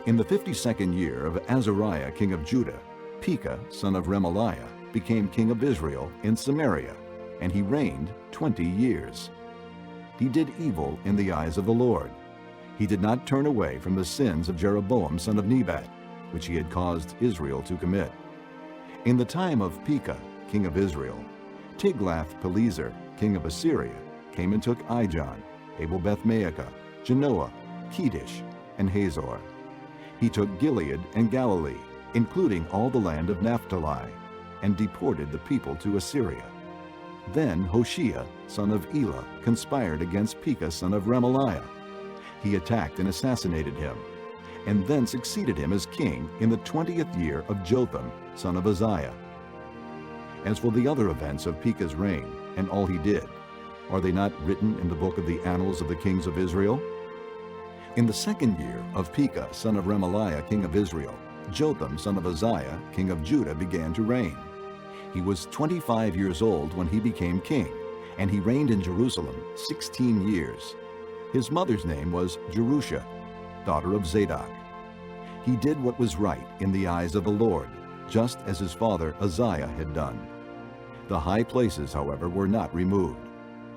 [SPEAKER 1] In the 52nd year of Azariah king of Judah, Pekah son of Remaliah became king of Israel in Samaria, and he reigned 20 years. He did evil in the eyes of the Lord. He did not turn away from the sins of Jeroboam son of Nebat, which he had caused Israel to commit. In the time of Pekah, king of Israel, Tiglath-Pileser, king of Assyria, came and took Ijon, Abel-Beth-Maacah, Genoa, Kedesh, and Hazor. He took Gilead and Galilee, including all the land of Naphtali, and deported the people to Assyria. Then Hoshea, son of Elah, conspired against Pekah, son of Remaliah. He attacked and assassinated him, and then succeeded him as king in the 20th year of Jotham, son of Uzziah. As for the other events of Pekah's reign and all he did, are they not written in the book of the annals of the kings of Israel? In the 2nd year of Pekah, son of Remaliah, king of Israel, Jotham, son of Uzziah, king of Judah, began to reign. He was 25 years old when he became king, and he reigned in Jerusalem 16 years. His mother's name was Jerusha, daughter of Zadok. He did what was right in the eyes of the Lord, just as his father Uzziah had done. The high places, however, were not removed.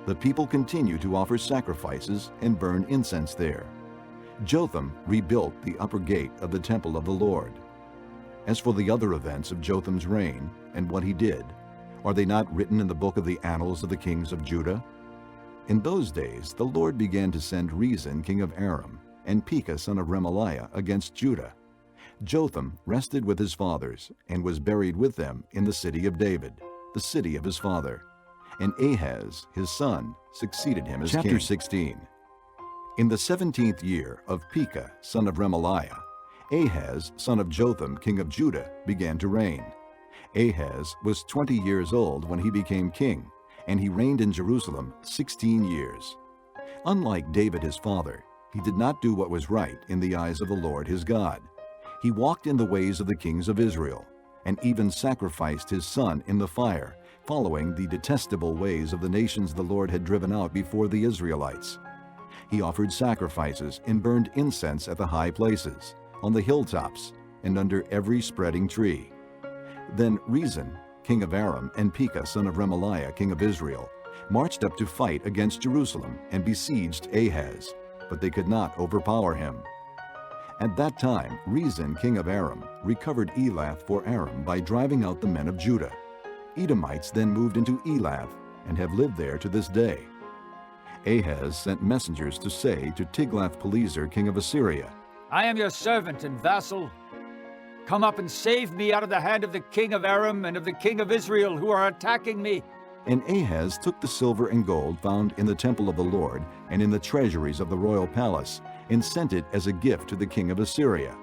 [SPEAKER 1] The people continued to offer sacrifices and burn incense there. Jotham rebuilt the upper gate of the temple of the Lord. As for the other events of Jotham's reign and what he did, are they not written in the book of the annals of the kings of Judah? In those days the Lord began to send Rezin king of Aram and Pekah son of Remaliah against Judah. Jotham rested with his fathers and was buried with them in the city of David, the city of his father. And Ahaz, his son, succeeded him as king. Chapter 16. In the 17th year of Pekah, son of Remaliah, Ahaz, son of Jotham, king of Judah, began to reign. Ahaz was 20 years old when he became king, and he reigned in Jerusalem 16 years. Unlike David his father, he did not do what was right in the eyes of the Lord his God. He walked in the ways of the kings of Israel, and even sacrificed his son in the fire, following the detestable ways of the nations the Lord had driven out before the Israelites. He offered sacrifices and burned incense at the high places, on the hilltops, and under every spreading tree. Then Rezin, king of Aram, and Pekah, son of Remaliah, king of Israel, marched up to fight against Jerusalem and besieged Ahaz, but they could not overpower him. At that time, Rezin, king of Aram, recovered Elath for Aram by driving out the men of Judah. Edomites then moved into Elath and have lived there to this day. Ahaz sent messengers to say to Tiglath-Pileser, king of Assyria,
[SPEAKER 10] I am your servant and vassal. Come up and save me out of the hand of the king of Aram and of the king of Israel who are attacking me.
[SPEAKER 1] And Ahaz took the silver and gold found in the temple of the Lord and in the treasuries of the royal palace, and sent it as a gift to the king of Assyria.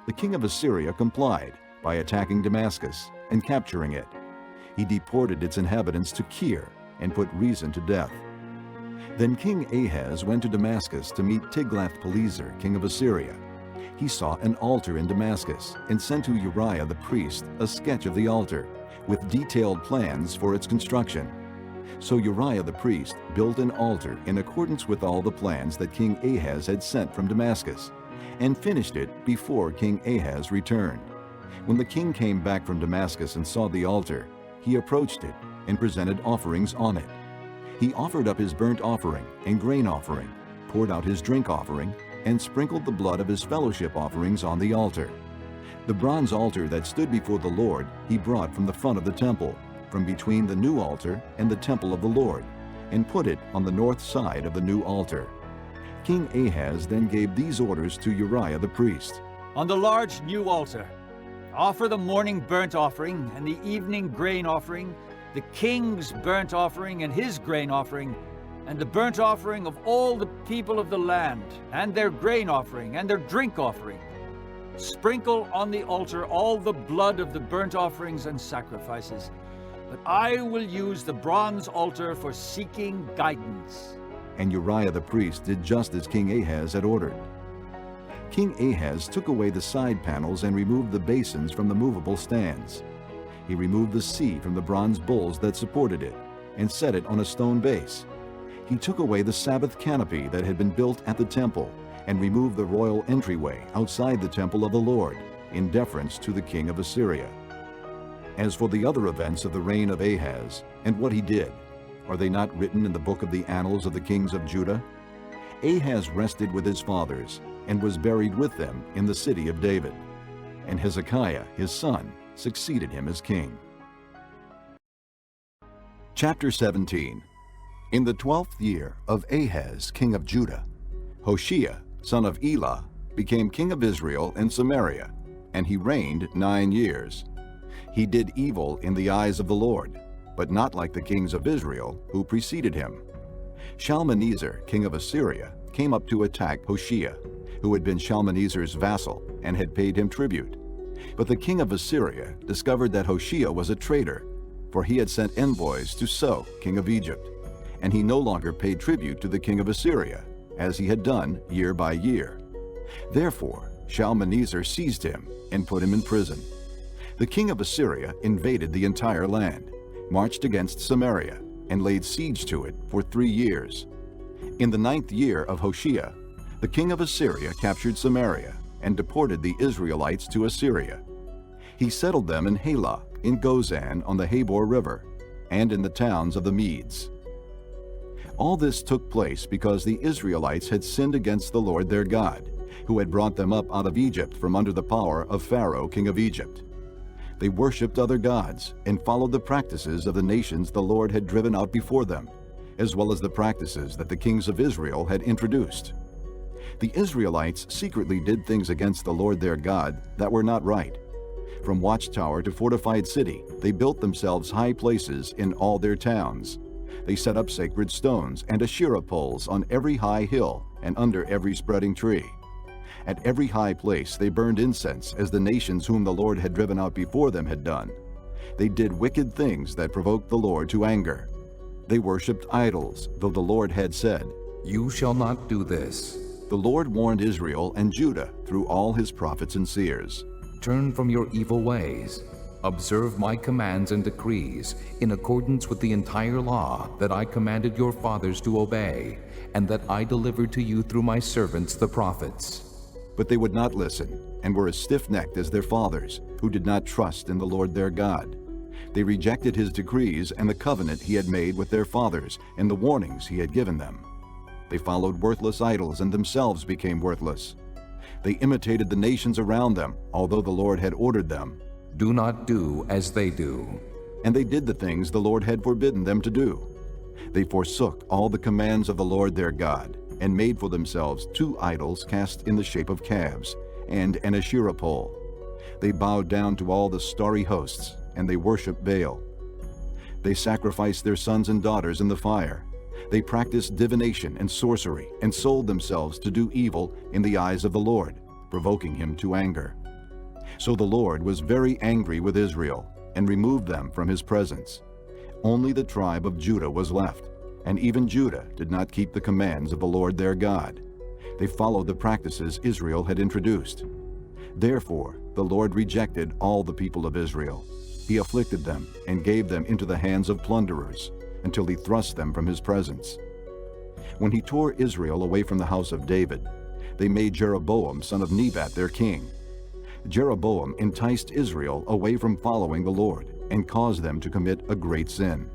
[SPEAKER 1] The king of Assyria complied by attacking Damascus and capturing it. He deported its inhabitants to Kir and put Rezin to death. Then King Ahaz went to Damascus to meet Tiglath-Pileser, king of Assyria. He saw an altar in Damascus and sent to Uriah the priest a sketch of the altar, with detailed plans for its construction. So Uriah the priest built an altar in accordance with all the plans that King Ahaz had sent from Damascus, and finished it before King Ahaz returned. When the king came back from Damascus and saw the altar, he approached it and presented offerings on it. He offered up his burnt offering and grain offering, poured out his drink offering, and sprinkled the blood of his fellowship offerings on the altar. The bronze altar that stood before the Lord he brought from the front of the temple, from between the new altar and the temple of the Lord, and put it on the north side of the new altar. King Ahaz then gave these orders to Uriah the priest.
[SPEAKER 10] On the large new altar, offer the morning burnt offering and the evening grain offering the king's burnt offering and his grain offering, and the burnt offering of all the people of the land, and their grain offering and their drink offering. Sprinkle on the altar all the blood of the burnt offerings and sacrifices, but I will use the bronze altar for seeking guidance."
[SPEAKER 1] And Uriah the priest did just as King Ahaz had ordered. King Ahaz took away the side panels and removed the basins from the movable stands. He removed the sea from the bronze bowls that supported it and set it on a stone base. He took away the Sabbath canopy that had been built at the temple and removed the royal entryway outside the temple of the Lord in deference to the king of Assyria. As for the other events of the reign of Ahaz and what he did, are they not written in the book of the annals of the kings of Judah? Ahaz rested with his fathers and was buried with them in the city of David. And Hezekiah, his son, succeeded him as king. Chapter 17. In the 12th year of Ahaz, king of Judah, Hoshea, son of Elah, became king of Israel in Samaria, and he reigned 9 years. He did evil in the eyes of the Lord, but not like the kings of Israel who preceded him. Shalmaneser, king of Assyria, came up to attack Hoshea, who had been Shalmaneser's vassal and had paid him tribute. But the king of Assyria discovered that Hoshea was a traitor, for he had sent envoys to So, king of Egypt, and he no longer paid tribute to the king of Assyria, as he had done year by year. Therefore Shalmaneser seized him and put him in prison. The king of Assyria invaded the entire land, marched against Samaria, and laid siege to it for 3 years. In the 9th year of Hoshea, the king of Assyria captured Samaria and deported the Israelites to Assyria. He settled them in Halah, in Gozan on the Habor River, and in the towns of the Medes. All this took place because the Israelites had sinned against the Lord their God, who had brought them up out of Egypt from under the power of Pharaoh, king of Egypt. They worshipped other gods and followed the practices of the nations the Lord had driven out before them, as well as the practices that the kings of Israel had introduced. The Israelites secretly did things against the Lord their God that were not right. From watchtower to fortified city, they built themselves high places in all their towns. They set up sacred stones and Asherah poles on every high hill and under every spreading tree. At every high place they burned incense as the nations whom the Lord had driven out before them had done. They did wicked things that provoked the Lord to anger. They worshipped idols, though the Lord had said,
[SPEAKER 20] "You shall not do this."
[SPEAKER 1] The Lord warned Israel and Judah through all his prophets and seers.
[SPEAKER 20] "Turn from your evil ways. Observe my commands and decrees in accordance with the entire law that I commanded your fathers to obey, and that I delivered to you through my servants the prophets."
[SPEAKER 1] But they would not listen, and were as stiff-necked as their fathers, who did not trust in the Lord their God. They rejected his decrees and the covenant he had made with their fathers, and the warnings he had given them. They followed worthless idols and themselves became worthless. They imitated the nations around them, although the Lord had ordered them.
[SPEAKER 20] "Do not do as they do."
[SPEAKER 1] And they did the things the Lord had forbidden them to do. They forsook all the commands of the Lord their God, and made for themselves 2 idols cast in the shape of calves, and an Asherah pole. They bowed down to all the starry hosts, and they worshipped Baal. They sacrificed their sons and daughters in the fire. They practiced divination and sorcery, and sold themselves to do evil in the eyes of the Lord, provoking him to anger. So the Lord was very angry with Israel, and removed them from his presence. Only the tribe of Judah was left, and even Judah did not keep the commands of the Lord their God. They followed the practices Israel had introduced. Therefore the Lord rejected all the people of Israel. He afflicted them and gave them into the hands of plunderers, until he thrust them from his presence. When he tore Israel away from the house of David, they made Jeroboam son of Nebat their king. Jeroboam enticed Israel away from following the Lord and caused them to commit a great sin.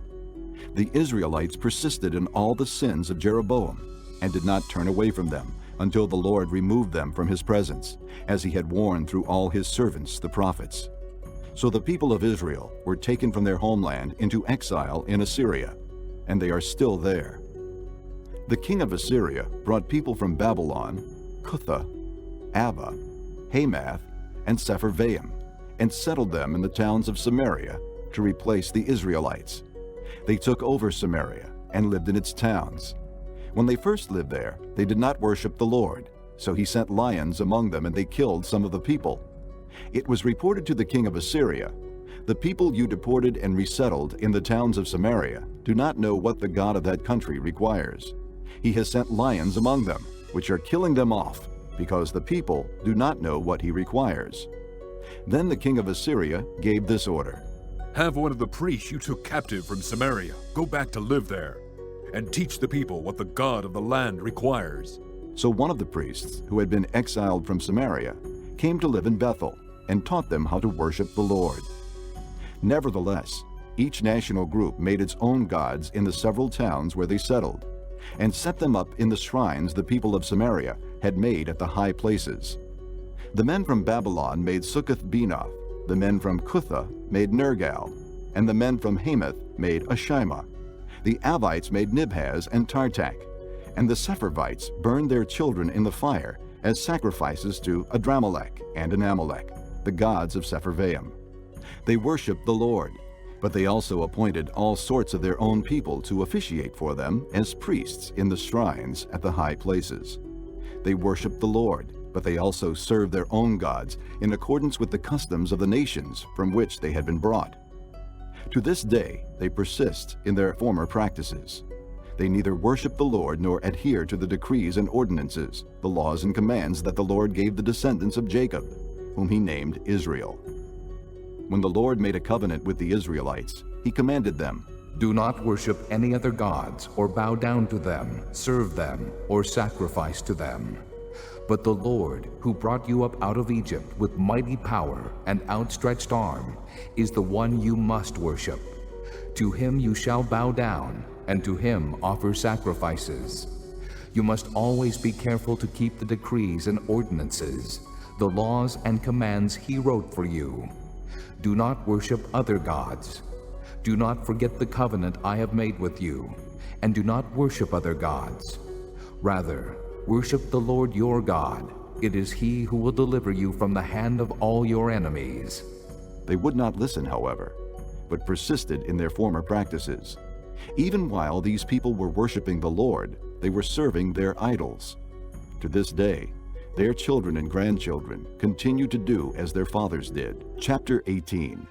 [SPEAKER 1] The Israelites persisted in all the sins of Jeroboam and did not turn away from them until the Lord removed them from his presence, as he had warned through all his servants the prophets. So the people of Israel were taken from their homeland into exile in Assyria, and they are still there. The king of Assyria brought people from Babylon, Cutha, Abba, Hamath, and Sepharvaim, and settled them in the towns of Samaria to replace the Israelites. They took over Samaria and lived in its towns. When they first lived there, they did not worship the Lord, so he sent lions among them and they killed some of the people. It was reported to the king of Assyria, "The people you deported and resettled in the towns of Samaria do not know what the God of that country requires. He has sent lions among them, which are killing them off, because the people do not know what he requires." Then the king of Assyria gave this order:
[SPEAKER 18] Have one of the priests you took captive from Samaria go back to live there, and teach the people what the God of the land requires.
[SPEAKER 1] So one of the priests, who had been exiled from Samaria, came to live in Bethel and taught them how to worship the Lord. Nevertheless, each national group made its own gods in the several towns where they settled, and set them up in the shrines the people of Samaria had made at the high places. The men from Babylon made Succoth-Benoth, the men from Cutha made Nergal, and the men from Hamath made Ashima. The Avites made Nibhaz and Tartak, and the Sepharvites burned their children in the fire as sacrifices to Adramelech and Anamelech, the gods of Sepharvaim. They worshipped the Lord, but they also appointed all sorts of their own people to officiate for them as priests in the shrines at the high places. They worshipped the Lord, but they also served their own gods in accordance with the customs of the nations from which they had been brought. To this day, they persist in their former practices. They neither worship the Lord nor adhere to the decrees and ordinances, the laws and commands that the Lord gave the descendants of Jacob, whom he named Israel. When the Lord made a covenant with the Israelites, he commanded them,
[SPEAKER 20] "Do not worship any other gods or bow down to them, serve them, or sacrifice to them. But the Lord, who brought you up out of Egypt with mighty power and outstretched arm, is the one you must worship. To him you shall bow down, and to him offer sacrifices. You must always be careful to keep the decrees and ordinances, the laws and commands he wrote for you. Do not worship other gods. Do not forget the covenant I have made with you, and do not worship other gods. Rather, worship the Lord your God. It is he who will deliver you from the hand of all your enemies."
[SPEAKER 1] They would not listen, however, but persisted in their former practices. Even while these people were worshiping the Lord, they were serving their idols. To this day, their children and grandchildren continue to do as their fathers did. Chapter 18.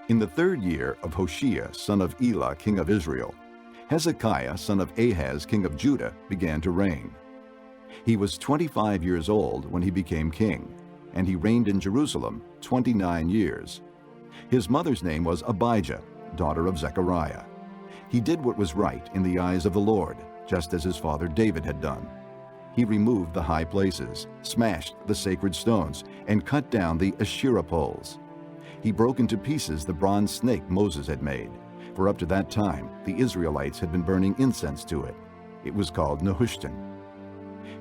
[SPEAKER 1] In the 3rd year of Hoshea, son of Elah, king of Israel, Hezekiah, son of Ahaz, king of Judah, began to reign. He was 25 years old when he became king, and he reigned in Jerusalem 29 years. His mother's name was Abijah, daughter of Zechariah. He did what was right in the eyes of the Lord, just as his father David had done. He removed the high places, smashed the sacred stones, and cut down the Asherah poles. He broke into pieces the bronze snake Moses had made, for up to that time the Israelites had been burning incense to it. It was called Nehushtan.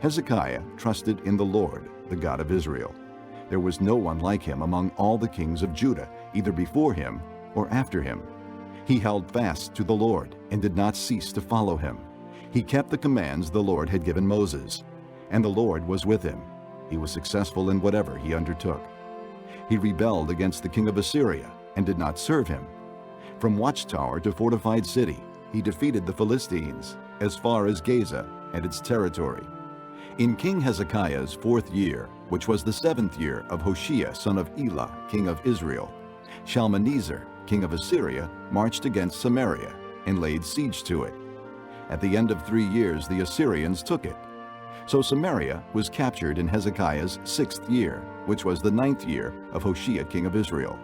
[SPEAKER 1] Hezekiah trusted in the Lord, the God of Israel. There was no one like him among all the kings of Judah, either before him or after him. He held fast to the Lord and did not cease to follow him. He kept the commands the Lord had given Moses, and the Lord was with him. He was successful in whatever he undertook. He rebelled against the king of Assyria and did not serve him. From watchtower to fortified city, he defeated the Philistines as far as Gaza and its territory. In King Hezekiah's 4th year, which was the 7th year of Hoshea, son of Elah, king of Israel, Shalmaneser, king of Assyria, marched against Samaria and laid siege to it. At the end of 3 years, the Assyrians took it. So Samaria was captured in Hezekiah's 6th year, which was the 9th year of Hoshea, king of Israel.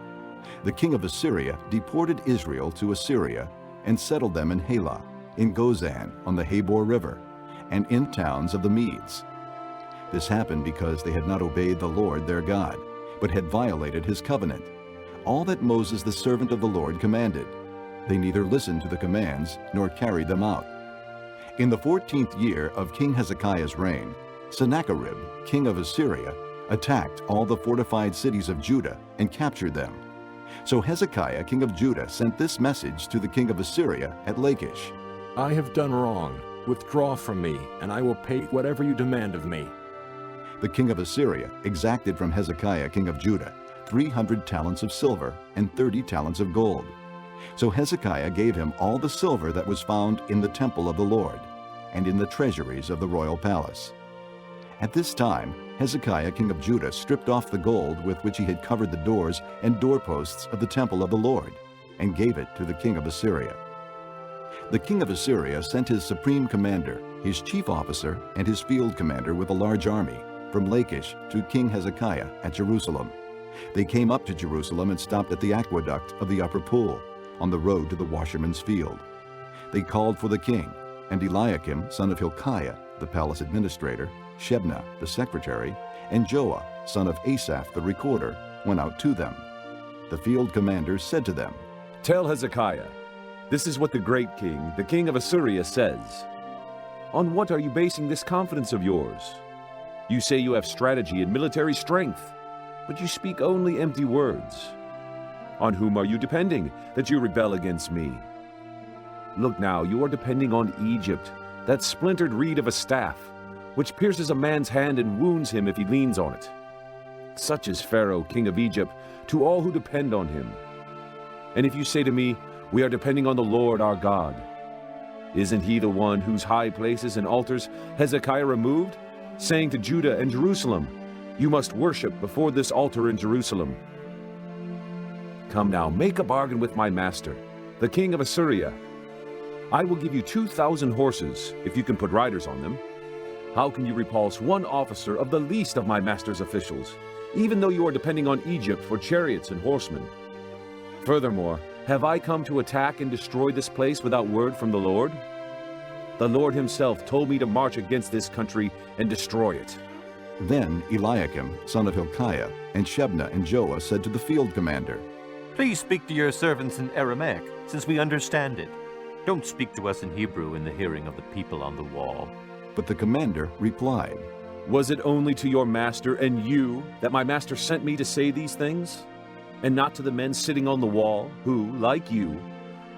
[SPEAKER 1] The king of Assyria deported Israel to Assyria and settled them in Halah, in Gozan on the Habor River, and in towns of the Medes. This happened because they had not obeyed the Lord their God, but had violated his covenant, all that Moses the servant of the Lord commanded. They neither listened to the commands nor carried them out. In the 14th year of King Hezekiah's reign, Sennacherib, king of Assyria, attacked all the fortified cities of Judah and captured them. So Hezekiah, king of Judah, sent this message to the king of Assyria at Lachish:
[SPEAKER 3] "I have done wrong. Withdraw from me, and I will pay whatever you demand of me."
[SPEAKER 1] The king of Assyria exacted from Hezekiah, king of Judah, 300 talents of silver and 30 talents of gold. So Hezekiah gave him all the silver that was found in the temple of the Lord, and in the treasuries of the royal palace. At this time, Hezekiah king of Judah stripped off the gold with which he had covered the doors and doorposts of the temple of the Lord, and gave it to the king of Assyria. The king of Assyria sent his supreme commander, his chief officer, and his field commander with a large army from Lachish to King Hezekiah at Jerusalem. They came up to Jerusalem and stopped at the aqueduct of the upper pool, on the road to the washerman's field. They called for the king, and Eliakim, son of Hilkiah, the palace administrator, Shebna, the secretary, and Joah, son of Asaph, the recorder, went out to them. The field commanders said to them,
[SPEAKER 5] Tell Hezekiah, this is what the great king, the king of Assyria, says. On what are you basing this confidence of yours? You say you have strategy and military strength, but you speak only empty words. On whom are you depending that you rebel against me? Look now, you are depending on Egypt, that splintered reed of a staff, which pierces a man's hand and wounds him if he leans on it. Such is Pharaoh, king of Egypt, to all who depend on him. And if you say to me, we are depending on the Lord our God, isn't he the one whose high places and altars Hezekiah removed, saying to Judah and Jerusalem, you must worship before this altar in Jerusalem? Come now, make a bargain with my master, the king of Assyria. I will give you 2,000 horses, if you can put riders on them. How can you repulse one officer of the least of my master's officials, even though you are depending on Egypt for chariots and horsemen? Furthermore, have I come to attack and destroy this place without word from the Lord? The Lord himself told me to march against this country and destroy it.
[SPEAKER 1] Then Eliakim, son of Hilkiah, and Shebna and Joah said to the field commander,
[SPEAKER 13] Please speak to your servants in Aramaic, since we understand it. Don't speak to us in Hebrew in the hearing of the people on the wall.
[SPEAKER 1] But the commander replied,
[SPEAKER 5] Was it only to your master and you that my master sent me to say these things? And not to the men sitting on the wall, who, like you,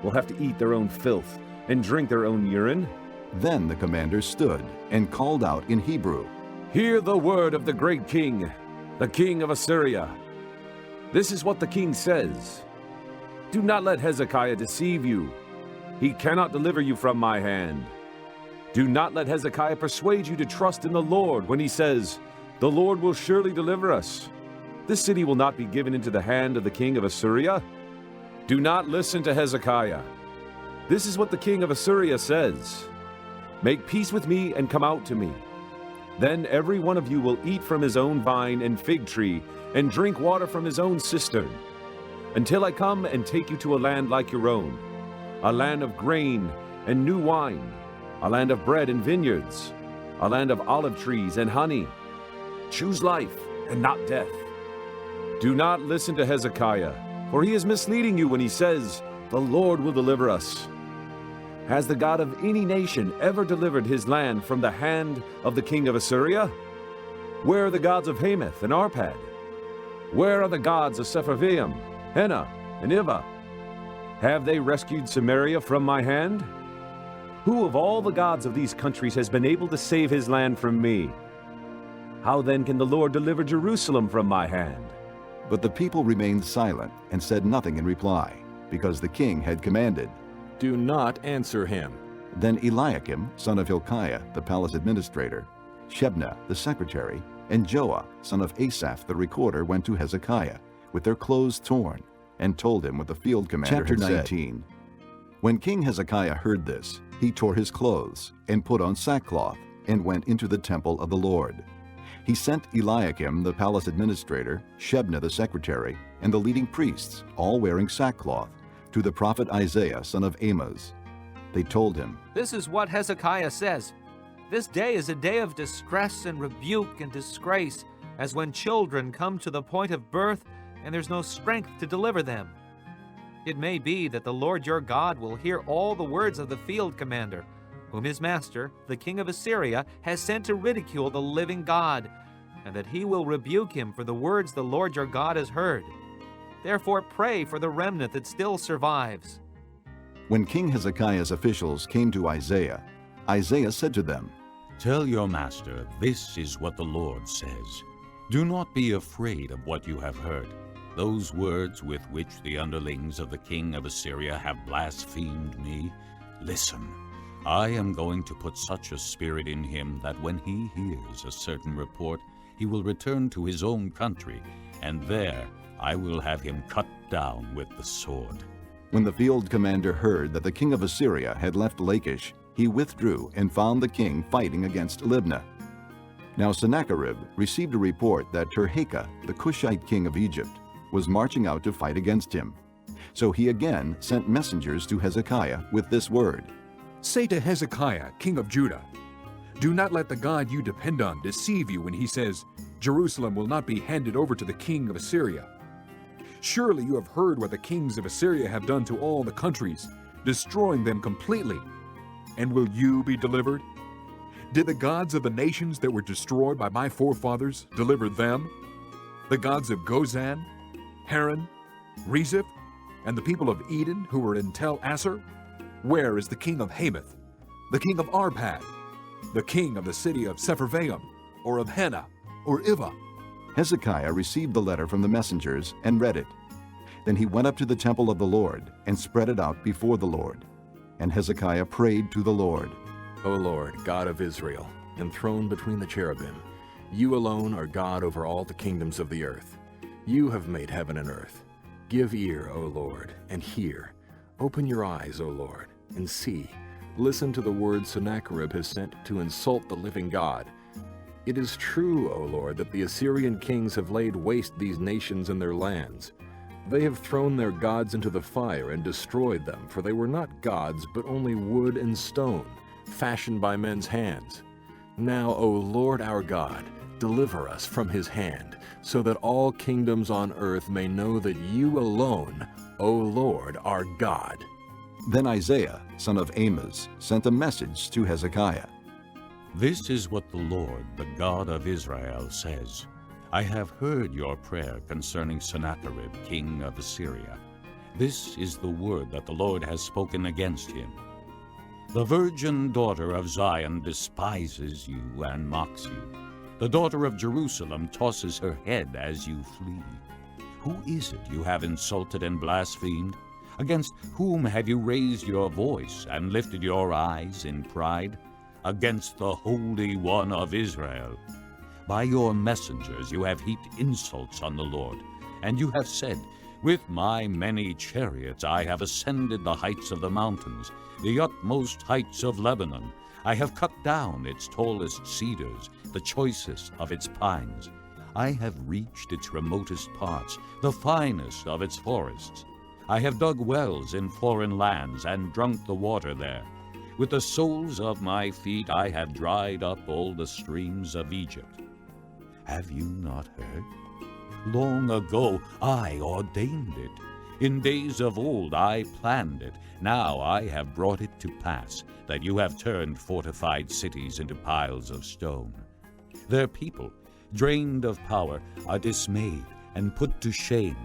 [SPEAKER 5] will have to eat their own filth and drink their own urine?
[SPEAKER 1] Then the commander stood and called out in Hebrew,
[SPEAKER 5] Hear the word of the great king, the king of Assyria. This is what the king says. Do not let Hezekiah deceive you. He cannot deliver you from my hand. Do not let Hezekiah persuade you to trust in the Lord when he says, The Lord will surely deliver us. This city will not be given into the hand of the king of Assyria. Do not listen to Hezekiah. This is what the king of Assyria says. Make peace with me and come out to me. Then every one of you will eat from his own vine and fig tree and drink water from his own cistern, until I come and take you to a land like your own, a land of grain and new wine, a land of bread and vineyards, a land of olive trees and honey. Choose life and not death. Do not listen to Hezekiah, for he is misleading you when he says, The Lord will deliver us. Has the God of any nation ever delivered his land from the hand of the king of Assyria? Where are the gods of Hamath and Arpad? Where are the gods of Sepharvaim, Hena, and Ivah? Have they rescued Samaria from my hand? Who of all the gods of these countries has been able to save his land from me? How then can the Lord deliver Jerusalem from my hand?
[SPEAKER 1] But the people remained silent and said nothing in reply, because the king had commanded,
[SPEAKER 3] Do not answer him.
[SPEAKER 1] Then Eliakim, son of Hilkiah, the palace administrator, Shebna, the secretary, and Joah, son of Asaph, the recorder, went to Hezekiah, with their clothes torn, and told him what the field commander Chapter had 19. When King Hezekiah heard this, he tore his clothes, and put on sackcloth, and went into the temple of the Lord. He sent Eliakim, the palace administrator, Shebna, the secretary, and the leading priests, all wearing sackcloth, to the prophet Isaiah, son of Amoz. They told him,
[SPEAKER 12] This is what Hezekiah says. This day is a day of distress and rebuke and disgrace, as when children come to the point of birth and there's no strength to deliver them. It may be that the Lord your God will hear all the words of the field commander, whom his master, the king of Assyria, has sent to ridicule the living God, and that he will rebuke him for the words the Lord your God has heard. Therefore pray for the remnant that still survives.
[SPEAKER 1] When King Hezekiah's officials came to Isaiah, Isaiah said to them,
[SPEAKER 14] Tell your master, this is what the Lord says. Do not be afraid of what you have heard. those words with which the underlings of the king of Assyria have blasphemed me? Listen, I am going to put such a spirit in him that when he hears a certain report, he will return to his own country, and there I will have him cut down with the sword."
[SPEAKER 1] When the field commander heard that the king of Assyria had left Lachish, he withdrew and found the king fighting against Libnah. Now Sennacherib received a report that Tirhakah, the Cushite king of Egypt, was marching out to fight against him. So he again sent messengers to Hezekiah with this word:
[SPEAKER 18] "Say to Hezekiah, king of Judah, do not let the God you depend on deceive you when he says, 'Jerusalem will not be handed over to the king of Assyria.' Surely you have heard what the kings of Assyria have done to all the countries, destroying them completely. And will you be delivered? Did the gods of the nations that were destroyed by my forefathers deliver them? The gods of Gozan, Haran, Rezeph, and the people of Eden who were in Tel Assar? Where is the king of Hamath, the king of Arpad, the king of the city of Sepharvaim, or of Hena, or Ivah?"
[SPEAKER 1] Hezekiah received the letter from the messengers and read it. Then he went up to the temple of the Lord and spread it out before the Lord. And Hezekiah prayed to the Lord,
[SPEAKER 3] "O Lord, God of Israel, enthroned between the cherubim, you alone are God over all the kingdoms of the earth. You have made heaven and earth. Give ear, O Lord, and hear. Open your eyes, O Lord, and see. Listen to the words Sennacherib has sent to insult the living God. It is true, O Lord, that the Assyrian kings have laid waste these nations and their lands. They have thrown their gods into the fire and destroyed them, for they were not gods, but only wood and stone, fashioned by men's hands. Now, O Lord our God, deliver us from his hand, so that all kingdoms on earth may know that you alone, O Lord, are God."
[SPEAKER 1] Then Isaiah, son of Amoz, sent a message to Hezekiah.
[SPEAKER 14] "This is what the Lord, the God of Israel, says. I have heard your prayer concerning Sennacherib, king of Assyria. This is the word that the Lord has spoken against him. The virgin daughter of Zion despises you and mocks you. The daughter of Jerusalem tosses her head as you flee. Who is it you have insulted and blasphemed? Against whom have you raised your voice and lifted your eyes in pride? Against the Holy One of Israel. By your messengers you have heaped insults on the Lord, and you have said, 'With my many chariots I have ascended the heights of the mountains, the utmost heights of Lebanon. I have cut down its tallest cedars, the choicest of its pines. I have reached its remotest parts, the finest of its forests. I have dug wells in foreign lands and drunk the water there. With the soles of my feet I have dried up all the streams of Egypt.' Have you not heard? Long ago I ordained it. In days of old I planned it. Now I have brought it to pass, that you have turned fortified cities into piles of stone. Their people, drained of power, are dismayed and put to shame.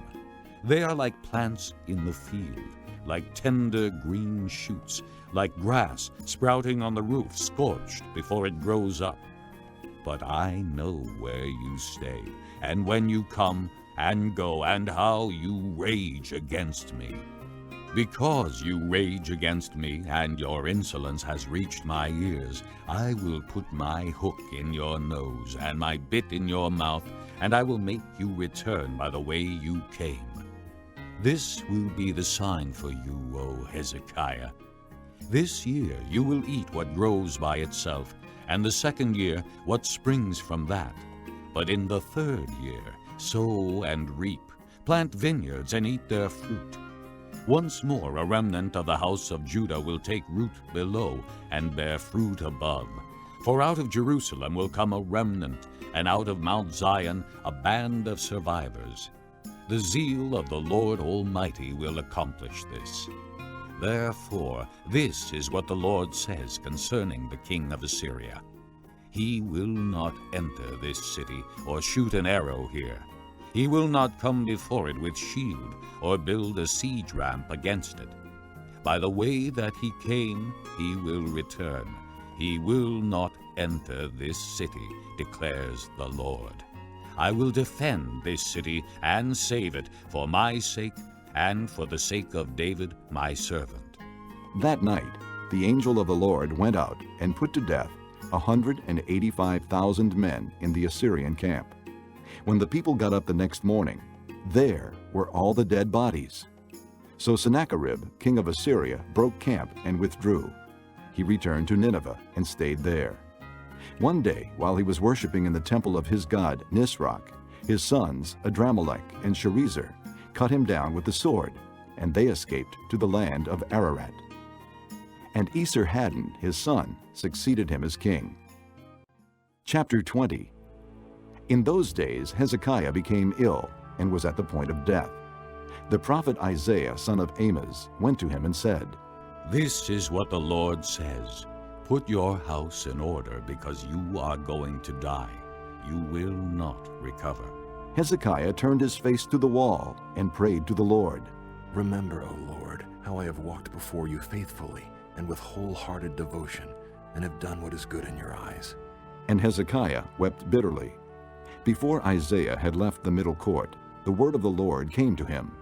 [SPEAKER 14] They are like plants in the field, like tender green shoots, like grass sprouting on the roof, scorched before it grows up. But I know where you stay, and when you come and go, and how you rage against me. Because you rage against me, and your insolence has reached my ears, I will put my hook in your nose, and my bit in your mouth, and I will make you return by the way you came. This will be the sign for you, O Hezekiah. This year you will eat what grows by itself, and the second year what springs from that. But in the third year sow and reap, plant vineyards and eat their fruit. Once more a remnant of the house of Judah will take root below and bear fruit above. For out of Jerusalem will come a remnant, and out of Mount Zion a band of survivors. The zeal of the Lord Almighty will accomplish this. Therefore, this is what the Lord says concerning the king of Assyria. He will not enter this city or shoot an arrow here. He will not come before it with shield or build a siege ramp against it. By the way that he came, he will return. He will not enter this city, declares the Lord. I will defend this city and save it for my sake and for the sake of David my servant."
[SPEAKER 1] That night, the angel of the Lord went out and put to death 185,000 men in the Assyrian camp. When the people got up the next morning, there were all the dead bodies. So Sennacherib, king of Assyria, broke camp and withdrew. He returned to Nineveh and stayed there. One day, while he was worshiping in the temple of his god Nisroch, his sons Adramelech and Sharezer cut him down with the sword, and they escaped to the land of Ararat. And Esarhaddon, his son, succeeded him as king. Chapter 20. In those days Hezekiah became ill and was at the point of death. The prophet Isaiah, son of Amoz, went to him and said,
[SPEAKER 14] "This is what the Lord says. Put your house in order, because you are going to die. You will not recover."
[SPEAKER 1] Hezekiah turned his face to the wall and prayed to the Lord.
[SPEAKER 3] Remember, O Lord, how I have walked before you faithfully and with wholehearted devotion, and have done what is good in your eyes.
[SPEAKER 1] And Hezekiah wept bitterly. Before Isaiah had left the middle court, the word of the Lord came to him.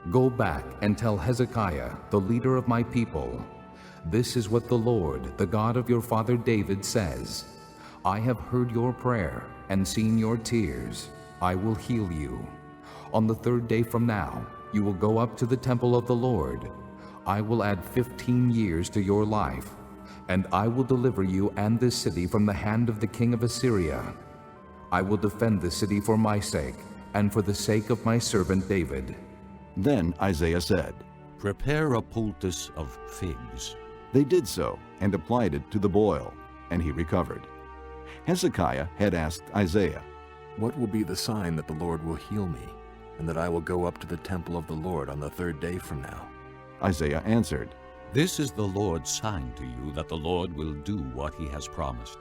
[SPEAKER 20] Go back and tell Hezekiah, the leader of my people, this is what the Lord, the God of your father David, says. I have heard your prayer and seen your tears. I will heal you. On the third day from now, you will go up to the temple of the Lord. I will add 15 years to your life, and I will deliver you and this city from the hand of the king of Assyria. I will defend the city for my sake and for the sake of my servant David.
[SPEAKER 1] Then Isaiah said,
[SPEAKER 14] "Prepare a poultice of figs."
[SPEAKER 1] They did so and applied it to the boil, and he recovered. Hezekiah had asked Isaiah,
[SPEAKER 3] "What will be the sign that the Lord will heal me, and that I will go up to the temple of the Lord on the third day from now?"
[SPEAKER 1] Isaiah answered,
[SPEAKER 14] "This is the Lord's sign to you that the Lord will do what he has promised.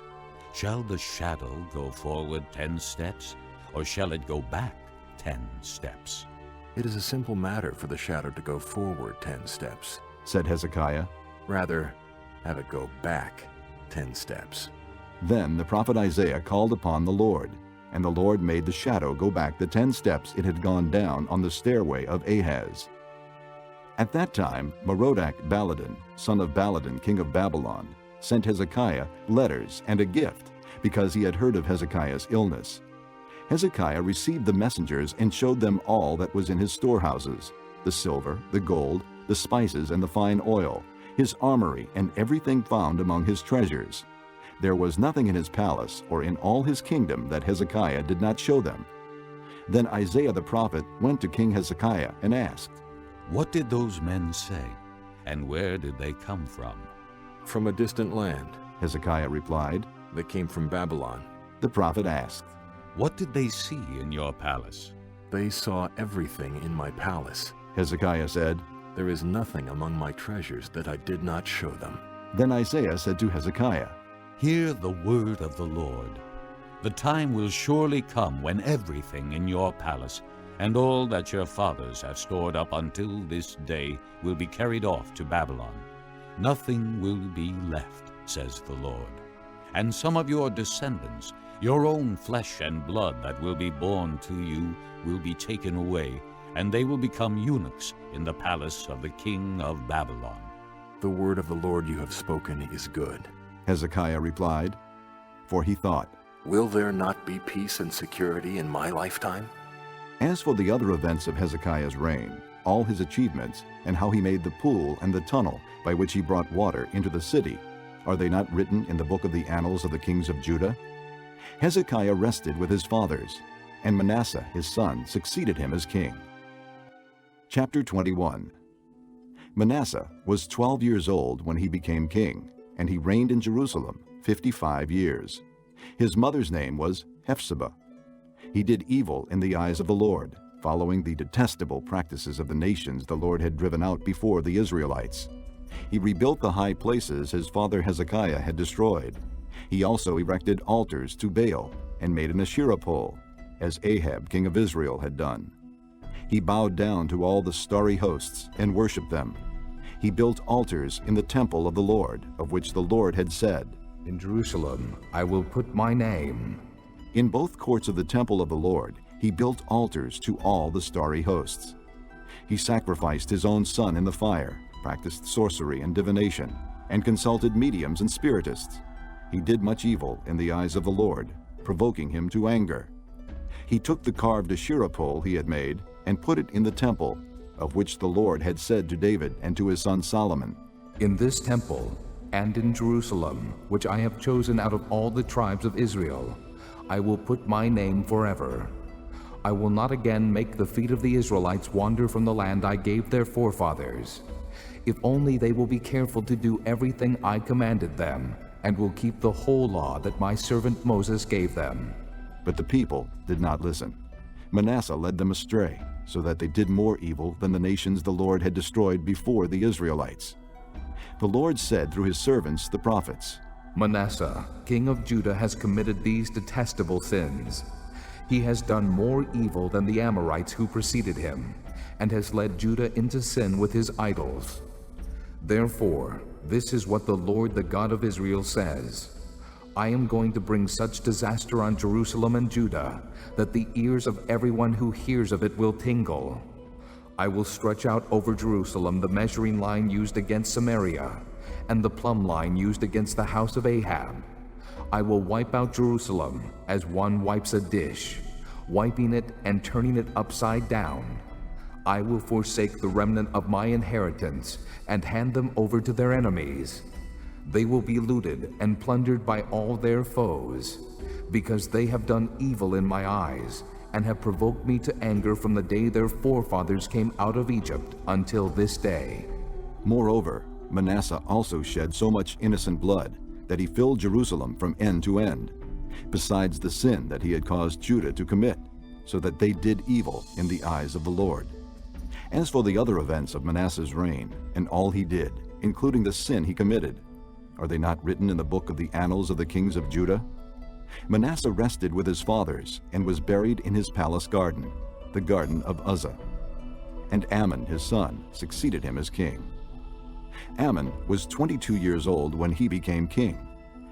[SPEAKER 14] Shall the shadow go forward 10 steps, or shall it go back 10 steps?"
[SPEAKER 3] "It is a simple matter for the shadow to go forward 10 steps,
[SPEAKER 1] said Hezekiah.
[SPEAKER 3] "Rather, have it go back 10 steps.
[SPEAKER 1] Then the prophet Isaiah called upon the Lord, and the Lord made the shadow go back the 10 steps it had gone down on the stairway of Ahaz. At that time, Merodach-Baladan, son of Baladan, king of Babylon, sent Hezekiah letters and a gift, because he had heard of Hezekiah's illness. Hezekiah received the messengers and showed them all that was in his storehouses, the silver, the gold, the spices, and the fine oil, his armory, and everything found among his treasures. There was nothing in his palace or in all his kingdom that Hezekiah did not show them. Then Isaiah the prophet went to King Hezekiah and asked,
[SPEAKER 14] "What did those men say, and where did they come from?"
[SPEAKER 3] "From a distant land,"
[SPEAKER 1] Hezekiah replied.
[SPEAKER 3] "They came from Babylon."
[SPEAKER 1] The prophet asked,
[SPEAKER 14] "What did they see in your palace?"
[SPEAKER 3] "They saw everything in my palace."
[SPEAKER 1] Hezekiah said,
[SPEAKER 3] "There is nothing among my treasures that I did not show them."
[SPEAKER 1] Then Isaiah said to Hezekiah,
[SPEAKER 14] "Hear the word of the Lord. The time will surely come when everything in your palace and all that your fathers have stored up until this day will be carried off to Babylon. Nothing will be left, says the Lord. And some of your descendants, your own flesh and blood that will be born to you, will be taken away, and they will become eunuchs in the palace of the king of Babylon."
[SPEAKER 3] "The word of the Lord you have spoken is good,"
[SPEAKER 1] Hezekiah replied, for he thought,
[SPEAKER 3] "Will there not be peace and security in my lifetime?"
[SPEAKER 1] As for the other events of Hezekiah's reign, all his achievements, and how he made the pool and the tunnel by which he brought water into the city, are they not written in the book of the annals of the kings of Judah? Hezekiah rested with his fathers, and Manasseh his son succeeded him as king. Chapter 21. Manasseh was 12 years old when he became king, and he reigned in Jerusalem 55 years. His mother's name was Hephzibah. He did evil in the eyes of the Lord, following the detestable practices of the nations the Lord had driven out before the Israelites. He rebuilt the high places his father Hezekiah had destroyed. He also erected altars to Baal and made an Asherah pole, as Ahab, king of Israel, had done. He bowed down to all the starry hosts and worshipped them. He built altars in the temple of the Lord, of which the Lord had said,
[SPEAKER 20] "In Jerusalem I will put my name."
[SPEAKER 1] In both courts of the temple of the Lord, he built altars to all the starry hosts. He sacrificed his own son in the fire, practiced sorcery and divination, and consulted mediums and spiritists. He did much evil in the eyes of the Lord, provoking him to anger. He took the carved Asherah pole he had made and put it in the temple, of which the Lord had said to David and to his son Solomon,
[SPEAKER 20] "In this temple and in Jerusalem, which I have chosen out of all the tribes of Israel, I will put my name forever. I will not again make the feet of the Israelites wander from the land I gave their forefathers, if only they will be careful to do everything I commanded them, and will keep the whole law that my servant Moses gave them."
[SPEAKER 1] But the people did not listen. Manasseh led them astray, so that they did more evil than the nations the Lord had destroyed before the Israelites. The Lord said through his servants, the prophets,
[SPEAKER 20] "Manasseh, king of Judah, has committed these detestable sins. He has done more evil than the Amorites who preceded him, and has led Judah into sin with his idols. Therefore, this is what the Lord, the God of Israel, says: I am going to bring such disaster on Jerusalem and Judah that the ears of everyone who hears of it will tingle. I will stretch out over Jerusalem the measuring line used against Samaria, and the plumb line used against the house of Ahab. I will wipe out Jerusalem as one wipes a dish, wiping it and turning it upside down. I will forsake the remnant of my inheritance and hand them over to their enemies. They will be looted and plundered by all their foes, because they have done evil in my eyes and have provoked me to anger from the day their forefathers came out of Egypt until this day."
[SPEAKER 1] Moreover, Manasseh also shed so much innocent blood that he filled Jerusalem from end to end, besides the sin that he had caused Judah to commit, so that they did evil in the eyes of the Lord. As for the other events of Manasseh's reign, and all he did, including the sin he committed, are they not written in the book of the annals of the kings of Judah? Manasseh rested with his fathers, and was buried in his palace garden, the garden of Uzzah. And Amon his son succeeded him as king. Amon was 22 years old when he became king,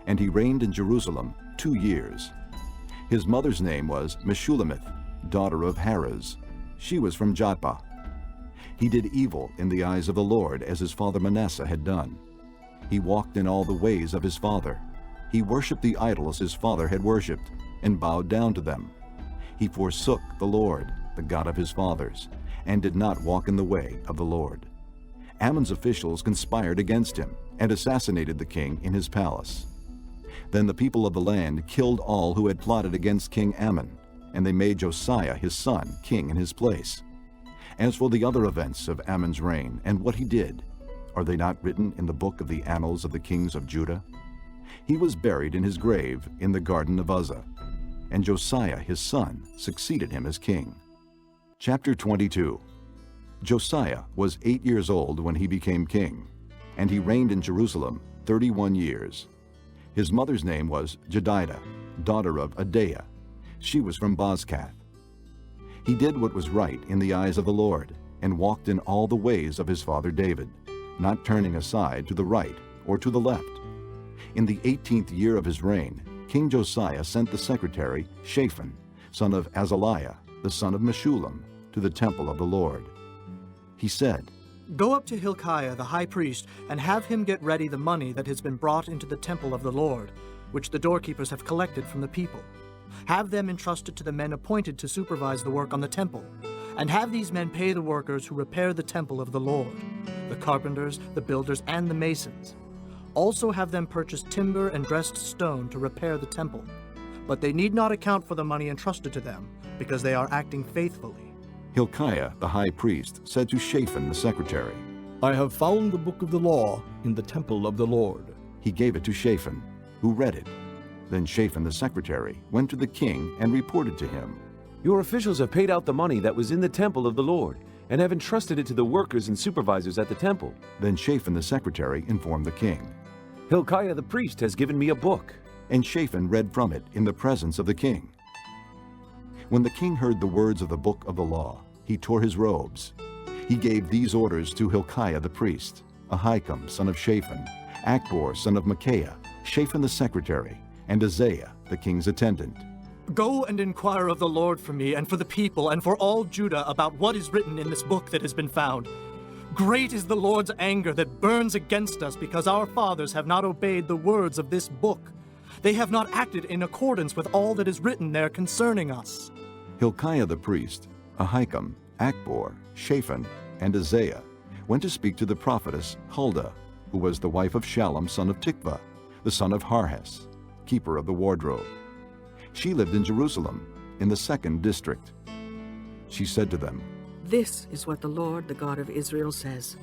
[SPEAKER 1] and he reigned in Jerusalem 2 years. His mother's name was Meshullemeth, daughter of Harez. She was from Jotbah. He did evil in the eyes of the Lord, as his father Manasseh had done. He walked in all the ways of his father. He worshipped the idols his father had worshipped, and bowed down to them. He forsook the Lord, the God of his fathers, and did not walk in the way of the Lord. Ammon's officials conspired against him, and assassinated the king in his palace. Then the people of the land killed all who had plotted against King Ammon, and they made Josiah his son king in his place. As for the other events of Ammon's reign and what he did, are they not written in the book of the annals of the kings of Judah? He was buried in his grave in the garden of Uzzah, and Josiah his son succeeded him as king. Chapter 22. Josiah was 8 years old when he became king, and he reigned in Jerusalem 31 years. His mother's name was Jedidah, daughter of Adaiah. She was from Bozkath. He did what was right in the eyes of the Lord, and walked in all the ways of his father David, not turning aside to the right or to the left. In the 18th year of his reign, King Josiah sent the secretary Shaphan, son of Azaliah, the son of Meshullam, to the temple of the Lord. He said,
[SPEAKER 7] "Go up to Hilkiah the high priest, and have him get ready the money that has been brought into the temple of the Lord, which the doorkeepers have collected from the people. Have them entrusted to the men appointed to supervise the work on the temple, and have these men pay the workers who repair the temple of the Lord, the carpenters, the builders, and the masons. Also have them purchase timber and dressed stone to repair the temple. But they need not account for the money entrusted to them, because they are acting faithfully."
[SPEAKER 1] Hilkiah the high priest said to Shaphan the secretary,
[SPEAKER 8] "I have found the book of the law in the temple of the Lord."
[SPEAKER 1] He gave it to Shaphan, who read it. Then Shaphan the secretary went to the king and reported to him,
[SPEAKER 5] "Your officials have paid out the money that was in the temple of the Lord, and have entrusted it to the workers and supervisors at the temple."
[SPEAKER 1] Then Shaphan the secretary informed the king,
[SPEAKER 5] "Hilkiah the priest has given me a book."
[SPEAKER 1] And Shaphan read from it in the presence of the king. When the king heard the words of the book of the law, he tore his robes. He gave these orders to Hilkiah the priest, Ahikam son of Shaphan, Achbor son of Micaiah, Shaphan the secretary, and Isaiah the king's attendant.
[SPEAKER 7] Go and inquire of the Lord for me and for the people and for all Judah about what is written in this book that has been found. Great is the Lord's anger that burns against us because our fathers have not obeyed the words of this book. They have not acted in accordance with all that is written there concerning us.
[SPEAKER 1] Hilkiah the priest, Ahikam, Akbor, Shaphan, and Isaiah went to speak to the prophetess Huldah, who was the wife of Shallum son of Tikvah, the son of Harhes, keeper of the wardrobe. She lived in Jerusalem, in the 2nd district. She said to them,
[SPEAKER 15] This is what the Lord, the God of Israel, says.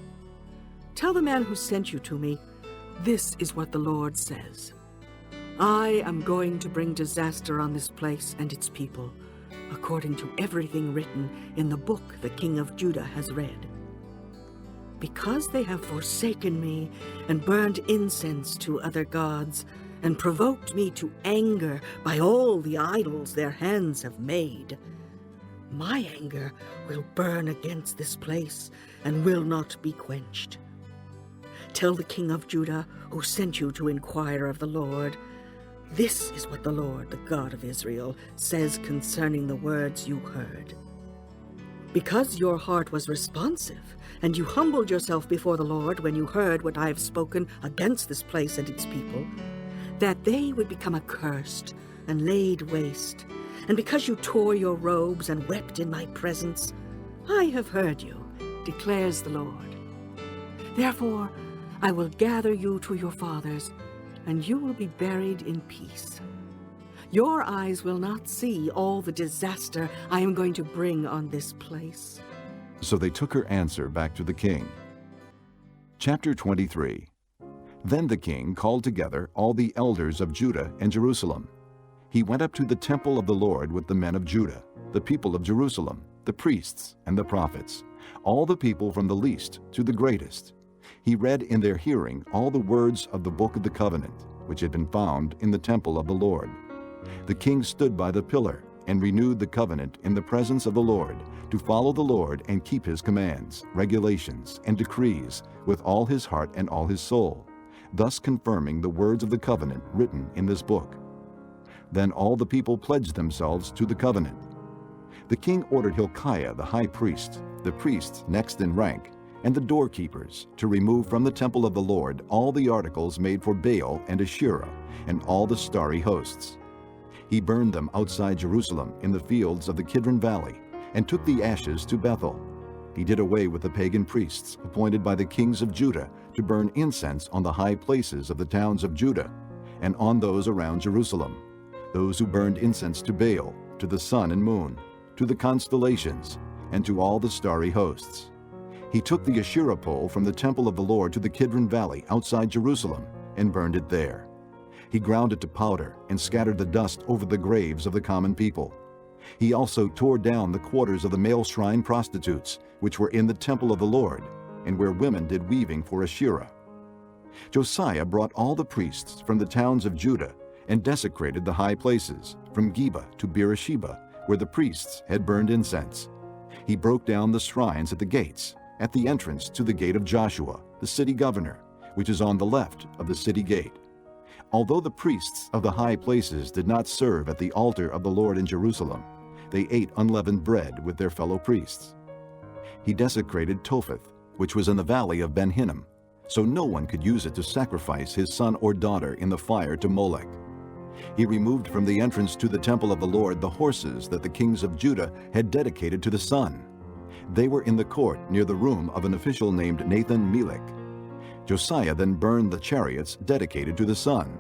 [SPEAKER 15] Tell the man who sent you to me, this is what the Lord says. I am going to bring disaster on this place and its people, according to everything written in the book the king of Judah has read. Because they have forsaken me and burned incense to other gods, and provoked me to anger by all the idols their hands have made, my anger will burn against this place and will not be quenched. Tell the king of Judah, who sent you to inquire of the Lord, this is what the Lord, the God of Israel, says concerning the words you heard. Because your heart was responsive, and you humbled yourself before the Lord when you heard what I have spoken against this place and its people, that they would become accursed and laid waste, and because you tore your robes and wept in my presence, I have heard you, declares the Lord. Therefore, I will gather you to your fathers, and you will be buried in peace. Your eyes will not see all the disaster I am going to bring on this place.
[SPEAKER 1] So they took her answer back to the king. Chapter 23. Then the king called together all the elders of Judah and Jerusalem. He went up to the temple of the Lord with the men of Judah, the people of Jerusalem, the priests and the prophets, all the people from the least to the greatest. He read in their hearing all the words of the book of the covenant, which had been found in the temple of the Lord. The king stood by the pillar and renewed the covenant in the presence of the Lord, to follow the Lord and keep his commands, regulations, and decrees with all his heart and all his soul, thus confirming the words of the covenant written in this book. Then all the people pledged themselves to the covenant. The king ordered Hilkiah the high priest, the priests next in rank, and the doorkeepers to remove from the temple of the Lord all the articles made for Baal and Asherah, and all the starry hosts. He burned them outside Jerusalem in the fields of the Kidron Valley, and took the ashes to Bethel. He did away with the pagan priests appointed by the kings of Judah to burn incense on the high places of the towns of Judah, and on those around Jerusalem, those who burned incense to Baal, to the sun and moon, to the constellations, and to all the starry hosts. He took the Asherah pole from the temple of the Lord to the Kidron Valley outside Jerusalem, and burned it there. He ground it to powder and scattered the dust over the graves of the common people. He also tore down the quarters of the male shrine prostitutes, which were in the temple of the Lord, and where women did weaving for Asherah. Josiah brought all the priests from the towns of Judah and desecrated the high places, from Geba to Beersheba, where the priests had burned incense. He broke down the shrines at the gates, at the entrance to the gate of Joshua, the city governor, which is on the left of the city gate. Although the priests of the high places did not serve at the altar of the Lord in Jerusalem, they ate unleavened bread with their fellow priests. He desecrated Topheth, which was in the valley of Ben Hinnom, so no one could use it to sacrifice his son or daughter in the fire to Molech. He removed from the entrance to the temple of the Lord the horses that the kings of Judah had dedicated to the sun. They were in the court near the room of an official named Nathan-Melech. Josiah then burned the chariots dedicated to the sun.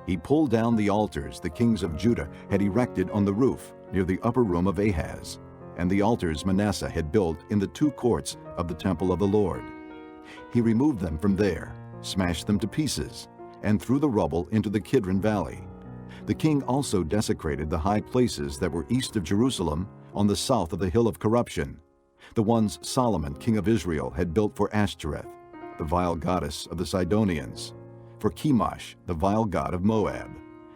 [SPEAKER 1] He pulled down the altars the kings of Judah had erected on the roof near the upper room of Ahaz, and the altars Manasseh had built in the two courts of the temple of the Lord. He removed them from there, smashed them to pieces, and threw the rubble into the Kidron Valley. The king also desecrated the high places that were east of Jerusalem on the south of the hill of corruption, the ones Solomon, king of Israel, had built for Ashtoreth, the vile goddess of the Sidonians, for Chemosh, the vile god of Moab,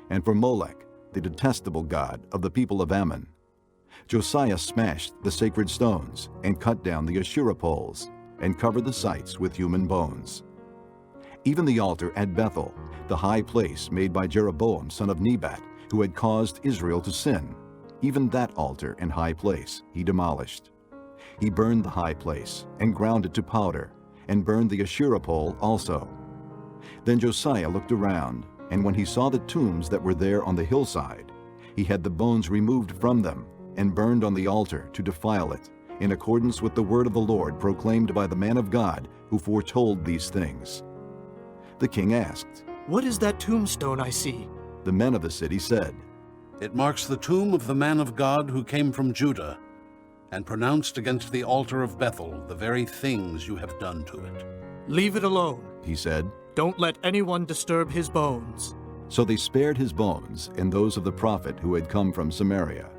[SPEAKER 1] and for Molech, the detestable god of the people of Ammon. Josiah smashed the sacred stones and cut down the Asherah poles and covered the sites with human bones. Even the altar at Bethel, the high place made by Jeroboam son of Nebat, who had caused Israel to sin. Even that altar and high place he demolished. He burned the high place and ground it to powder, and burned the Asherah pole also. Then Josiah looked around, and when he saw the tombs that were there on the hillside, he had the bones removed from them, and burned on the altar to defile it, in accordance with the word of the Lord proclaimed by the man of God who foretold these things. The king asked,
[SPEAKER 7] "What is that tombstone I see?"
[SPEAKER 1] The men of the city said,
[SPEAKER 2] "It marks the tomb of the man of God who came from Judah, and pronounced against the altar of Bethel the very things you have done to it."
[SPEAKER 7] "Leave it alone,"
[SPEAKER 1] he said.
[SPEAKER 7] "Don't let anyone disturb his bones."
[SPEAKER 1] So they spared his bones and those of the prophet who had come from Samaria.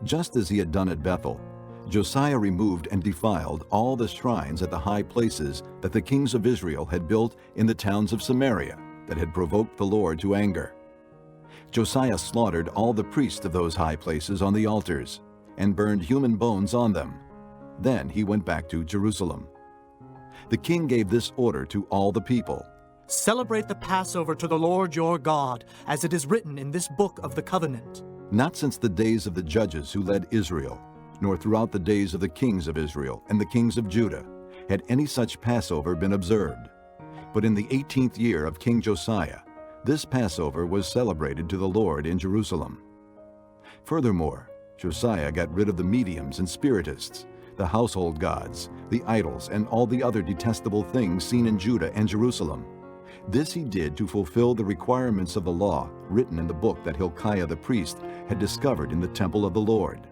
[SPEAKER 1] Just as he had done at Bethel, Josiah removed and defiled all the shrines at the high places that the kings of Israel had built in the towns of Samaria that had provoked the Lord to anger. Josiah slaughtered all the priests of those high places on the altars, and burned human bones on them. Then he went back to Jerusalem. The king gave this order to all the people:
[SPEAKER 7] "Celebrate the Passover to the Lord your God, as it is written in this book of the covenant."
[SPEAKER 1] Not since the days of the judges who led Israel, nor throughout the days of the kings of Israel and the kings of Judah, had any such Passover been observed. But in the 18th year of King Josiah, this Passover was celebrated to the Lord in Jerusalem. Furthermore, Josiah got rid of the mediums and spiritists, the household gods, the idols, and all the other detestable things seen in Judah and Jerusalem. This he did to fulfill the requirements of the law written in the book that Hilkiah the priest had discovered in the temple of the Lord.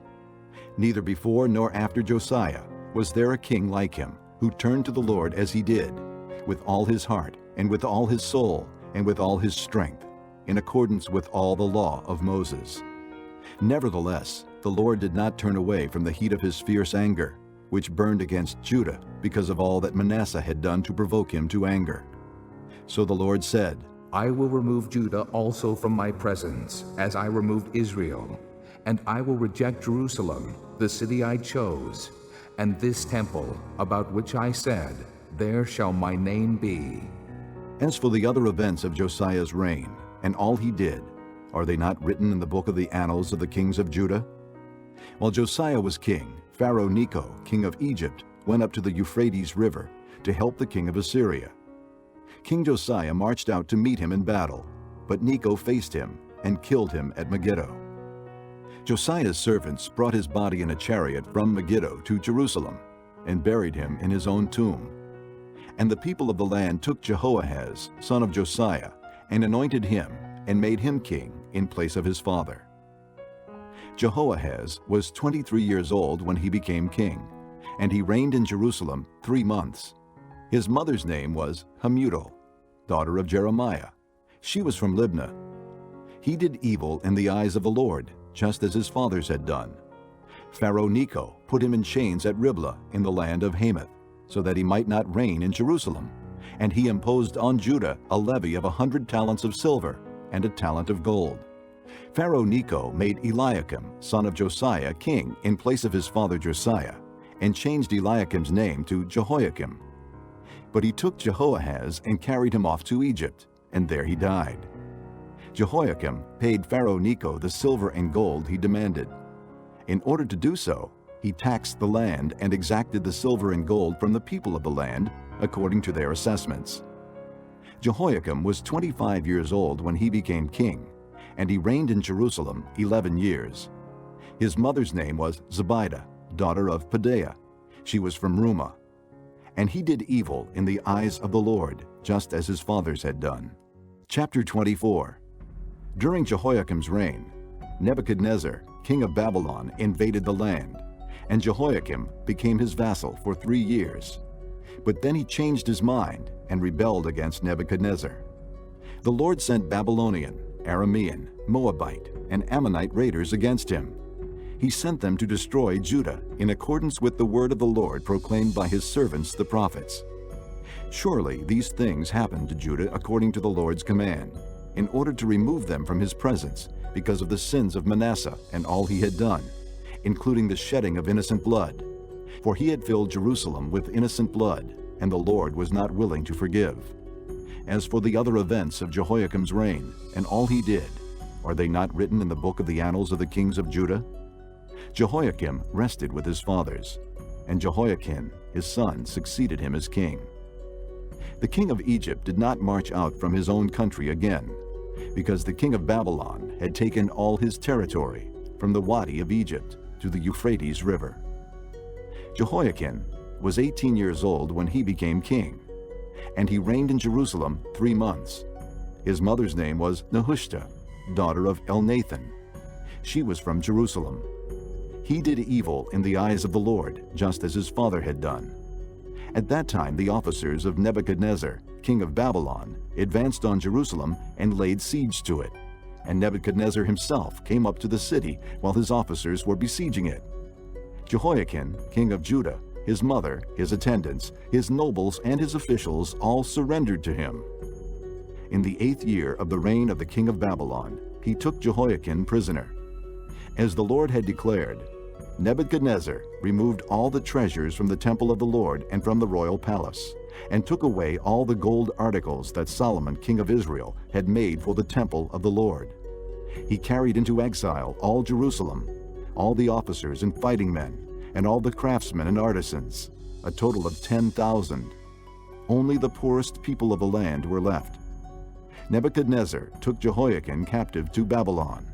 [SPEAKER 1] Neither before nor after Josiah was there a king like him, who turned to the Lord as he did, with all his heart, and with all his soul, and with all his strength, in accordance with all the law of Moses. Nevertheless, the Lord did not turn away from the heat of his fierce anger, which burned against Judah because of all that Manasseh had done to provoke him to anger. So the Lord said,
[SPEAKER 20] I will remove Judah also from my presence, as I removed Israel, and I will reject Jerusalem, the city I chose, and this temple, about which I said, There shall my name be.
[SPEAKER 1] As for the other events of Josiah's reign, and all he did, are they not written in the book of the annals of the kings of Judah? While Josiah was king, Pharaoh Necho, king of Egypt, went up to the Euphrates River to help the king of Assyria. King Josiah marched out to meet him in battle, but Necho faced him and killed him at Megiddo. Josiah's servants brought his body in a chariot from Megiddo to Jerusalem and buried him in his own tomb. And the people of the land took Jehoahaz, son of Josiah, and anointed him and made him king in place of his father. Jehoahaz was 23 years old when he became king, and he reigned in Jerusalem 3 months. His mother's name was Hamutal, daughter of Jeremiah. She was from Libnah. He did evil in the eyes of the Lord, just as his fathers had done. Pharaoh Necho put him in chains at Riblah in the land of Hamath, so that he might not reign in Jerusalem, and he imposed on Judah a levy of 100 talents of silver and a talent of gold. Pharaoh Necho made Eliakim, son of Josiah, king in place of his father Josiah, and changed Eliakim's name to Jehoiakim. But he took Jehoahaz and carried him off to Egypt, and there he died. Jehoiakim paid Pharaoh Necho the silver and gold he demanded. In order to do so, he taxed the land and exacted the silver and gold from the people of the land according to their assessments. Jehoiakim was 25 years old when he became king, and he reigned in Jerusalem 11 years. His mother's name was Zebidah, daughter of Pedaiah. She was from Rumah. And he did evil in the eyes of the Lord, just as his fathers had done. Chapter 24. During Jehoiakim's reign, Nebuchadnezzar, king of Babylon, invaded the land, and Jehoiakim became his vassal for 3 years. But then he changed his mind and rebelled against Nebuchadnezzar. The Lord sent Babylonian, Aramean, Moabite, and Ammonite raiders against him. He sent them to destroy Judah in accordance with the word of the Lord proclaimed by his servants the prophets. Surely these things happened to Judah according to the Lord's command, in order to remove them from his presence because of the sins of Manasseh and all he had done, including the shedding of innocent blood. For he had filled Jerusalem with innocent blood, and the Lord was not willing to forgive. As for the other events of Jehoiakim's reign, and all he did, Are they not written in the book of the annals of the kings of Judah? Jehoiakim rested with his fathers, and Jehoiakim, his son, succeeded him as king. The king of Egypt did not march out from his own country again, because the king of Babylon had taken all his territory from the Wadi of Egypt to the Euphrates River. Jehoiakim was 18 years old when he became king, and he reigned in Jerusalem 3 months. His mother's name was Nehushta, daughter of Elnathan. She was from Jerusalem. He did evil in the eyes of the Lord, just as his father had done. At that time the officers of Nebuchadnezzar, king of Babylon, advanced on Jerusalem and laid siege to it. And Nebuchadnezzar himself came up to the city while his officers were besieging it. Jehoiakim, king of Judah, his mother, his attendants, his nobles, and his officials all surrendered to him. In the 8th year of the reign of the king of Babylon, he took Jehoiakim prisoner. As the Lord had declared, Nebuchadnezzar removed all the treasures from the temple of the Lord and from the royal palace, and took away all the gold articles that Solomon, king of Israel, had made for the temple of the Lord. He carried into exile all Jerusalem, all the officers and fighting men, and all the craftsmen and artisans, a total of 10,000. Only the poorest people of the land were left. Nebuchadnezzar took Jehoiakim captive to Babylon.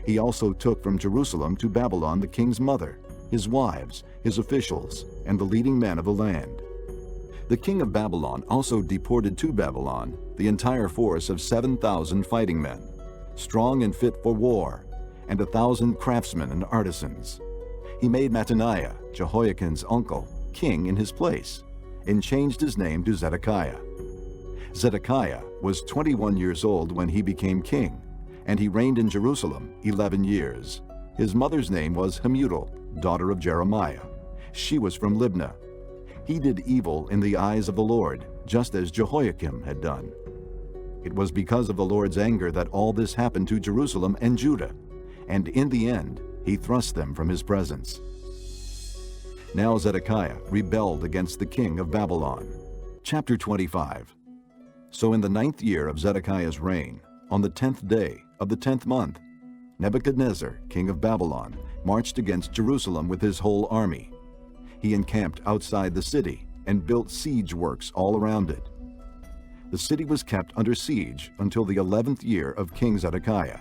[SPEAKER 1] He also took from Jerusalem to Babylon the king's mother, his wives, his officials, and the leading men of the land. The king of Babylon also deported to Babylon the entire force of 7,000 fighting men, strong and fit for war, and 1,000 craftsmen and artisans. He made Mattaniah, Jehoiakim's uncle, king in his place, and changed his name to Zedekiah. Zedekiah was 21 years old when he became king, and he reigned in Jerusalem 11 years. His mother's name was Hamutal, daughter of Jeremiah. She was from Libnah. He did evil in the eyes of the Lord, just as Jehoiakim had done. It was because of the Lord's anger that all this happened to Jerusalem and Judah, and in the end he thrust them from his presence. Now Zedekiah rebelled against the king of Babylon. Chapter 25. So in the 9th year of Zedekiah's reign, on the 10th day of the 10th month, Nebuchadnezzar, king of Babylon, marched against Jerusalem with his whole army. He encamped outside the city and built siege works all around it. The city was kept under siege until the 11th year of King Zedekiah.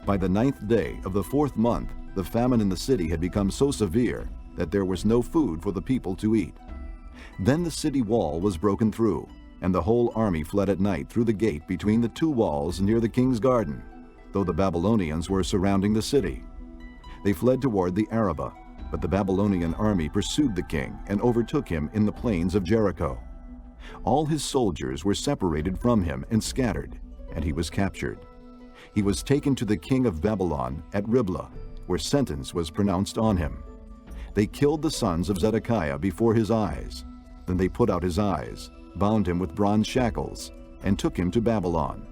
[SPEAKER 1] By the 9th day of the 4th month, the famine in the city had become so severe that there was no food for the people to eat. Then the city wall was broken through, and the whole army fled at night through the gate between the 2 walls near the king's garden, though the Babylonians were surrounding the city. They fled toward the Arabah, but the Babylonian army pursued the king and overtook him in the plains of Jericho. All his soldiers were separated from him and scattered, and he was captured. He was taken to the king of Babylon at Riblah, where sentence was pronounced on him. They killed the sons of Zedekiah before his eyes. Then they put out his eyes, bound him with bronze shackles, and took him to Babylon.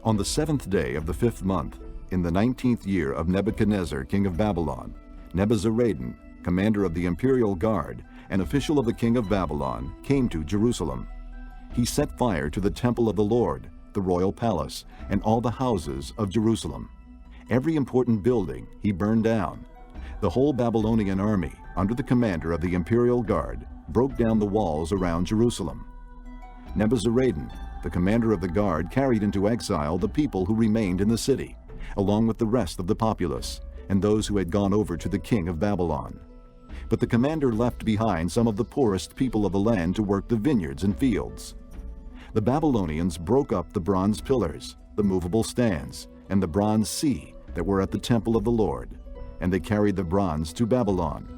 [SPEAKER 1] On the 7th day of the 5th month, in the 19th year of Nebuchadnezzar, king of Babylon, Nebuzaradan, commander of the imperial guard, an official of the king of Babylon, came to Jerusalem. He set fire to the temple of the Lord, the royal palace, and all the houses of Jerusalem. Every important building he burned down. The whole Babylonian army, under the commander of the imperial guard, broke down the walls around Jerusalem. Nebuzaradan, the commander of the guard, carried into exile the people who remained in the city, along with the rest of the populace, and those who had gone over to the king of Babylon. But the commander left behind some of the poorest people of the land to work the vineyards and fields. The Babylonians broke up the bronze pillars, the movable stands, and the bronze sea that were at the temple of the Lord, and they carried the bronze to Babylon.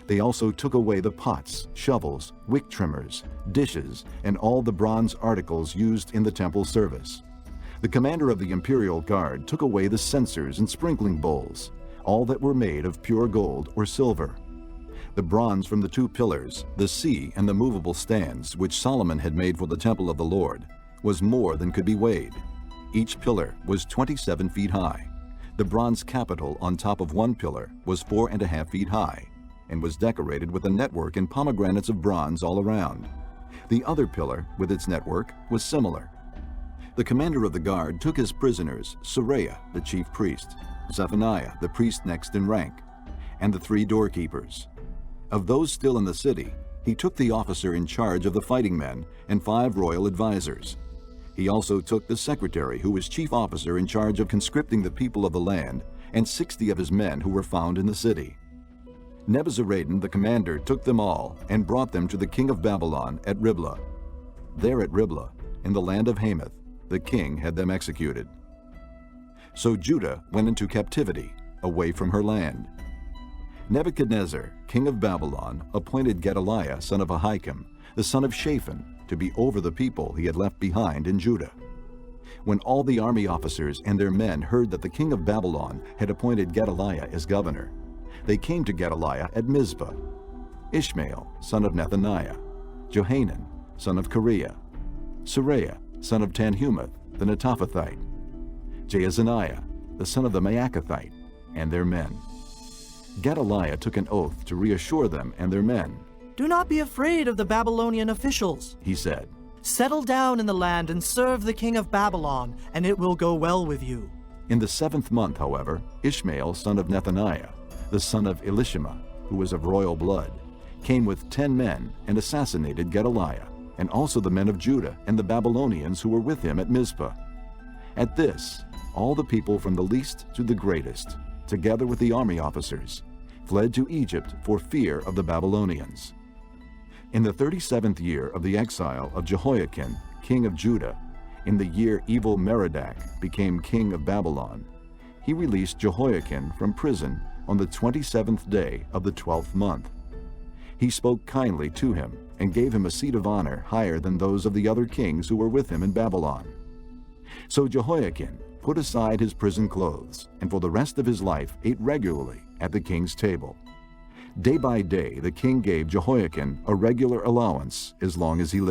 [SPEAKER 1] They also took away the pots, shovels, wick trimmers, dishes, and all the bronze articles used in the temple service. The commander of the imperial guard took away the censers and sprinkling bowls, all that were made of pure gold or silver. The bronze from the 2 pillars, the sea, and the movable stands, which Solomon had made for the temple of the Lord, was more than could be weighed. Each pillar was 27 feet high. The bronze capital on top of one pillar was 4.5 feet high, and was decorated with a network and pomegranates of bronze all around. The other pillar, with its network, was similar. The commander of the guard took as prisoners Seraiah, the chief priest, Zephaniah, the priest next in rank, and the 3 doorkeepers. Of those still in the city, he took the officer in charge of the fighting men and 5 royal advisers. He also took the secretary, who was chief officer in charge of conscripting the people of the land, and 60 of his men who were found in the city. Nebuzaradan the commander took them all and brought them to the king of Babylon at Riblah. There at Riblah, in the land of Hamath, the king had them executed. So Judah went into captivity, away from her land. Nebuchadnezzar, king of Babylon, appointed Gedaliah, son of Ahikam, the son of Shaphan, to be over the people he had left behind in Judah. When all the army officers and their men heard that the king of Babylon had appointed Gedaliah as governor, they came to Gedaliah at Mizpah. Ishmael, son of Nethaniah, Johanan, son of Kareah, Seraiah, son of Tanhumeth, the Netophathite, Jaazaniah, the son of the Maacathite, and their men. Gedaliah took an oath to reassure them and their men.
[SPEAKER 7] "Do not be afraid of the Babylonian officials," he said. "Settle down in the land and serve the king of Babylon, and it will go well with you."
[SPEAKER 1] In the 7th month, however, Ishmael, son of Nethaniah, the son of Elishama, who was of royal blood, came with 10 men and assassinated Gedaliah, and also the men of Judah and the Babylonians who were with him at Mizpah. At this, all the people from the least to the greatest, together with the army officers, fled to Egypt for fear of the Babylonians. In the 37th year of the exile of Jehoiakim, king of Judah, in the year Evil-Merodach became king of Babylon, he released Jehoiakim from prison on the 27th day of the 12th month. He spoke kindly to him and gave him a seat of honor higher than those of the other kings who were with him in Babylon. So Jehoiakim put aside his prison clothes, and for the rest of his life ate regularly at the king's table. Day by day the king gave Jehoiakim a regular allowance as long as he lived.